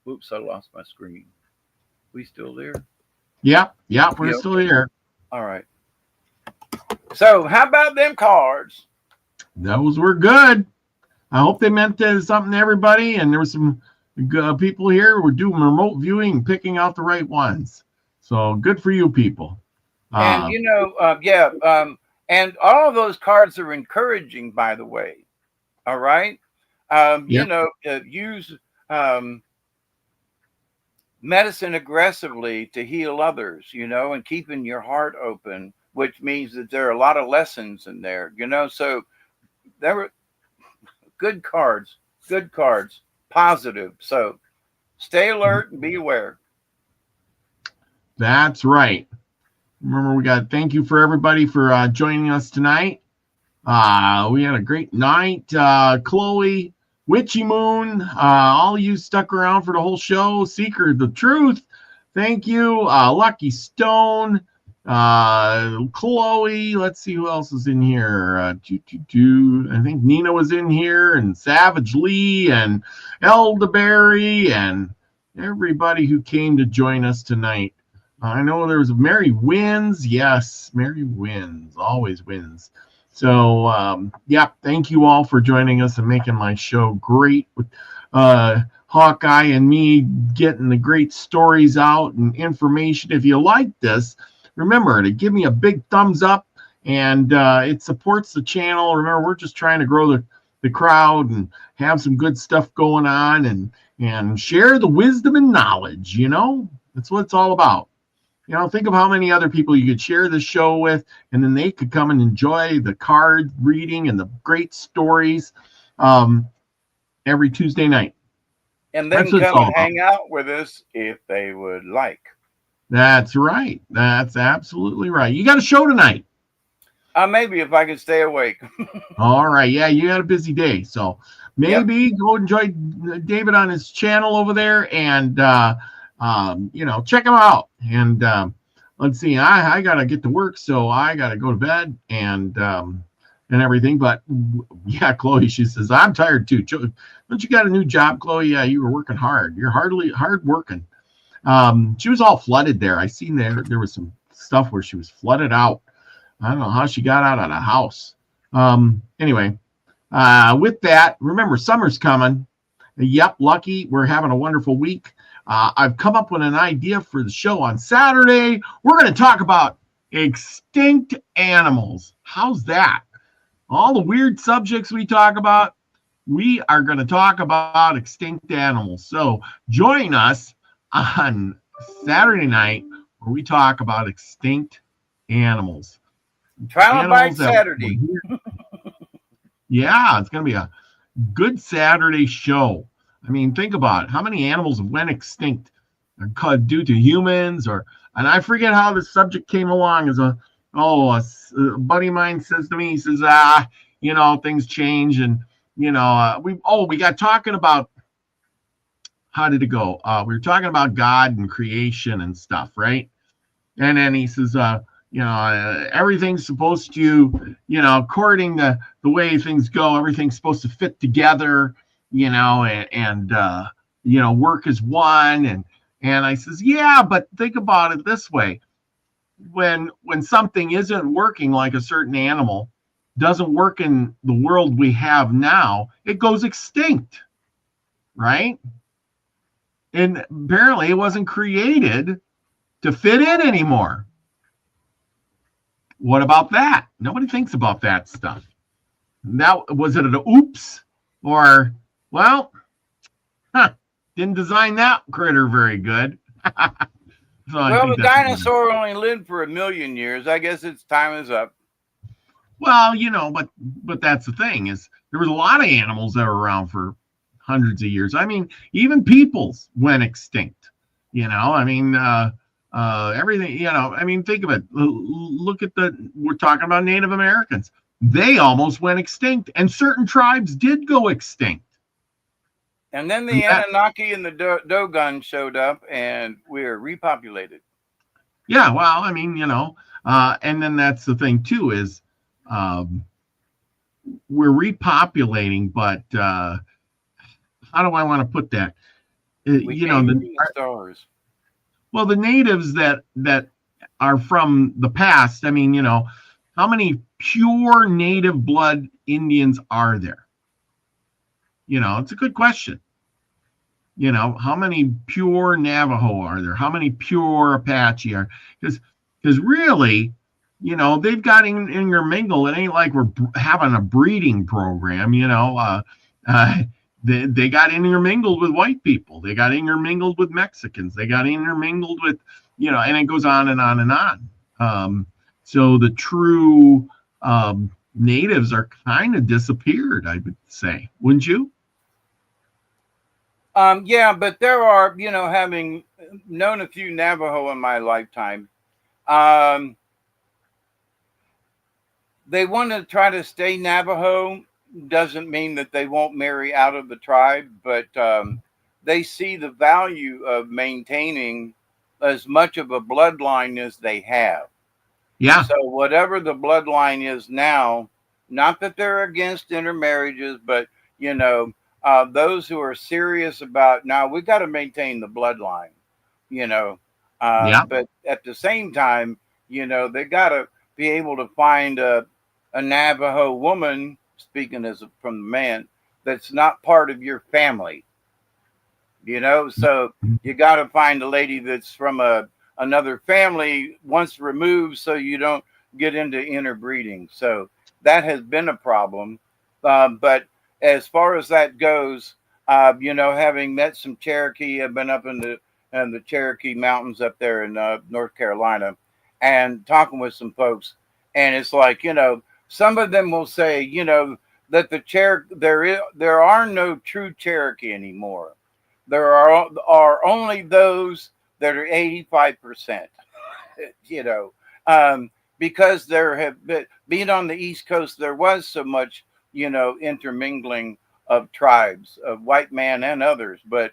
Oops, I lost my screen. We still there? Yeah, we're still here. All right. So how about them cards? Those were good. I hope they meant something to everybody, and there were some people here who were doing remote viewing, picking out the right ones. So good for you people. And and all of those cards are encouraging, by the way. All right. Use medicine aggressively to heal others, and keeping your heart open, which means that there are a lot of lessons in there, so there were good cards, positive. So stay alert and be aware. That's right. Remember, thank you for everybody for joining us tonight. We had a great night. Chloe, Witchy Moon, all of you stuck around for the whole show. Seeker of the Truth, thank you. Lucky Stone, Chloe, let's see who else is in here. I think Nina was in here, and Savage Lee, and Elderberry, and everybody who came to join us tonight. I know there was Mary Wins. Yes, Mary wins, always wins. So, thank you all for joining us and making my show great with Hawkeye and me getting the great stories out and information. If you like this, remember to give me a big thumbs up, and it supports the channel. Remember, we're just trying to grow the crowd and have some good stuff going on and share the wisdom and knowledge. That's what it's all about. Think of how many other people you could share this show with, and then they could come and enjoy the card reading and the great stories every Tuesday night. And then come and hang out with us if they would like. That's right. That's absolutely right. You got a show tonight. Maybe if I can stay awake. All right. Yeah, you had a busy day. So maybe go enjoy David on his channel over there and check them out. And let's see, I gotta get to work, so I gotta go to bed and everything. But yeah, Chloe, she says, I'm tired too. Don't you got a new job, Chloe? Yeah, you were working hard. You're hard working. She was all flooded there. I seen there was some stuff where she was flooded out. I don't know how she got out of the house. Anyway, with that, remember, summer's coming. Yep, Lucky, we're having a wonderful week. I've come up with an idea for the show on Saturday. We're going to talk about extinct animals. How's that? All the weird subjects we talk about, we are going to talk about extinct animals. So join us on Saturday night where we talk about extinct animals. Trilobite Saturday. Yeah, it's going to be a good Saturday show. I mean, think about it. How many animals went extinct due to humans, and I forget how the subject came along. As a buddy of mine says to me, he says, things change, and we got talking about, how did it go? We were talking about God and creation and stuff, right? And then he says, everything's supposed to, according to the way things go, everything's supposed to fit together, and work as one. And I says, yeah, but think about it this way. When something isn't working, like a certain animal doesn't work in the world we have now, it goes extinct, right? And apparently it wasn't created to fit in anymore. What about that? Nobody thinks about that stuff. Was it an oops? Or, didn't design that critter very good. The dinosaur only lived for 1 million years. I guess its time is up. Well, but that's the thing, is there was a lot of animals that were around for hundreds of years. I mean, even peoples went extinct. Everything, think of it. Look at we're talking about Native Americans. They almost went extinct, and certain tribes did go extinct. And then the Anunnaki and the Dogon showed up, and we're repopulated. Yeah, well, and then that's the thing too, is we're repopulating, but how do I want to put that? The stars. Well, the natives that are from the past, how many pure native blood Indians are there? It's a good question. How many pure Navajo are there? How many pure Apache are? Because really, they've got intermingled. It ain't like we're having a breeding program. They got intermingled with white people. They got intermingled with Mexicans. They got intermingled with, and it goes on and on and on. So the true natives are kind of disappeared, I would say. Wouldn't you? Yeah, but there are, having known a few Navajo in my lifetime, they want to try to stay Navajo. Doesn't mean that they won't marry out of the tribe, but they see the value of maintaining as much of a bloodline as they have. Yeah. So whatever the bloodline is now, not that they're against intermarriages, but, those who are serious about, now we got to maintain the bloodline, but at the same time, they got to be able to find a Navajo woman, speaking from the man, that's not part of your family, so you got to find a lady that's from another family once removed, so you don't get into interbreeding. So that has been a problem. But as far as that goes, having met some Cherokee, I've been up in the Cherokee Mountains up there in North Carolina, and talking with some folks, and it's like, some of them will say, that there are no true Cherokee anymore. There are only those that are 85%, because there have been, being on the East Coast, there was so much, intermingling of tribes, of white man and others. But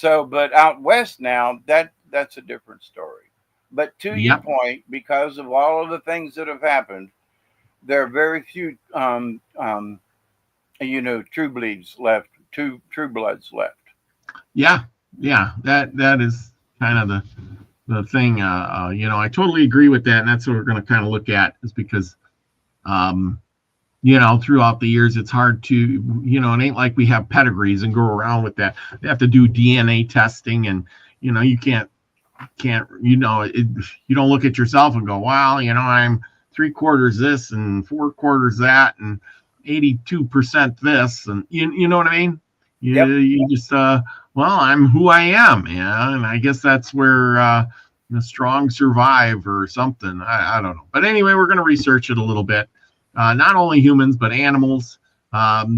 out west now, that's a different story. But to your point, because of all of the things that have happened, there are very few, true bloods left. Yeah. That is kind of the thing. I totally agree with that, and that's what we're going to kind of look at, is because throughout the years, it's hard to, it ain't like we have pedigrees and go around with that. They have to do DNA testing, and, you can't, you don't look at yourself and go, wow, I'm 3/4 this and 4/4 that and 82% this. And you know what I mean? You just, well, I'm who I am. Yeah. And I guess that's where, the strong survive or something. I don't know. But anyway, we're going to research it a little bit. Not only humans, but animals.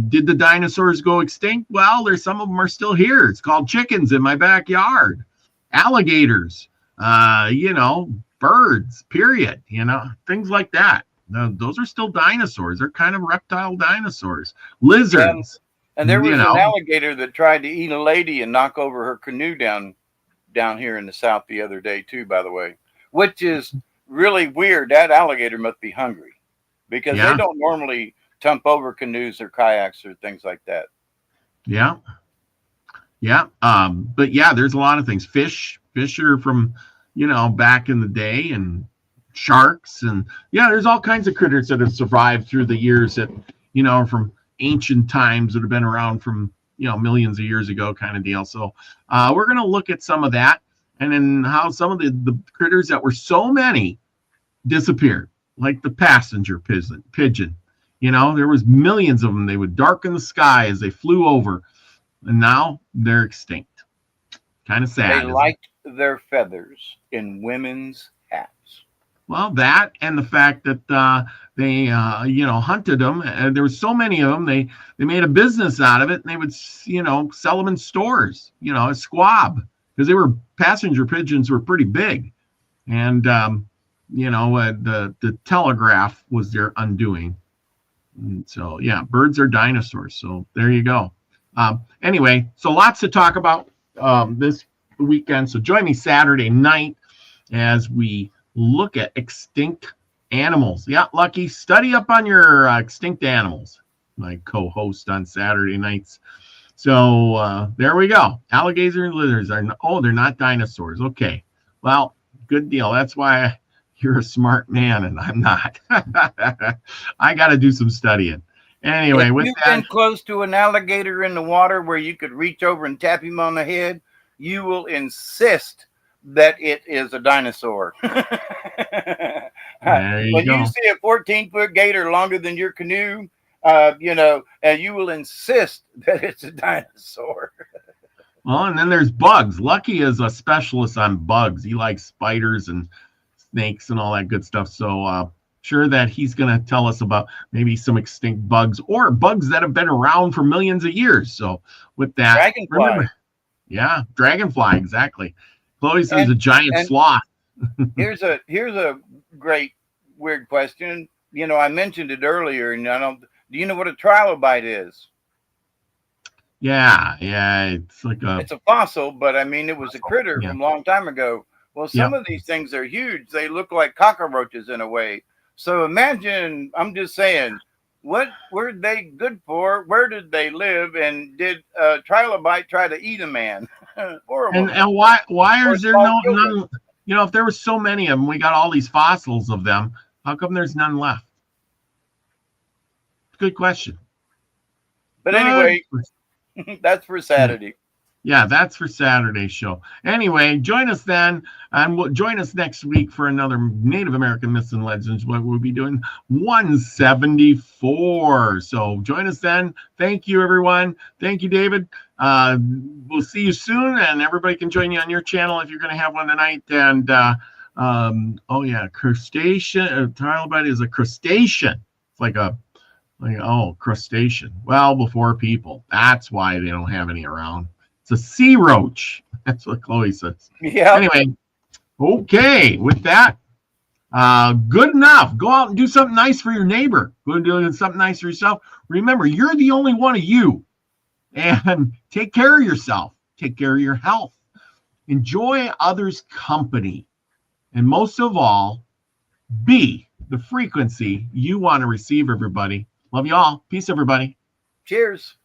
Did the dinosaurs go extinct? Well, some of them are still here. It's called chickens in my backyard. Alligators, birds, period, things like that. Those are still dinosaurs. They're kind of reptile dinosaurs. Lizards. And there was an alligator that tried to eat a lady and knock over her canoe down here in the South the other day too, by the way, which is really weird. That alligator must be hungry, because they don't normally tump over canoes or kayaks or things like that. Yeah. But yeah, there's a lot of things. Fish are from, back in the day, and sharks, and there's all kinds of critters that have survived through the years that, from ancient times, that have been around from, millions of years ago, kind of deal. So we're going to look at some of that, and then how some of the critters that were so many disappeared, like the passenger pigeon. There was millions of them. They would darken the sky as they flew over, and now they're extinct. Kind of sad. They liked their feathers in women's hats. Well, that, and the fact that they hunted them. There were so many of them. They made a business out of it, and they would sell them in stores. A squab, because passenger pigeons were pretty big, and the telegraph was their undoing. And so birds are dinosaurs. So there you go. Anyway, so lots to talk about this weekend. So join me Saturday night as we look at extinct animals. Yeah, Lucky, study up on your extinct animals. My co-host on Saturday nights. So there we go. Alligators and lizards they're not dinosaurs. Okay, well, good deal. That's why you're a smart man and I'm not. I got to do some studying. Anyway, if you've been close to an alligator in the water where you could reach over and tap him on the head, you will insist that it is a dinosaur. When you see a 14-foot gator longer than your canoe, and you will insist that it's a dinosaur. Well, and then there's bugs. Lucky is a specialist on bugs. He likes spiders and snakes and all that good stuff. So sure that he's going to tell us about maybe some extinct bugs or bugs that have been around for millions of years. So with that, dragonfly. Dragonfly, exactly. Chloe says a giant sloth. here's a great weird question. I mentioned it earlier, and do you know what a trilobite is? Yeah, it's a fossil, but I mean it was a critter from a long time ago. Well, some of these things are huge. They look like cockroaches in a way. So imagine, I'm just saying, what were they good for? Where did they live? And did a trilobite try to eat a man? Horrible. And why is there none? If there were so many of them, we got all these fossils of them. How come there's none left? Good question. But anyway, that's for Saturday. Yeah, that's for Saturday's show. Anyway, join us then, and join us next week for another Native American Myths and Legends. What we'll be doing 174. So join us then. Thank you, everyone. Thank you, David. We'll see you soon, and everybody can join you on your channel if you're going to have one tonight. And crustacean. Trilobite is a crustacean. It's crustacean. Well, before people. That's why they don't have any around. It's a sea roach. That's what Chloe says. Yeah. Anyway, okay. With that, good enough. Go out and do something nice for your neighbor. Go and do something nice for yourself. Remember, you're the only one of you. And take care of yourself. Take care of your health. Enjoy others' company. And most of all, be the frequency you want to receive, everybody. Love you all. Peace, everybody. Cheers.